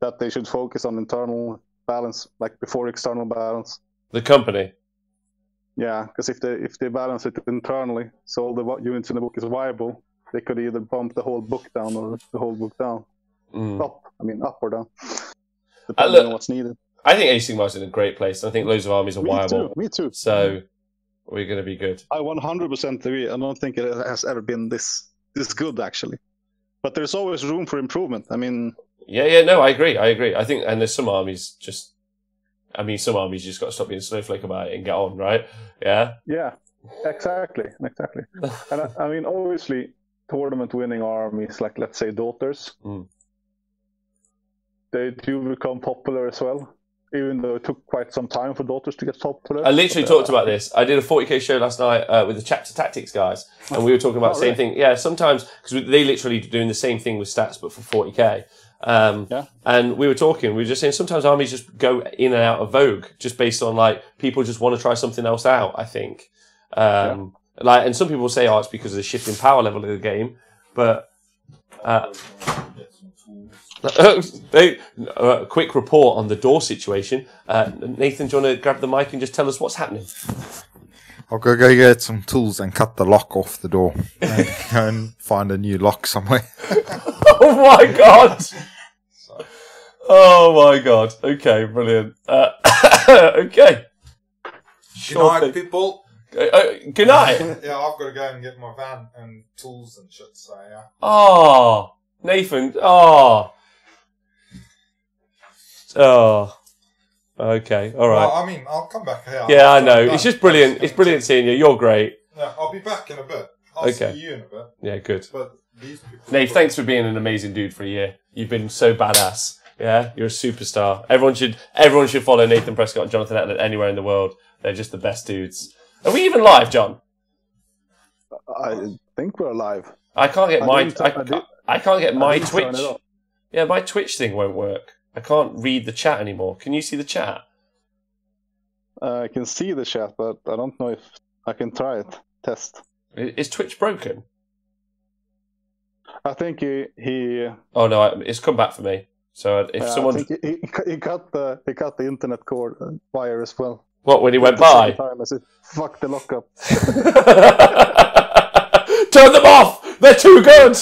That they should focus on internal balance, like before external balance. The company. Yeah, because if they balance it internally, so all the units in the book is viable, they could either bump the whole book down or the whole book down. Up or down, depending on what's needed. I think Age of Sigmar is in a great place. I think loads of armies are viable. Me too. So we're going to be good. I 100% agree. I don't think it has ever been this good, actually. But there's always room for improvement. I mean... No, I agree. I think, and there's some armies you just got to stop being a snowflake about it and get on, right? Yeah? Yeah, exactly. And I mean, obviously, tournament-winning armies, like, let's say, Daughters, they do become popular as well, even though it took quite some time for Daughters to get popular. I literally talked about this. I did a 40k show last night with the Chapter Tactics guys, and we were talking about the same thing. Yeah, sometimes, because they literally doing the same thing with stats, but for 40k. And we were just saying sometimes armies just go in and out of vogue just based on like people just want to try something else out, I think. And some people say, it's because of the shift in power level of the game, but Quick report on the door situation. Nathan, do you want to grab the mic and just tell us what's happening? I'll go get some tools and cut the lock off the door and go and find a new lock somewhere. Oh my god! Oh my god. Okay, brilliant. Okay. Good night, people. Good night. Yeah, I've got to go and get my van and tools and shit, so yeah. Oh, Nathan. Oh. Okay, all right. Well, I mean, I'll come back here. Yeah, I know. It's just brilliant. It's brilliant seeing you. You're great. Yeah, I'll be back in a bit. I'll see you in a bit. Yeah, good. But these people... Nate, thanks for being an amazing dude for a year. You've been so badass. Yeah, you're a superstar. Everyone should follow Nathan Prescott and Jonathan Etlett anywhere in the world. They're just the best dudes. Are we even live, John? I think we're live. I can't get I can't get my Twitch. Yeah, my Twitch thing won't work. I can't read the chat anymore. Can you see the chat? I can see the chat, but I don't know if I can try it. Test. Is Twitch broken? I think he. Oh no, it's come back for me. So if someone, I think he cut the internet cord wire as well. What, when he went by? Time I said, fuck the lockup. Turn them off. They're too good.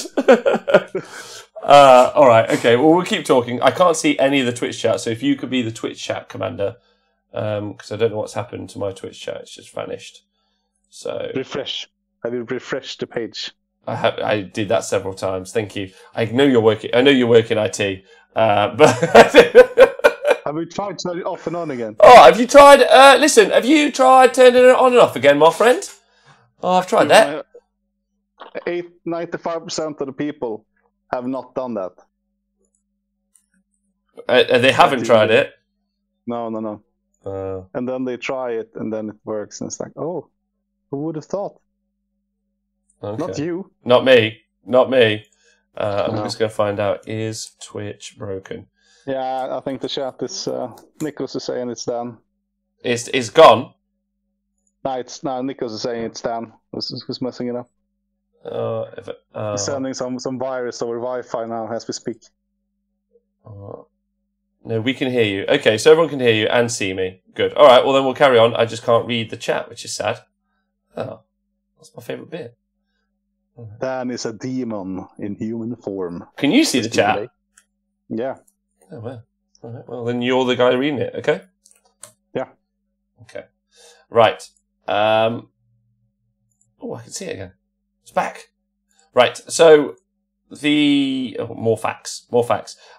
All right, okay. Well, we'll keep talking. I can't see any of the Twitch chat, so if you could be the Twitch chat commander, because I don't know what's happened to my Twitch chat. It's just vanished. So refresh. Have you refreshed the page? I did that several times. Thank you. I know you're working. I know you work in IT, but have we tried turning it off and on again? Oh, have you tried? Listen, have you tried turning it on and off again, my friend? Oh, I've tried that. 95% of the people have not done that. They haven't tried it. No. And then they try it, and then it works, and it's like, oh, who would have thought? Okay. Not you. Not me. I'm just going to find out, is Twitch broken? Yeah, I think the chat is, Nicholas is saying it's done. It's gone? No, Nicholas is saying it's done. Who's messing it up? He's sending some virus over Wi-Fi now as we speak. No, we can hear you. Okay, so everyone can hear you and see me. Good. All right, well then we'll carry on. I just can't read the chat, which is sad. Oh, that's my favourite bit. Dan is a demon in human form. Can you see the chat? Yeah. Oh, well. All right, well, then you're the guy reading it, okay? Yeah. Okay. Right. Oh, I can see it again. It's back. Right, so more facts.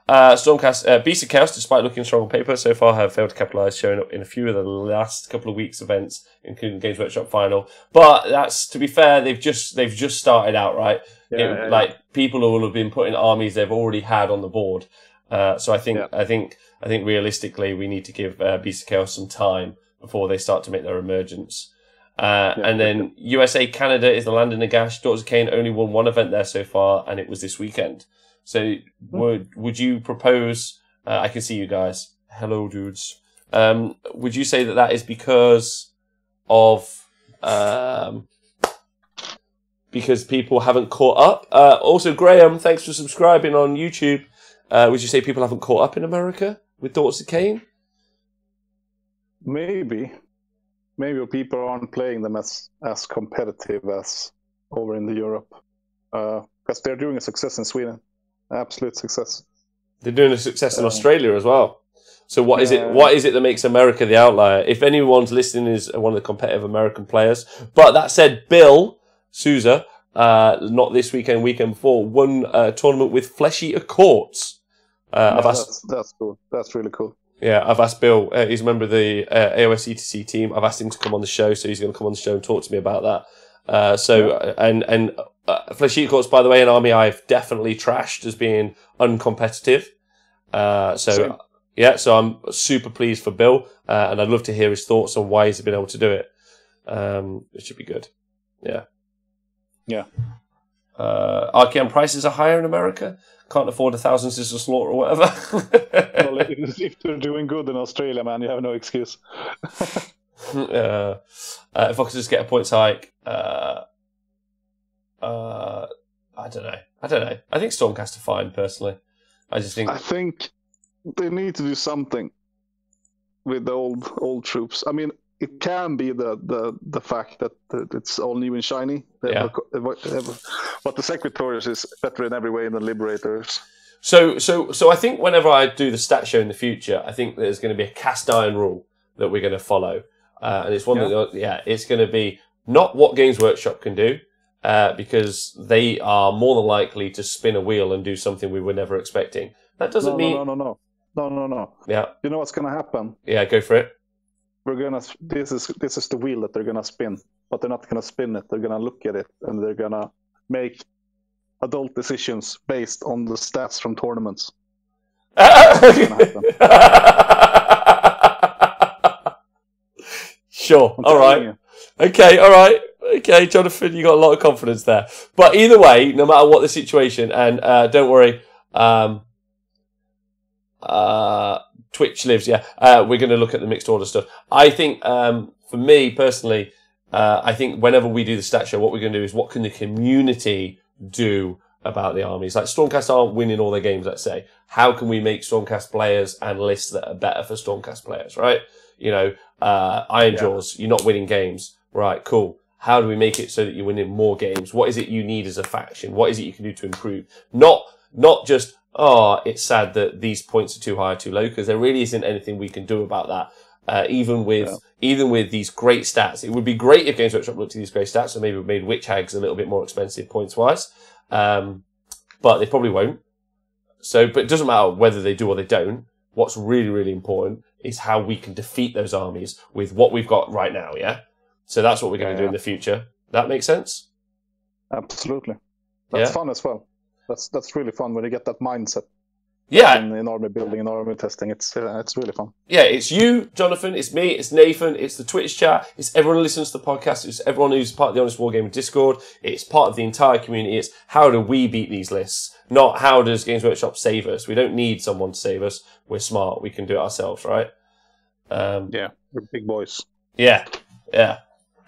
Stormcast, Beast of Chaos, despite looking strong on paper, so far have failed to capitalise, showing up in a few of the last couple of weeks' events, including Games Workshop final. But that's, to be fair, they've just started out, right? Yeah. Like people who will have been putting armies they've already had on the board. So I think realistically we need to give Beast of Chaos some time before they start to make their emergence. And then USA Canada is the land of Nagash. Daughters of Cain only won one event there so far, and it was this weekend. So would you propose? I can see you guys. Hello, dudes. Would you say that is because of because people haven't caught up? Also, Graham, thanks for subscribing on YouTube. Would you say people haven't caught up in America with Daughters of Cain? Maybe people aren't playing them as competitive as over in Europe, because they're doing a success in Sweden, absolute success. They're doing a success in Australia as well. So what is it? What is it that makes America the outlier? If anyone's listening is one of the competitive American players. But that said, Bill Souza, not this weekend, weekend before, won a tournament with Flesh Eater Courts. That's cool. That's really cool. Yeah, I've asked Bill, he's a member of the AOS ETC team. I've asked him to come on the show, so he's going to come on the show and talk to me about that. And Flesh Eater Courts, by the way, an army I've definitely trashed as being uncompetitive. So I'm super pleased for Bill, and I'd love to hear his thoughts on why he's been able to do it. It should be good. Yeah. RKM prices are higher in America. Can't afford 1,000 Sister Slaughter or whatever. Well, if they're doing good in Australia, man, you have no excuse. If I could just get a points hike, I don't know. I think Stormcast are fine, personally. I think they need to do something with the old troops. I mean, it can be the fact that it's all new and shiny. But the Secretaries is better in every way than Liberators. So I think whenever I do the stat show in the future, I think there's going to be a cast iron rule that we're going to follow. And it's one it's going to be not what Games Workshop can do, because they are more than likely to spin a wheel and do something we were never expecting. That doesn't mean... No. Yeah. You know what's going to happen? Yeah, go for it. This is the wheel that they're going to spin, but they're not going to spin it. They're going to look at it, and they're going to make adult decisions based on the stats from tournaments. Sure. All right. Okay. All right. Okay, Jonathan, you got a lot of confidence there. But either way, no matter what the situation, and don't worry, Twitch lives. Yeah, we're going to look at the mixed order stuff. I think, for me personally, I think whenever we do the stat show, what we're going to do is what can the community do about the armies? Like Stormcast aren't winning all their games, let's say. How can we make Stormcast players and lists that are better for Stormcast players, right? You know, Iron Jaws, you're not winning games. Right, cool. How do we make it so that you're winning more games? What is it you need as a faction? What is it you can do to improve? Not just, it's sad that these points are too high or too low, because there really isn't anything we can do about that. Even with these great stats, it would be great if Games Workshop looked at these great stats and maybe made Witch Hags a little bit more expensive points wise. But they probably won't. But it doesn't matter whether they do or they don't. What's really, really important is how we can defeat those armies with what we've got right now. Yeah. So that's what we're going to do in the future. That makes sense? Absolutely. That's fun as well. That's really fun when you get that mindset. Yeah. In army building and army testing, it's really fun. Yeah, it's you, Jonathan, it's me, it's Nathan, it's the Twitch chat, it's everyone who listens to the podcast, it's everyone who's part of the Honest Wargamer Discord, it's part of the entire community. It's how do we beat these lists, not how does Games Workshop save us. We don't need someone to save us. We're smart. We can do it ourselves, right? We're big boys. Yeah.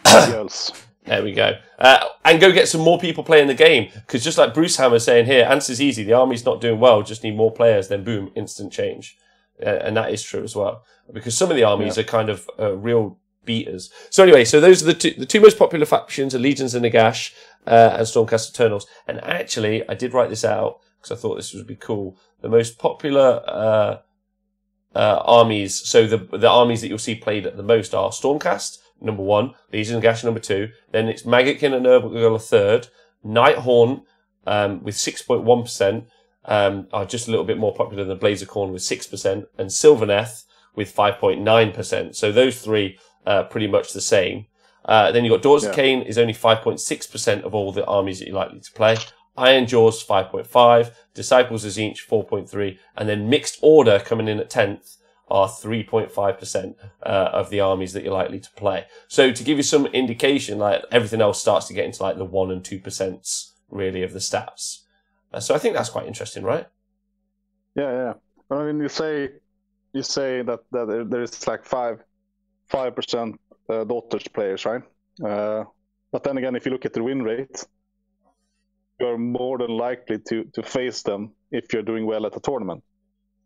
Girls. There we go. And go get some more people playing the game. Because just like Bruce Hammer's saying here, answer's easy. The army's not doing well. Just need more players. Then boom, instant change. And that is true as well. Because some of the armies are kind of real beaters. So anyway, so those are the two most popular factions are Legions and Nagash and Stormcast Eternals. And actually, I did write this out because I thought this would be cool. The most popular armies, so the armies that you'll see played at the most are Stormcast, number 1, Legion and Nagash, number 2. Then it's Maggotkin and Nurgle, third. Nighthorn with 6.1% are just a little bit more popular than Blaze of Khorne with 6%, and Sylvaneth with 5.9%. So those three are pretty much the same. Then you've got Daughters of Cain is only 5.6% of all the armies that you're likely to play. Iron Jaws 5.5, Disciples of Tzeentch 4.3, and then Mixed Order coming in at 10th are 3.5% of the armies that you're likely to play. So to give you some indication, like everything else starts to get into like the 1 and 2% really of the stats. So I think that's quite interesting, right? Yeah. I mean, you say that there is like 5% Daughters players, right? But then again, if you look at the win rate, you're more than likely to face them if you're doing well at a tournament.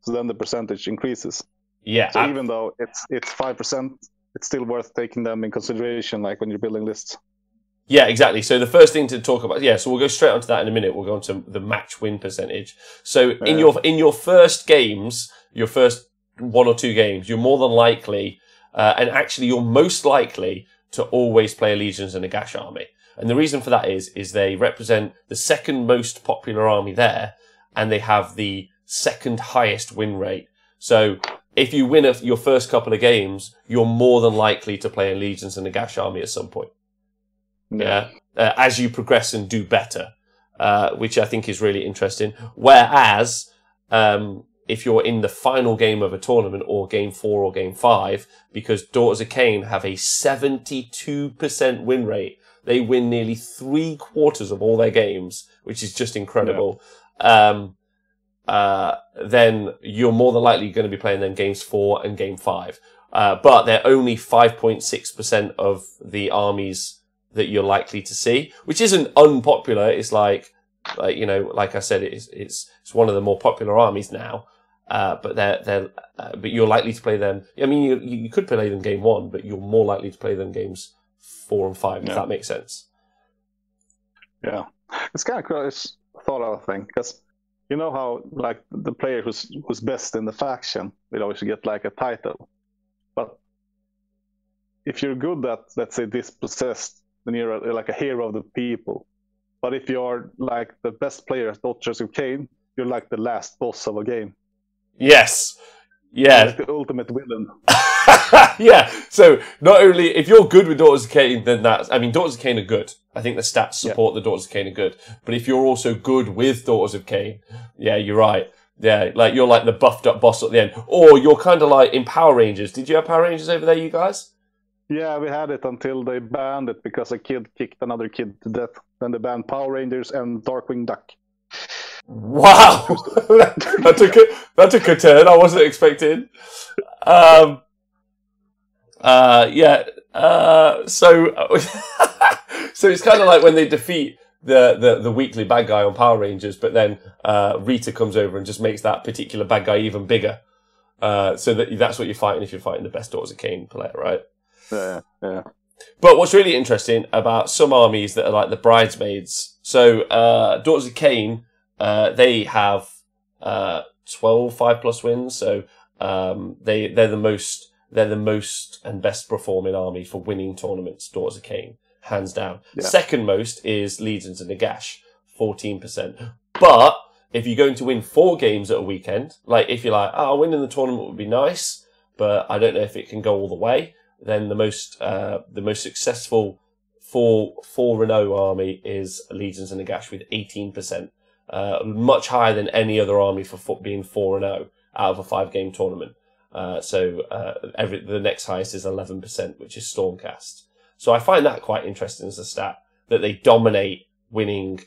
So then the percentage increases. Yeah. So even though it's 5%, it's still worth taking them in consideration, like when you're building lists. Yeah, exactly. So the first thing to talk about, so we'll go straight onto that in a minute. We'll go on to the match win percentage. So in your first games, your first 1 or 2 games, you're more than likely, and actually you're most likely to always play a Legions and a Nagash army. And the reason for that is they represent the second most popular army there, and they have the second highest win rate. So if you win your first couple of games, you're more than likely to play a Legions and a Nagash army at some point. As you progress and do better, which I think is really interesting. Whereas, if you're in the final game of a tournament or game 4 or game 5, because Daughters of Cain have a 72% win rate, they win nearly 3/4 of all their games, which is just incredible. Then you're more than likely going to be playing them games 4 and game 5. But they're only 5.6% of the armies that you're likely to see, which isn't unpopular. It's like Like, you know, like I said, it's one of the more popular armies now. But but you're likely to play them. I mean, you could play them game 1, but you're more likely to play them games 4 and 5. If that makes sense. Yeah, it's kind of cool. It's a thought out thing, because you know how like the player who's best in the faction will always get like a title, but if you're good at, let's say, dispossessed, then you're like a hero of the people. But if you're like the best player at Daughters of Cain, you're like the last boss of a game. Yes. Yeah. Like the ultimate villain. Yeah. So not only if you're good with Daughters of Cain, then Daughters of Cain are good. I think the stats support the Daughters of Cain are good. But if you're also good with Daughters of Cain, yeah, you're right. Yeah, like you're like the buffed up boss at the end. Or you're kind of like in Power Rangers. Did you have Power Rangers over there, you guys? Yeah, we had it until they banned it because a kid kicked another kid to death. Then they banned Power Rangers and Darkwing Duck. Wow, that took a turn I wasn't expecting. So it's kind of like when they defeat the weekly bad guy on Power Rangers, but then Rita comes over and just makes that particular bad guy even bigger. So that's what you're fighting if you're fighting the best Daughters of Cain player, right? Yeah. But what's really interesting about some armies that are like the bridesmaids. So Daughters of Cain. They have 12 5+ wins, so they're the most and best performing army for winning tournaments. Daughters of Cain, hands down. Yeah. Second most is Legions of Nagash, 14%. But if you're going to win 4 games at a weekend, like if you're like, winning the tournament would be nice, but I don't know if it can go all the way, then the most successful 4-0 army is Legions of Nagash with 18%. Much higher than any other army for being 4-0 out of a 5-game tournament. The next highest is 11%, which is Stormcast. So I find that quite interesting as a stat, that they dominate winning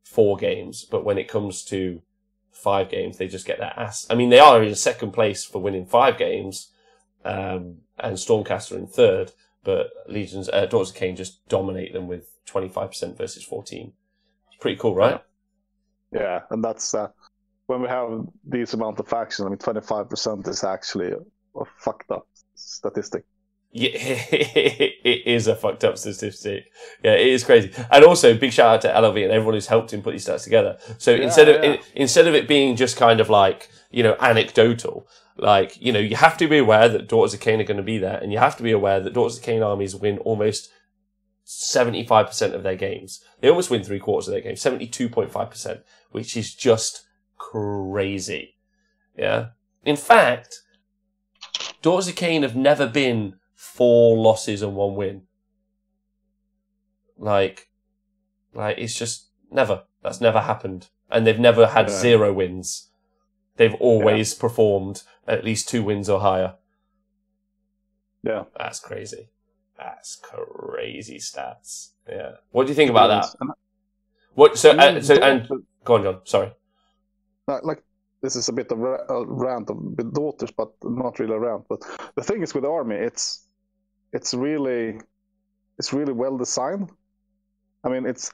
4 games, but when it comes to 5 games, they just get their ass. I mean, they are in second place for winning 5 games, and Stormcast are in third, but Daughters of Cain just dominate them with 25% versus 14. It's pretty cool, right? Yeah, and that's when we have these amount of factions. I mean, 25% is actually a fucked up statistic. Yeah, it is a fucked up statistic. Yeah, it is crazy. And also, big shout out to LLV and everyone who's helped him put these stats together. So instead of it being just kind of like, you know, anecdotal, like, you know, you have to be aware that Daughters of Cain are going to be there, and you have to be aware that Daughters of Cain armies win almost 75% of their games. They almost win 3/4 of their games, 72.5%, which is just crazy. Yeah. In fact, Daughters of Cain have never been 4 losses and 1 win. Like it's just never. That's never happened. And they've never had 0 wins. They've always performed at least 2 wins or higher. Yeah. That's crazy. That's crazy stats. Yeah. What do you think about that? What? So go on, John. Sorry. Like this is a bit of a rant of Daughters, but not really a rant. But the thing is with the army, it's really well designed. I mean, it's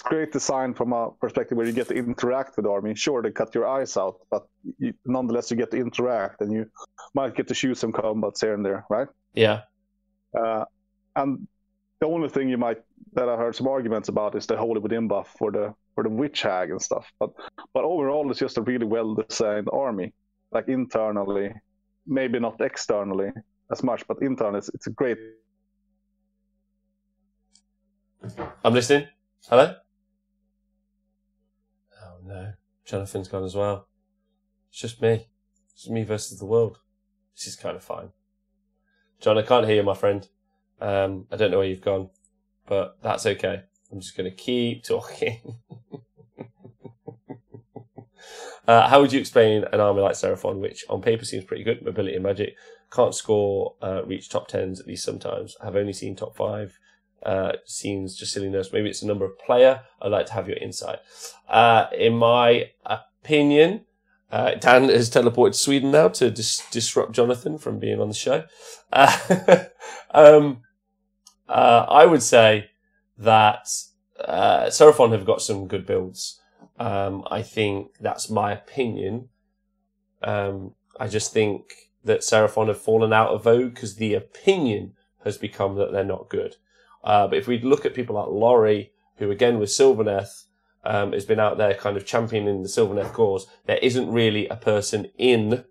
great design from a perspective where you get to interact with the army. Sure, they cut your eyes out, but nonetheless you get to interact, and you might get to shoot some combats here and there, right? Yeah. And the only thing that I heard some arguments about is the Holy Within buff for the Witch Hag and stuff. But overall, it's just a really well designed army. Like internally, maybe not externally as much, but internally, it's a great. I'm listening. Hello? Oh no, Jonathan's gone as well. It's just me. It's me versus the world. This is kind of fine. John, I can't hear you, my friend. I don't know where you've gone, but that's okay. I'm just going to keep talking. How would you explain an army like Seraphon, which on paper seems pretty good, mobility and magic, can't score, reach top 10s at least sometimes? I've only seen top 5. Seems just silliness. Maybe it's a number of player. I'd like to have your insight. In my opinion, Dan has teleported to Sweden now to disrupt Jonathan from being on the show. I would say that Seraphon have got some good builds. I think that's my opinion. I just think that Seraphon have fallen out of vogue because the opinion has become that they're not good. But if we look at people like Laurie, who again with Sylvaneth has been out there kind of championing the Sylvaneth cause, there isn't really a person in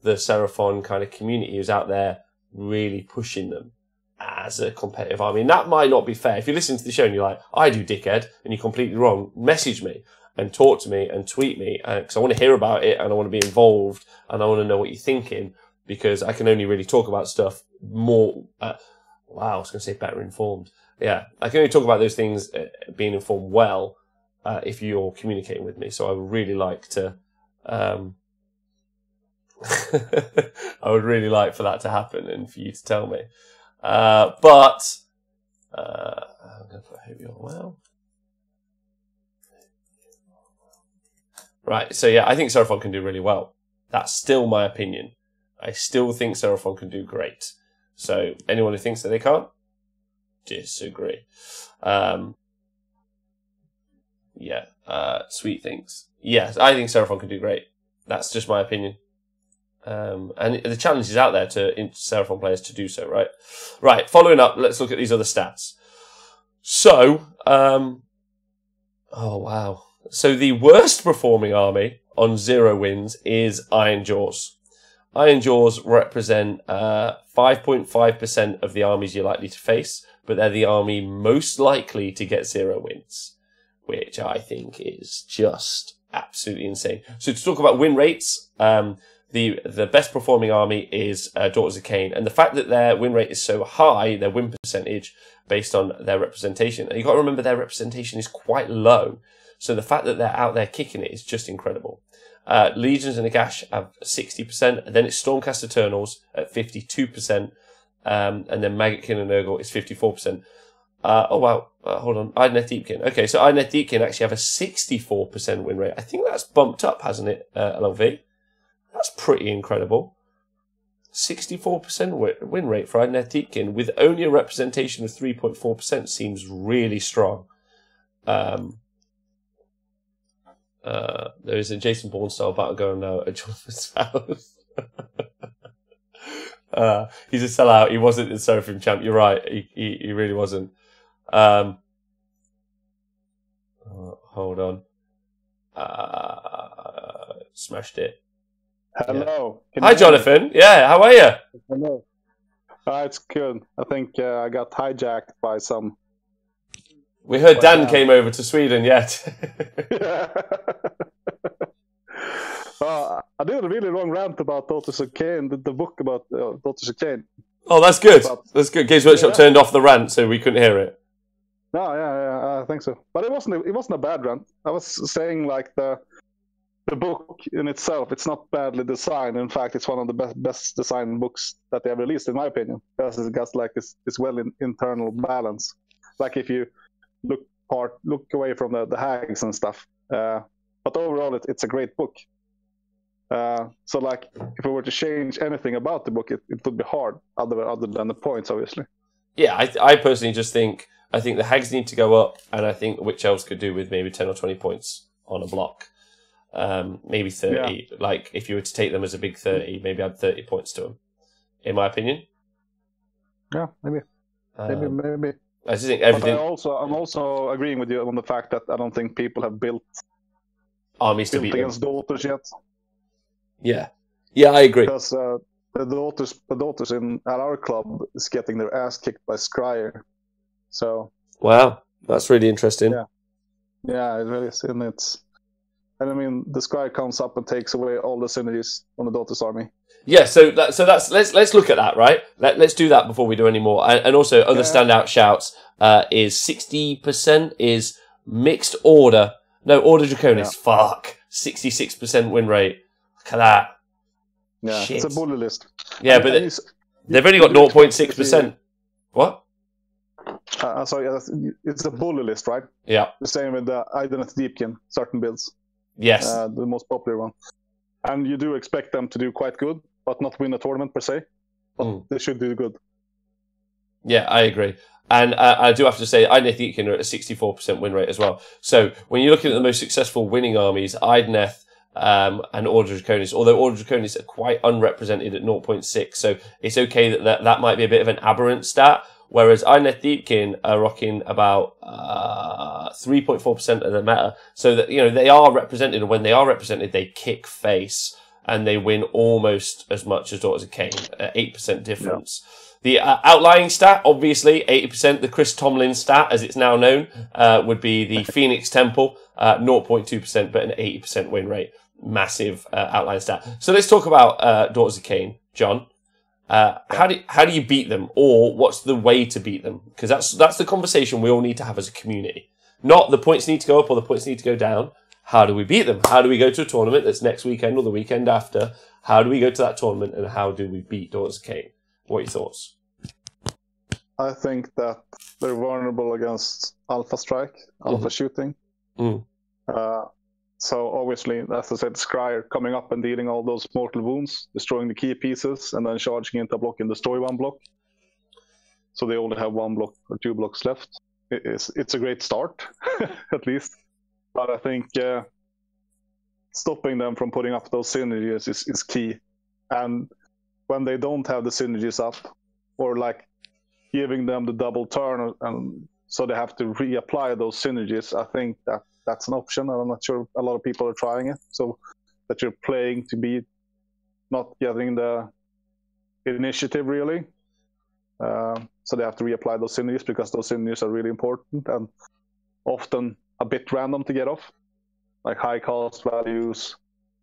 the Seraphon kind of community who's out there really pushing them as a competitive army. And that might not be fair. If you listen to the show and you're like, I do, dickhead, and you're completely wrong, message me and talk to me and tweet me, because I want to hear about it and I want to be involved and I want to know what you're thinking, because I can only really talk about stuff more, I was going to say better informed. Yeah, I can only talk about those things being informed well if you're communicating with me. So I would really like to, I would really like for that to happen and for you to tell me. But I'm going to put hope you're well. Right, so yeah, I think Seraphon can do really well. That's still my opinion. I still think Seraphon can do great. So anyone who thinks that they can't, disagree. Sweet things. Yes, I think Seraphon can do great. That's just my opinion. And the challenge is out there to Seraphon players to do so, right? Right, following up, let's look at these other stats. So, oh wow. So the worst performing army on 0 wins is Iron Jaws. Iron Jaws represent 5.5% of the armies you're likely to face, but they're the army most likely to get 0 wins, which I think is just absolutely insane. So to talk about win rates, the best performing army is Daughters of Cain, and the fact that their win rate is so high, their win percentage based on their representation, and you've got to remember their representation is quite low. So the fact that they're out there kicking it is just incredible. Legions and Nagash have 60%, and then it's Stormcast Eternals at 52%, and then Maggotkin and Nurgle is 54%. Hold on, Idoneth Deepkin. Okay, so Idoneth Deepkin actually have a 64% win rate. I think that's bumped up, hasn't it, LLV? That's pretty incredible. 64% win rate for Idoneth Deepkin with only a representation of 3.4% seems really strong. There is a Jason Bourne style battle going now at Jonathan's house. He's a sellout. He wasn't the Seraphim champ. You're right. He really wasn't. Hold on. Smashed it. Hello. Yeah. Hi, Jonathan. Yeah, how are you? Hello. It's good. I think I got hijacked by some. We heard Dan came over to Sweden yet. Yeah. I did a really long rant about Daughters of Cain, the book about Daughters of Cain. Oh, that's good. That's good. Games Workshop turned off the rant so we couldn't hear it. No, yeah, I think so. But it wasn't a bad rant. I was saying like the book in itself, it's not badly designed. In fact, it's one of the best designed books that they have released, in my opinion, because it got like this well internal balance. Like if you look away from the hags and stuff. But overall, it's a great book. So like, if we were to change anything about the book, it would be hard, other than the points, obviously. Yeah, I personally just think the hags need to go up, and I think the witch elves could do with maybe 10 or 20 points on a block. Maybe 30. Yeah. Like, if you were to take them as a big 30, maybe add 30 points to them, in my opinion. Yeah, maybe. Maybe. I just think everything. But I'm also agreeing with you on the fact that I don't think people have built armies to beat against Daughters yet. Yeah, I agree. Because the daughters at our club is getting their ass kicked by Scryer. So. Wow, that's really interesting. Yeah, it really is, and I mean, the Scryer comes up and takes away all the synergies on the Daughters army. Yeah, so that's let's look at that, right? Let's do that before we do any more. And also other standout shouts is 60% is mixed order. No, Order Draconis. Fuck. 66% win rate. Look at that. Yeah, shit. It's a bully list. Yeah, but they've only got 0.6%. What? Sorry, it's a bully list, right? Yeah. The same with the Idoneth Deepkin, certain builds. Yes. The most popular one. And you do expect them to do quite good, but not win a tournament per se. But they should do good. Yeah, I agree. And I do have to say, Idneth Eatkin are at a 64% win rate as well. So when you're looking at the most successful winning armies, Idneth and Order Draconis, although Order Draconis are quite unrepresented at 0.6, so it's okay that might be a bit of an aberrant stat, whereas Idneth Eatkin are rocking about 3.4% of the meta, so that, you know, they are represented, and when they are represented, they kick face, and they win almost as much as Daughters of Cain, 8% difference. Yeah. The outlying stat, obviously, 80%, the Chris Tomlin stat, as it's now known, would be the Phoenix Temple, 0.2%, but an 80% win rate. Massive outlying stat. So let's talk about Daughters of Cain, John. How do you beat them, or what's the way to beat them? Because that's the conversation we all need to have as a community. Not the points need to go up or the points need to go down. How do we beat them? How do we go to a tournament that's next weekend or the weekend after? How do we go to that tournament, and how do we beat Daughters of Cain? What are your thoughts? I think that they're vulnerable against Alpha Strike, Alpha Shooting. So obviously, as I said, Scryer coming up and dealing all those mortal wounds, destroying the key pieces, and then charging into a block and destroy one block. So they only have 1 block or 2 blocks left. It's a great start, at least. But I think stopping them from putting up those synergies is key. And when they don't have the synergies up, or like giving them the double turn, and so they have to reapply those synergies, I think that's an option. I'm not sure a lot of people are trying it. So that you're playing to be not getting the initiative really. So they have to reapply those synergies, because those synergies are really important and often a bit random to get off, like high cost values,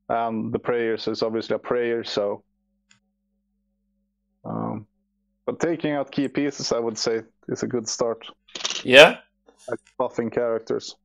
and the prayers is obviously a prayer. So, but taking out key pieces, I would say, is a good start. Yeah, like buffing characters.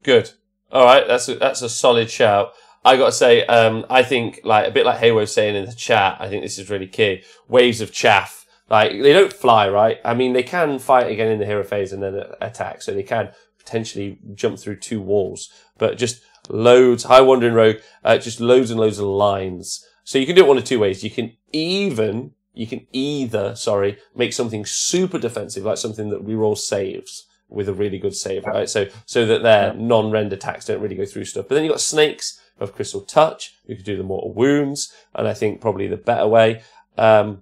Good. All right, that's a solid shout. I got to say, I think, like a bit like Haywo was saying in the chat, I think this is really key. Waves of chaff. Like, they don't fly, right? I mean, they can fight again in the hero phase and then attack, so they can potentially jump through 2 walls. But just loads, High Wandering Rogue, just loads and loads of lines. So you can do it one of 2 ways. You can either make something super defensive, like something that rerolls saves with a really good save, right? So that their non-rend attacks don't really go through stuff. But then you've got snakes who have Crystal Touch, who can do the mortal wounds, and I think probably the better way. But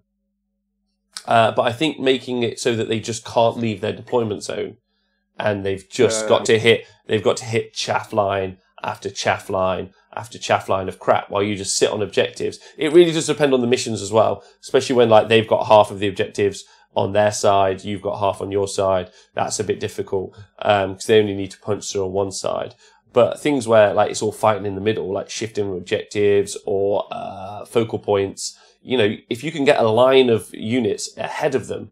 I think making it so that they just can't leave their deployment zone, and they've just got to hit chaff line after chaff line after chaff line of crap while you just sit on objectives. It really does depend on the missions as well, especially when like they've got half of the objectives on their side, you've got half on your side. That's a bit difficult because they only need to punch through on one side. But things where like it's all fighting in the middle, like shifting objectives or focal points, you know, if you can get a line of units ahead of them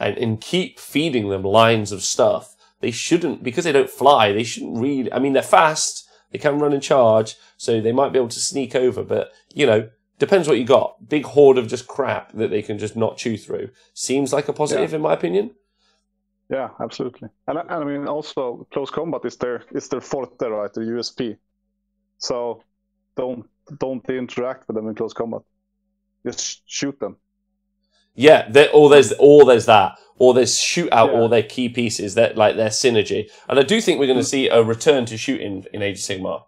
and keep feeding them lines of stuff, they shouldn't, because they don't fly, they shouldn't really, I mean, they're fast, they can run and charge, so they might be able to sneak over, but, you know, depends what you got. Big horde of just crap that they can just not chew through. Seems like a positive, in my opinion. Yeah, absolutely. And I mean, also, close combat is their forte, right? Their USP. So don't interact with them in close combat. Just shoot them. Yeah, there's that. Or there's shootout, or their key pieces, that like their synergy. And I do think we're going to see a return to shooting in Age of Sigmar.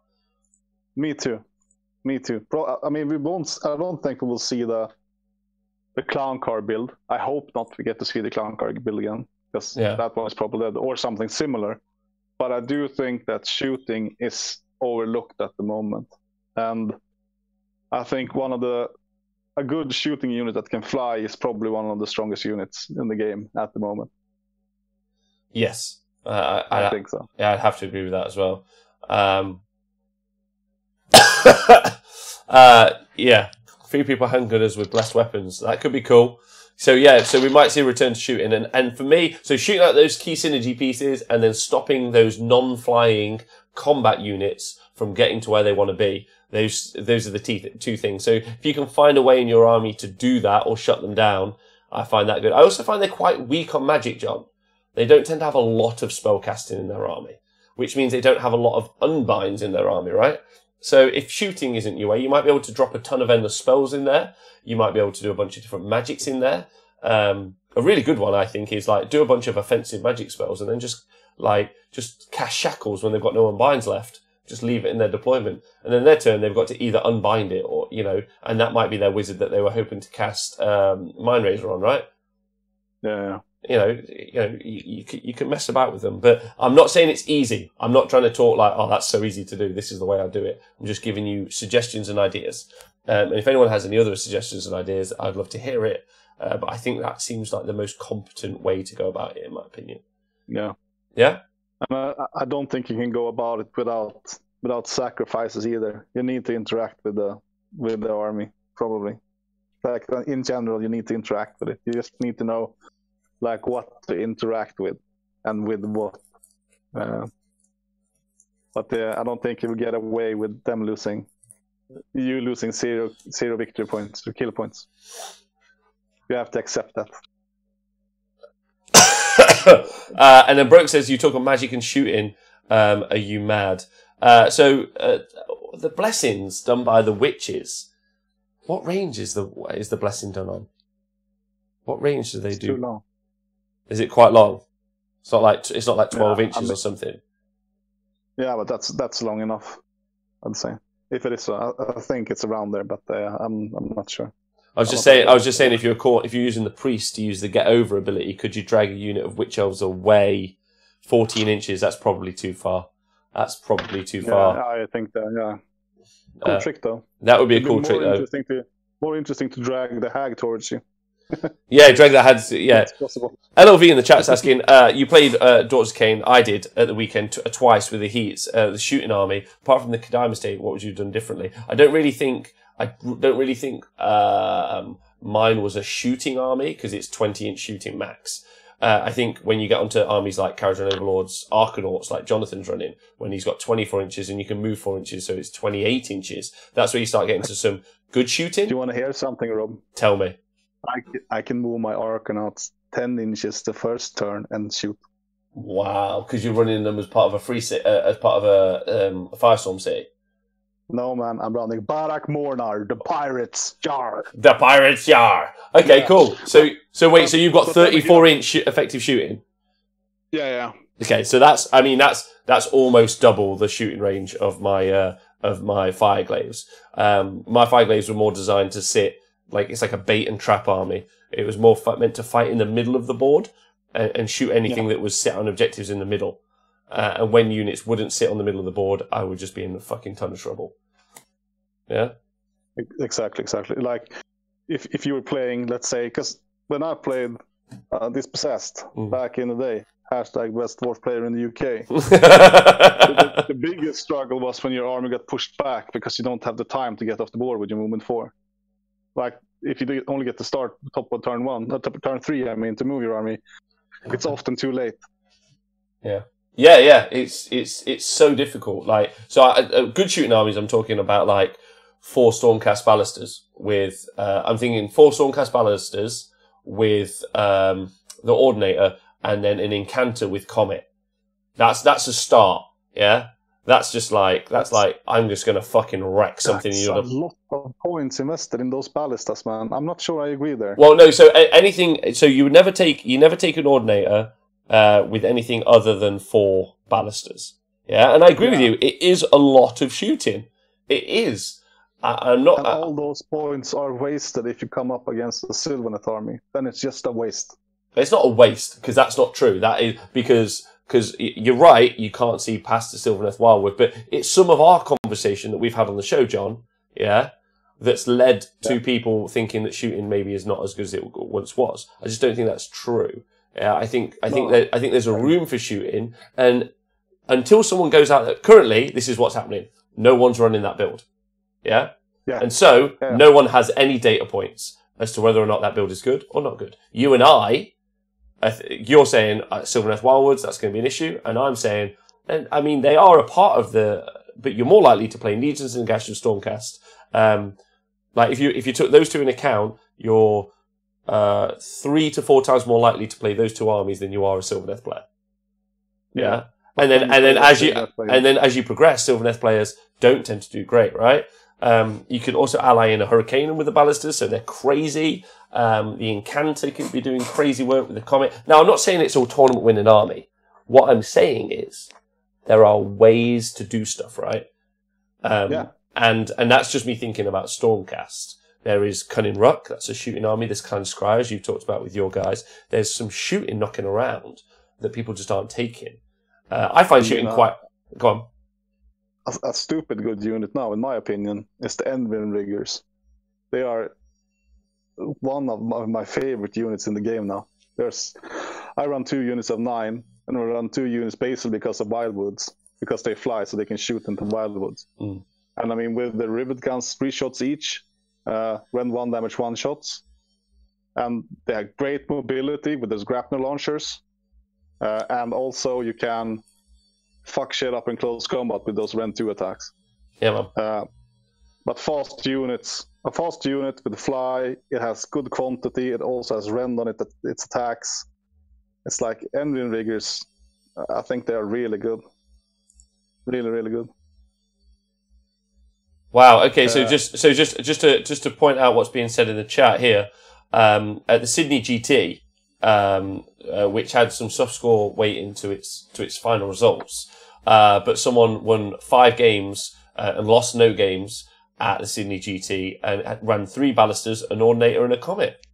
Me too. I mean, I don't think we will see the clown car build. I hope not we get to see the clown car build again, because that one is probably dead, or something similar. But I do think that shooting is overlooked at the moment. And I think a good shooting unit that can fly is probably one of the strongest units in the game at the moment. Yes. I think so. Yeah, I'd have to agree with that as well. Yeah. 3 people handgunners with blessed weapons. That could be cool. So we might see a return to shooting. And for me, so shooting out those key synergy pieces and then stopping those non-flying combat units from getting to where they want to be. Those are the 2 things. So if you can find a way in your army to do that or shut them down, I find that good. I also find they're quite weak on magic, John. They don't tend to have a lot of spellcasting in their army, which means they don't have a lot of unbinds in their army, right? So if shooting isn't your way, you might be able to drop a ton of endless spells in there. You might be able to do a bunch of different magics in there. a really good one, I think, is like do a bunch of offensive magic spells and then just cast shackles when they've got no unbinds left. Just leave it in their deployment, and then their turn they've got to either unbind it or and that might be their wizard that they were hoping to cast Mind Razor on, right? Yeah. You can mess about with them, but I'm not saying it's easy. I'm not trying to talk like, oh, that's so easy to do. This is the way I do it. I'm just giving you suggestions and ideas. And if anyone has any other suggestions and ideas, I'd love to hear it. But I think that seems like the most competent way to go about it, in my opinion. Yeah. Yeah. And I don't think you can go about it without sacrifices either. You need to interact with the army, probably. Like in general, you need to interact with it. You just need to know like what to interact with and with what. But I don't think you will get away with them losing zero victory points or kill points. You have to accept that. And then Broke says, you talk on magic and shooting. Are you mad? So the blessings done by the witches. What range is the blessing done on? What range do they do? Too long. Is it quite long? It's not like 12 inches or something. Yeah, but that's long enough, I'd say. If it is, I think it's around there, but I'm not sure. I was just saying, if you're using the priest to use the get over ability, could you drag a unit of witch elves away 14 inches? That's probably too far. I think that. Yeah. Cool trick though. That would be a cool trick though. More interesting to drag the hag towards you. Yeah, drag that hag. Yeah. It's possible. LLV in the chat's asking, you played Daughters of Cain. I did at the weekend twice with the Heats, the shooting army. Apart from the Kadai mistake, what would you have done differently? I don't really think mine was a shooting army because it's 20-inch shooting max. I think when you get onto armies like Kharadron Overlords, Arcanauts, like Jonathan's running, when he's got 24 inches and you can move 4 inches, so it's 28 inches, that's where you start getting to some good shooting. Do you want to hear something, Rob? Tell me. I can move my Arcanauts 10 inches the first turn and shoot. Wow, because you're running them as part of a Firestorm city. No, man, I'm running Barak Mornar, the Pirates Jar. The Pirates Jar. Okay, yeah. Cool. So wait, so you've got 34-inch effective shooting? Yeah. Okay, so that's almost double the shooting range of my Fireglaves. My Fireglaves were more designed to sit it's like a bait and trap army. It was more meant to fight in the middle of the board and shoot anything that was set on objectives in the middle. And when units wouldn't sit on the middle of the board, I would just be in a fucking ton of trouble. Yeah? Exactly. Like, if you were playing, let's say, because when I played Dispossessed back in the day, hashtag best dwarf player in the UK, the biggest struggle was when your army got pushed back because you don't have the time to get off the board with your movement 4. Like, if you only get to start top of turn 3, to move your army, it's often too late. Yeah. Yeah, it's so difficult. Good shooting armies. I'm talking about 4 Stormcast Ballisters with. I'm thinking 4 Stormcast Ballisters with the Ordinator, and then an Incanter with Comet. That's a start. Yeah, that's I'm just gonna fucking wreck something. That's a lot of points invested in those ballistas, man. I'm not sure I agree there. Well, no. So anything. So you never take an Ordinator. With anything other than 4 ballisters. Yeah, and I agree with you. It is a lot of shooting. It is. I'm not. And all those points are wasted if you come up against the Sylvaneth army. Then it's just a waste. It's not a waste, because that's not true. That is because you're right. You can't see past the Sylvaneth Wildwood, but it's some of our conversation that we've had on the show, John. Yeah. That's led to people thinking that shooting maybe is not as good as it once was. I just don't think that's true. Yeah, I think there's a room for shooting, and until someone goes out there, currently this is what's happening. No one's running that build. Yeah. And so no one has any data points as to whether or not that build is good or not good. You and you're saying Sylvaneth Wildwoods, that's going to be an issue, and I'm saying, they are a part of but you're more likely to play Legions and Gash and Stormcast. If you took those two in account, you're 3 to 4 times more likely to play those 2 armies than you are a Sylvaneth player. Yeah. And then as you progress, Sylvaneth players don't tend to do great, right? You can also ally in a Hurricane with the ballistas, so they're crazy. The Incantor can be doing crazy work with the Comet. Now, I'm not saying it's all tournament winning army. What I'm saying is there are ways to do stuff, right? And that's just me thinking about Stormcast. There is Cunning Ruck, that's a shooting army. There's Clan Scry, as you've talked about with your guys. There's some shooting knocking around that people just aren't taking. I find shooting quite... Go on. A stupid good unit now, in my opinion, is the Envin Riggers. They are one of my favorite units in the game now. I run 2 units of 9, and I run 2 units basically because of Wildwoods, because they fly, so they can shoot into Wildwoods. And I mean, with the rivet guns, 3 shots each, when 1 damage 1 shots, and they have great mobility with those grapnel launchers, and also you can fuck shit up in close combat with those Rend 2 attacks. Yeah, man. But fast units, a fast unit with fly, it has good quantity, it also has Rend on it, its attacks. It's like Envin Riggers, I think they are really good. Really, really good. Wow. Okay. So just to point out what's being said in the chat here, at the Sydney GT, which had some soft score weighting to its final results, but someone won 5 games and lost no games at the Sydney GT and ran 3 ballistas, an Ordinator, and a Comet.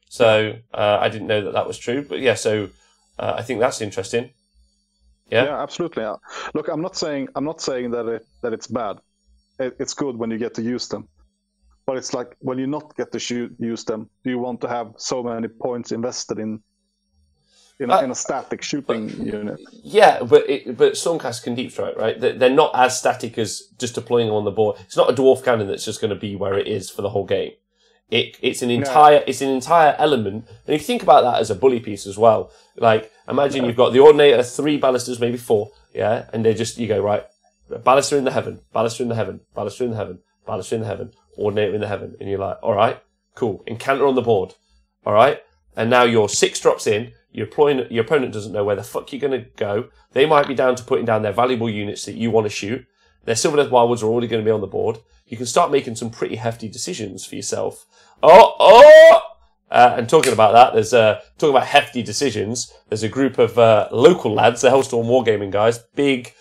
So I didn't know that was true, but yeah. So I think that's interesting. Yeah. Yeah, absolutely. Look, I'm not saying that it's bad. It's good when you get to use them, but it's like when you not get to use them, do you want to have so many points invested in a static shooting unit? Yeah, but Stormcast can deep strike, right? They're not as static as just deploying them on the board. It's not a dwarf cannon that's just going to be where it is for the whole game. It's an entire element, and if you think about that as a bully piece as well, like imagine you've got the Ordinator, 3 ballistas, maybe 4, yeah, and you go right. Ballaster in the heaven, ballaster in the heaven, ballaster in the heaven, ballaster in the heaven, Ordinator in the heaven. And you're like, all right, cool. Incantor on the board. All right. And now you're 6 drops in. Your opponent doesn't know where the fuck you're going to go. They might be down to putting down their valuable units that you want to shoot. Their Silver Death Wildwoods are already going to be on the board. You can start making some pretty hefty decisions for yourself. And talking about that, talking about hefty decisions. There's a group of local lads, the Hellstorm Wargaming guys, big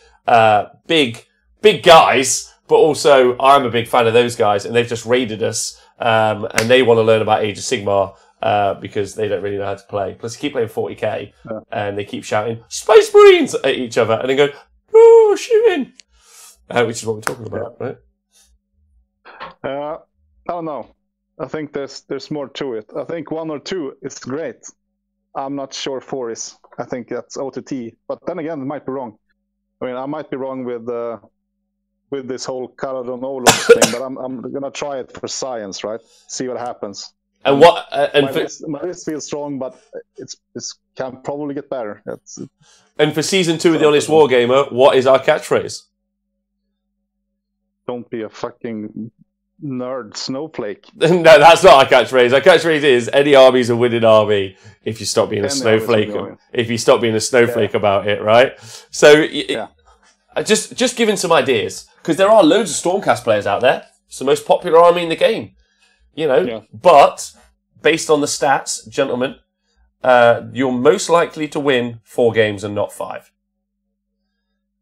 guys, but also I'm a big fan of those guys, and they've just raided us, and they want to learn about Age of Sigmar, because they don't really know how to play. Plus, they keep playing 40k, and they keep shouting Space Marines at each other, and then go, "Oh, shooting!" Which is what we're talking about, right? I don't know. I think there's more to it. I think 1 or 2 is great. I'm not sure 4 is. I think that's OTT, but then again, I might be wrong. I mean, I might be wrong with this whole Caladon Olos thing, but I'm gonna try it for science, right? See what happens. And my list feels strong, but it can probably get better. And for season 2 of The Honest Wargamer, what is our catchphrase? Don't be a fucking nerd snowflake. No, that's not our catchphrase. Our catchphrase is any army's a winning army if you stop being a snowflake. If you stop being a snowflake about it, right? So, just giving some ideas, because there are loads of Stormcast players out there. It's the most popular army in the game, But based on the stats, gentlemen, you're most likely to win 4 games and not 5.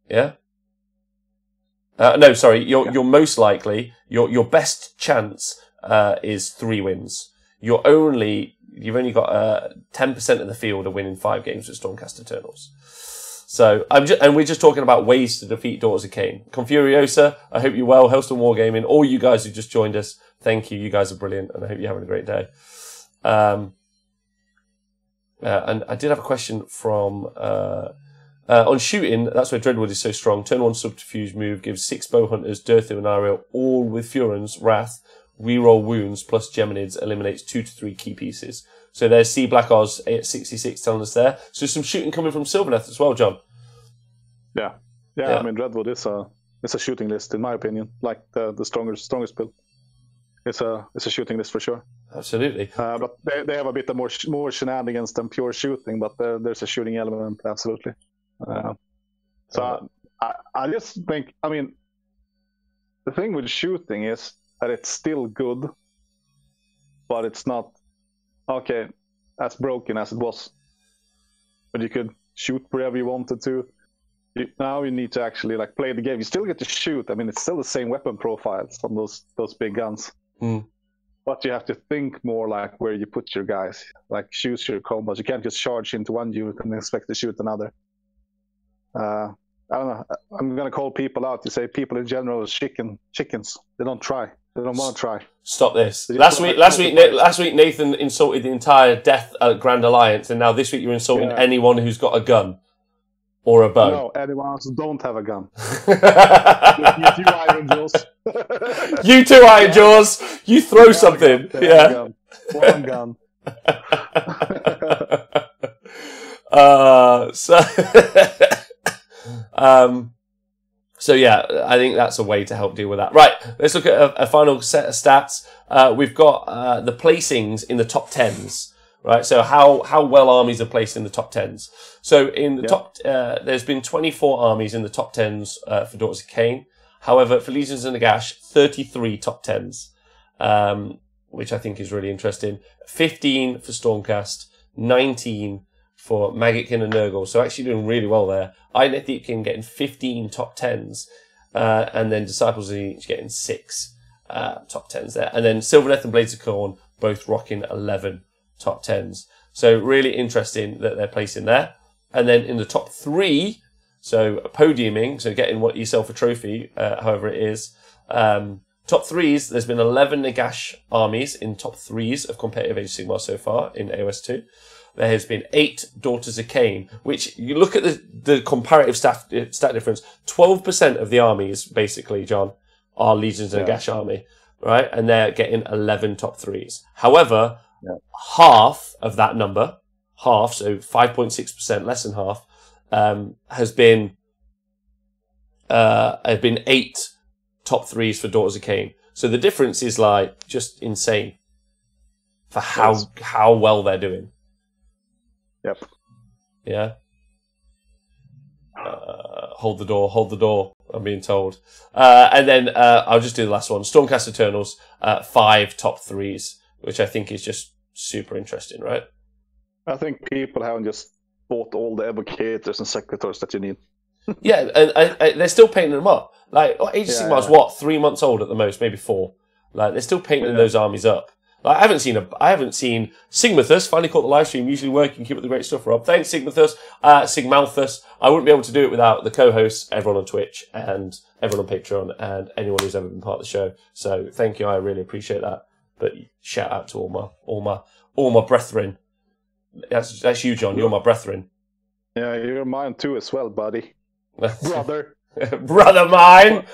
Yeah. No, sorry. You're most likely. Your best chance is 3 wins. You've only got 10% of the field of winning 5 games with Stormcast Eternals. So we're just talking about ways to defeat Daughters of Cain. Confuriosa, I hope you're well. Hellstorm Wargaming, all you guys who just joined us, thank you. You guys are brilliant, and I hope you're having a great day. And I did have a question from on shooting. That's where Dreadwood is so strong. Turn 1 subterfuge move gives 6 bow hunters, Durthu and Ariel, all with Furon's Wrath. Reroll wounds plus Geminids, eliminates 2 to 3 key pieces. So there's C Black Oz at 66 telling us there. So some shooting coming from Sylvaneth as well, John. Yeah. I mean, Dreadwood is a shooting list in my opinion. Like the strongest build. It's a shooting list for sure. Absolutely. But they have a bit of more shenanigans than pure shooting, but there's a shooting element absolutely. So I just think, I mean, the thing with shooting is that it's still good, but it's not as broken as it was. But you could shoot wherever you wanted to. Now you need to actually like play the game. You still get to shoot. I mean, it's still the same weapon profiles on those big guns. But you have to think more like where you put your guys, like choose your combos. You can't just charge into one unit and expect to shoot another. I don't know. I'm gonna call people out. You say people in general are chickens. They don't try. They don't want to try. Stop this. Last week, Nathan insulted the entire Death Grand Alliance, and now this week you're insulting anyone who's got a gun or a bow. No, anyone else who don't have a gun. You two Iron Jaws. You two Iron Jaws. You throw something. One gun. So yeah, I think that's a way to help deal with that. Right, let's look at a final set of stats. We've got the placings in the top 10s. Right, so how well armies are placed in the top 10s. So in the top, there's been 24 armies in the top 10s for Daughters of Khaine. However, for Legions of Nagash, 33 top 10s, which I think is really interesting. 15 for Stormcast, 19 for Maggotkin and Nurgle. So actually doing really well there. Iron Deepkin getting 15 top 10s, and then Disciples of each getting 6 top 10s there. And then Sylvaneth and Blades of Khorne both rocking 11 top 10s. So really interesting that they're placing there. And then in the top 3, so podiuming, so getting what yourself a trophy, however it is. Top 3s, there's been 11 Nagash armies in top 3s of competitive Age of Sigmar so far in AOS 2. There has been 8 Daughters of Khaine, which you look at the comparative stat difference. 12% of the armies, basically, John, are Legions of Nagash army, right? And they're getting 11 top 3s. However, half of that number, so 5.6%, less than half, have been 8 top 3s for Daughters of Khaine. So the difference is like just insane for how well they're doing. Yep. Yeah. Hold the door. I'm being told. And then I'll just do the last one. Stormcast Eternals, 5 top 3s, which I think is just super interesting, right? I think people haven't just bought all the evocators and secretors that you need. Yeah, and they're still painting them up. Like Age of Sigmar is what, 3 months old at the most, maybe 4. Like they're still painting those armies up. Like I haven't seen Sigmathus finally caught the live stream. Usually working, keep up the great stuff, Rob. Thanks, Sigmathus, Sigmalthus. I wouldn't be able to do it without the co-hosts, everyone on Twitch and everyone on Patreon, and anyone who's ever been part of the show. So thank you, I really appreciate that. But shout out to all my brethren. That's you, John. You're my brethren. Yeah, you're mine too as well, buddy. Brother. Brother mine.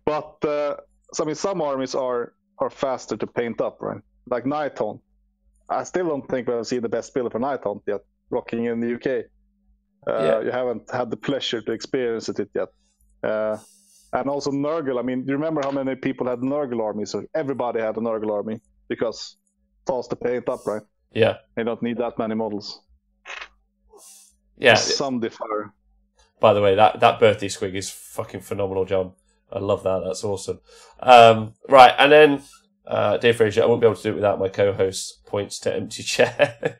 But so, I mean, some armies are faster to paint up, right? Like Nighthaunt. I still don't think we've seen the best build for Nighthaunt yet, rocking in the UK. You haven't had the pleasure to experience it yet. And also Nurgle. I mean, do you remember how many people had Nurgle armies? So everybody had a Nurgle army because fast to paint up, right? Yeah. They don't need that many models. Yeah. Some differ. By the way, that birthday squig is fucking phenomenal, John. I love that. That's awesome. Right, and then Dave Fraser, I won't be able to do it without my co-host points to empty chair.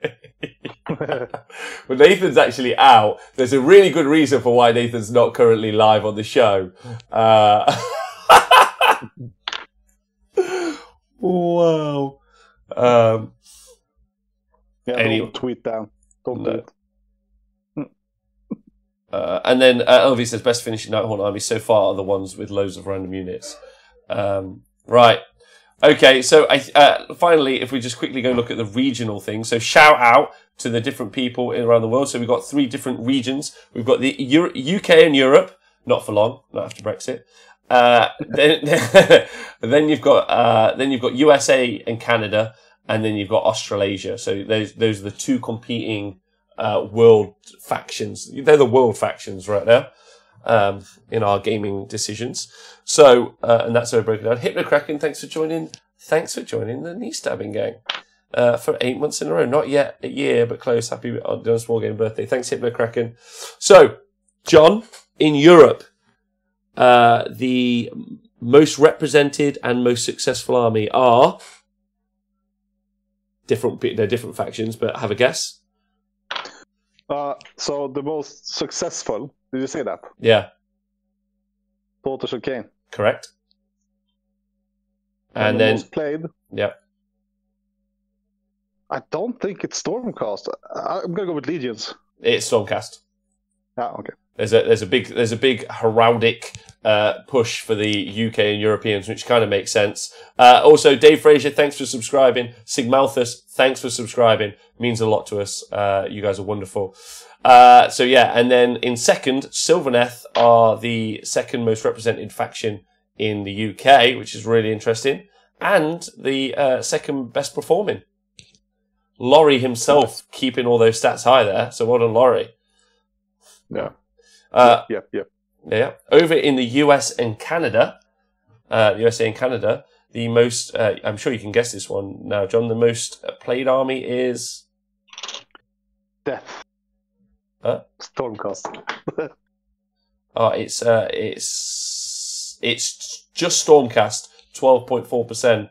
When Nathan's actually out, there's a really good reason for why Nathan's not currently live on the show. Wow. Don't tweet down. Don't do it. And then Elvi says best finishing Nighthaunt armies so far are the ones with loads of random units. Right. Okay, so finally, if we just quickly go look at the regional thing. So shout out to the different people around the world. So we've got 3 different regions. We've got the UK and Europe, not for long, not after Brexit. Then you've got USA and Canada, and then you've got Australasia. So those are the 2 competing world factions. They're the world factions right now in our gaming decisions. So and that's how we broke it down. Hypnocracken, thanks for joining the knee stabbing gang for 8 months in a row. Not yet a year, but close. Happy on Small Game birthday. Thanks, Hypnocracken. So, John, in Europe, the most represented and most successful army are different. They're different factions, but have a guess. So the most successful. Did you say that? Yeah. Daughters of Cain. Correct. And the then most played. Yeah. I don't think it's Stormcast. I'm gonna go with Legions. It's Stormcast. Ah, okay. There's a big heraldic push for the UK and Europeans, which kind of makes sense. Also, Dave Fraser, thanks for subscribing. Sigmalthus, thanks for subscribing. Means a lot to us. You guys are wonderful. So yeah, and then in second, Sylvaneth are the second most represented faction in the UK, which is really interesting, and the second best performing. Laurie himself keeping all those stats high there. So well done, Laurie. Yeah. Yeah. Over in the US and Canada, the most, I'm sure you can guess this one now, John, the most played army is... Death. Stormcast. It's just Stormcast, 12.4%,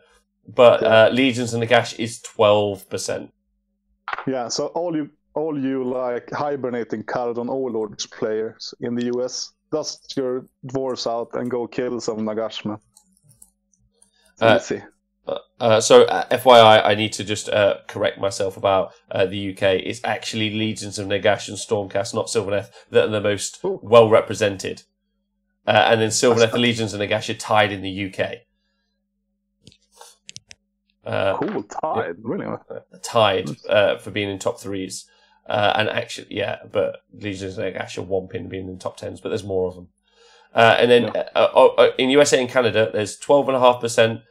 but Legions and Nagash is 12%. Yeah, so all you like hibernating Caradon Overlords players in the US, dust your dwarves out and go kill some Nagash, man. Let's see. So FYI, I need to just correct myself about the UK. It's actually Legions of Nagash and Stormcast, not Sylvaneth, that are the most well represented. And then Sylvaneth, the Legions of Nagash are tied in the UK. Cool, tied, really? Tied for being in top threes. And actually, yeah, but Legions of Nagash are whomping being in top tens, but there's more of them. And then in USA and Canada, there's 12.5%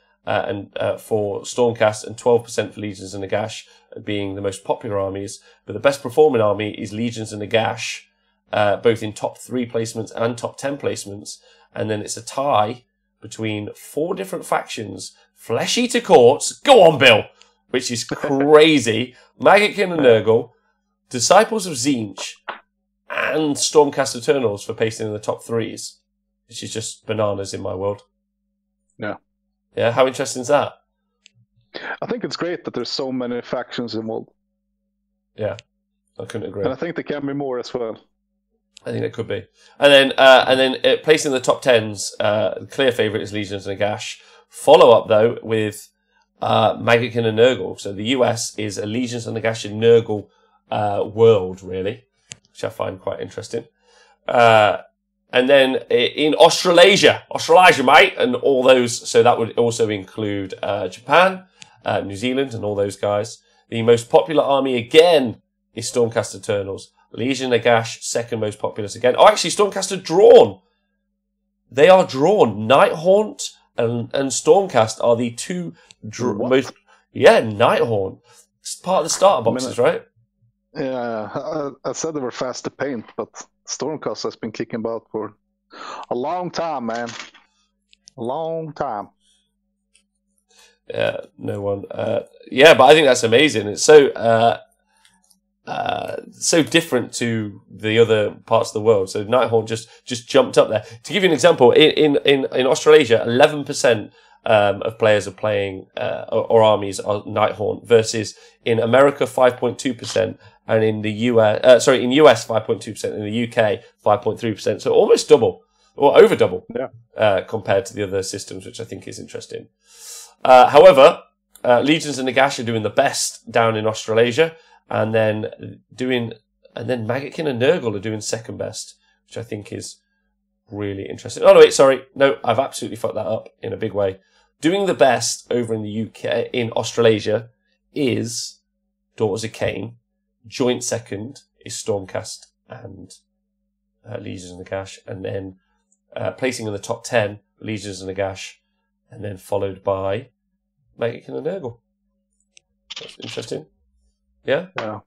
for Stormcast and 12% for Legions of Nagash being the most popular armies. But the best performing army is Legions of Nagash, both in top 3 placements and top 10 placements. And then it's a tie between 4 different factions. Flesh Eater Courts, go on, Bill, which is crazy. Maggotkin and Nurgle, Disciples of Tzeentch, and Stormcast Eternals for pasting in the top 3s, which is just bananas in my world. Yeah. Yeah, how interesting is that? I think it's great that there's so many factions involved. Yeah, I couldn't agree. And I think there can be more as well. I think there could be. And then placing in the top 10s, the clear favourite is Legions of Nagash. Follow up, though, with Maggotkin and Nurgle. So the US is a Legions of Nagash and Nurgle world, really, which I find quite interesting. And then in Australasia, mate, and all those, so that would also include Japan, New Zealand, and all those guys. The most popular army, again, is Stormcast Eternals. Legion Nagash, second most populous again. Oh, actually, Stormcast are drawn. They are drawn. Nighthaunt and Stormcast are the two most... Yeah, Nighthaunt. It's part of the starter boxes, right? Yeah, I said they were fast to paint, but Stormcast has been kicking about for a long time, man. A long time. Yeah, no one. Yeah, but I think that's amazing. It's so so different to the other parts of the world. So Nighthaunt just jumped up there. To give you an example, in Australasia, 11% of players are playing or armies are Nighthaunt versus in America 5.2%. And in the US, in US 5.2%, in the UK 5.3%, so almost double or over double, compared to the other systems, which I think is interesting. However, Legions and Nagash are doing the best down in Australasia, and then Maggotkin and Nurgle are doing second best, which I think is really interesting. Oh no, wait, sorry, no, I've absolutely fucked that up in a big way. Doing the best over in the UK, in Australasia, is Daughters of Cain. Joint second is Stormcast and Legions of Nagash, and then placing in the top 10, Legions of Nagash, and then followed by Maggotkin and Nurgle. That's interesting. Yeah? Yeah.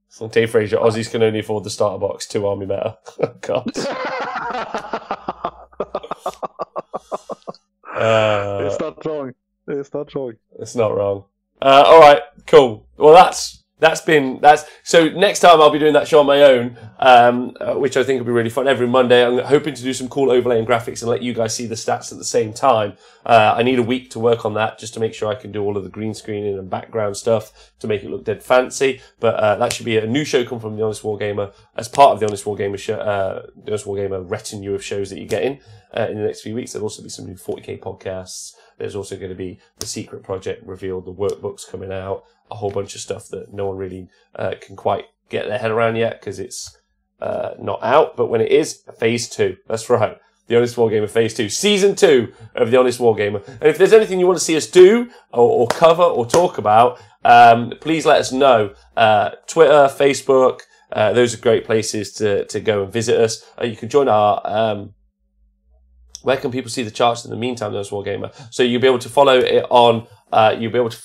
So Dave Fraser, Aussies can only afford the starter box, 2 army meta. God. It's not wrong. It's not wrong. It's not wrong. All right, cool. Well, that's So next time I'll be doing that show on my own, which I think will be really fun every Monday. I'm hoping to do some cool overlay and graphics and let you guys see the stats at the same time. I need a week to work on that just to make sure I can do all of the green screening and background stuff to make it look dead fancy. But that should be a new show come from The Honest Wargamer as part of The Honest Wargamer show, The Honest Wargamer retinue of shows that you're getting in the next few weeks. There'll also be some new 40k podcasts. There's also going to be the secret project revealed, the workbooks coming out, a whole bunch of stuff that no one really can quite get their head around yet because it's not out. But when it is, phase 2. That's right. The Honest Wargamer phase 2. Season 2 of The Honest Wargamer. And if there's anything you want to see us do or cover or talk about, please let us know. Twitter, Facebook, those are great places to go and visit us. You can join our... where can people see the charts in the meantime, The Honest Wargamer? So you'll be able to follow it on... you'll be able to...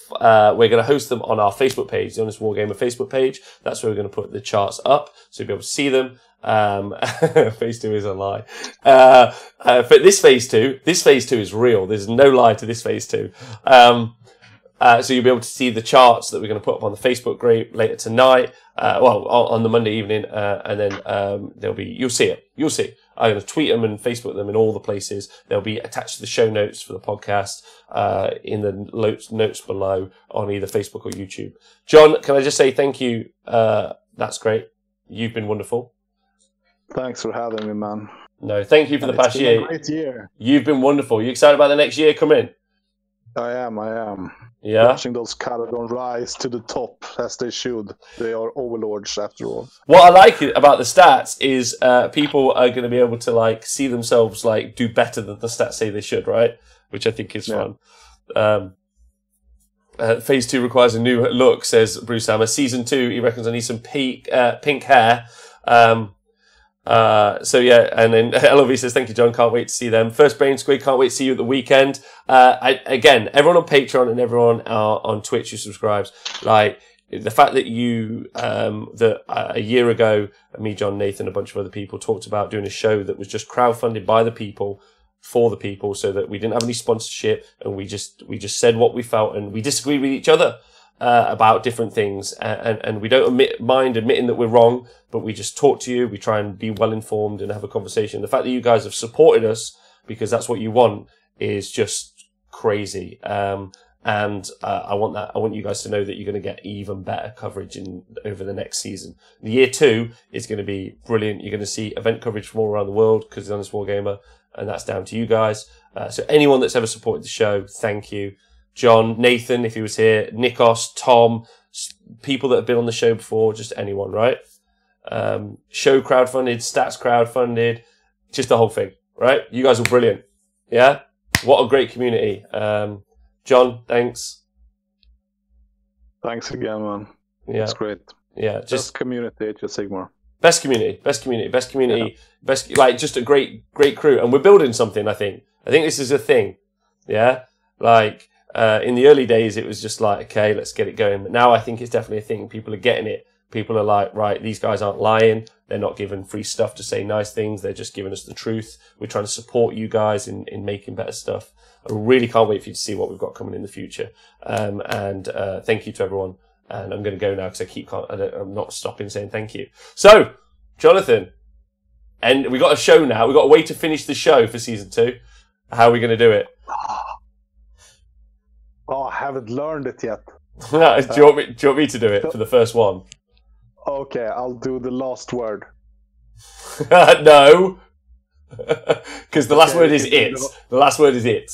we're going to host them on our Facebook page, The Honest Wargamer Facebook page. That's where we're going to put the charts up. So you'll be able to see them. Phase 2 is a lie. But this phase 2 is real. There's no lie to this phase 2. So you'll be able to see the charts that we're going to put up on the Facebook group later tonight. On the Monday evening, and then you'll see it. You'll see. I'm going to tweet them and Facebook them in all the places. They'll be attached to the show notes for the podcast, in the notes below on either Facebook or YouTube. John, can I just say thank you? That's great. You've been wonderful. Thanks for having me, man. No, thank you for the past year. It's been a great year. You've been wonderful. You excited about the next year coming? I am. Yeah. Watching those Caledon rise to the top as they should. They are overlords after all. What I like about the stats is people are going to be able to see themselves do better than the stats say they should, right? Which I think is fun. Phase 2 requires a new look, says Bruce Hammer. Season 2, he reckons I need some pink hair. And then LOV says, thank you, John. Can't wait to see them. First Brain Squid, can't wait to see you at the weekend. Again, everyone on Patreon and everyone on Twitch who subscribes, the fact that you, a year ago, me, John, Nathan, a bunch of other people talked about doing a show that was just crowdfunded by the people, for the people, so that we didn't have any sponsorship and we just said what we felt and we disagreed with each other. About different things, and we don't mind admitting that we're wrong, but we just talk to you, we try and be well informed and have a conversation. The fact that you guys have supported us, because that's what you want, is just crazy. And I want you guys to know that you're going to get even better coverage over the next season. The year 2 is going to be brilliant. You're going to see event coverage from all around the world because of Honest Wargamer, and that's down to you guys. So anyone that's ever supported the show, thank you. John, Nathan, if he was here, Nikos, Tom, people that have been on the show before, just anyone, right? Show crowdfunded, stats crowdfunded, just the whole thing, right? You guys are brilliant. Yeah? What a great community. John, thanks. Thanks again, man. Yeah. It's great. Yeah. Best community at Sigmar. Best community. Yeah. Just a great crew. And we're building something, I think. I think this is a thing. Yeah? In the early days, it was just okay, let's get it going. But now I think it's definitely a thing. People are getting it. People are right, these guys aren't lying. They're not giving free stuff to say nice things. They're just giving us the truth. We're trying to support you guys in making better stuff. I really can't wait for you to see what we've got coming in the future. Thank you to everyone. And I'm going to go now because I'm not stopping saying thank you. So, Jonathan, and we got a show now. We've got a way to finish the show for season 2. How are we going to do it? Oh, I haven't learned it yet. do you want me to do it for the first one? Okay, I'll do the last word. No. Because the last word is it. The last word is it.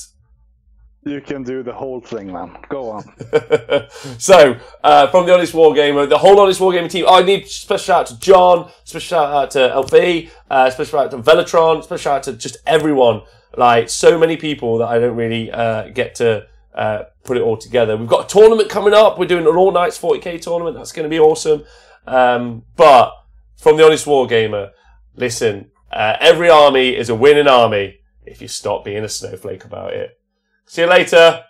You can do the whole thing, man. Go on. So, from the Honest Wargamer, the whole Honest Wargamer team, I need special shout out to John, special shout out to LV, special shout out to Velatron, special shout out to just everyone. So many people that I don't really get to put it all together. We've got a tournament coming up. We're doing an all-nights 40k tournament. That's going to be awesome. But from the Honest Wargamer, listen, every army is a winning army if you stop being a snowflake about it. See you later.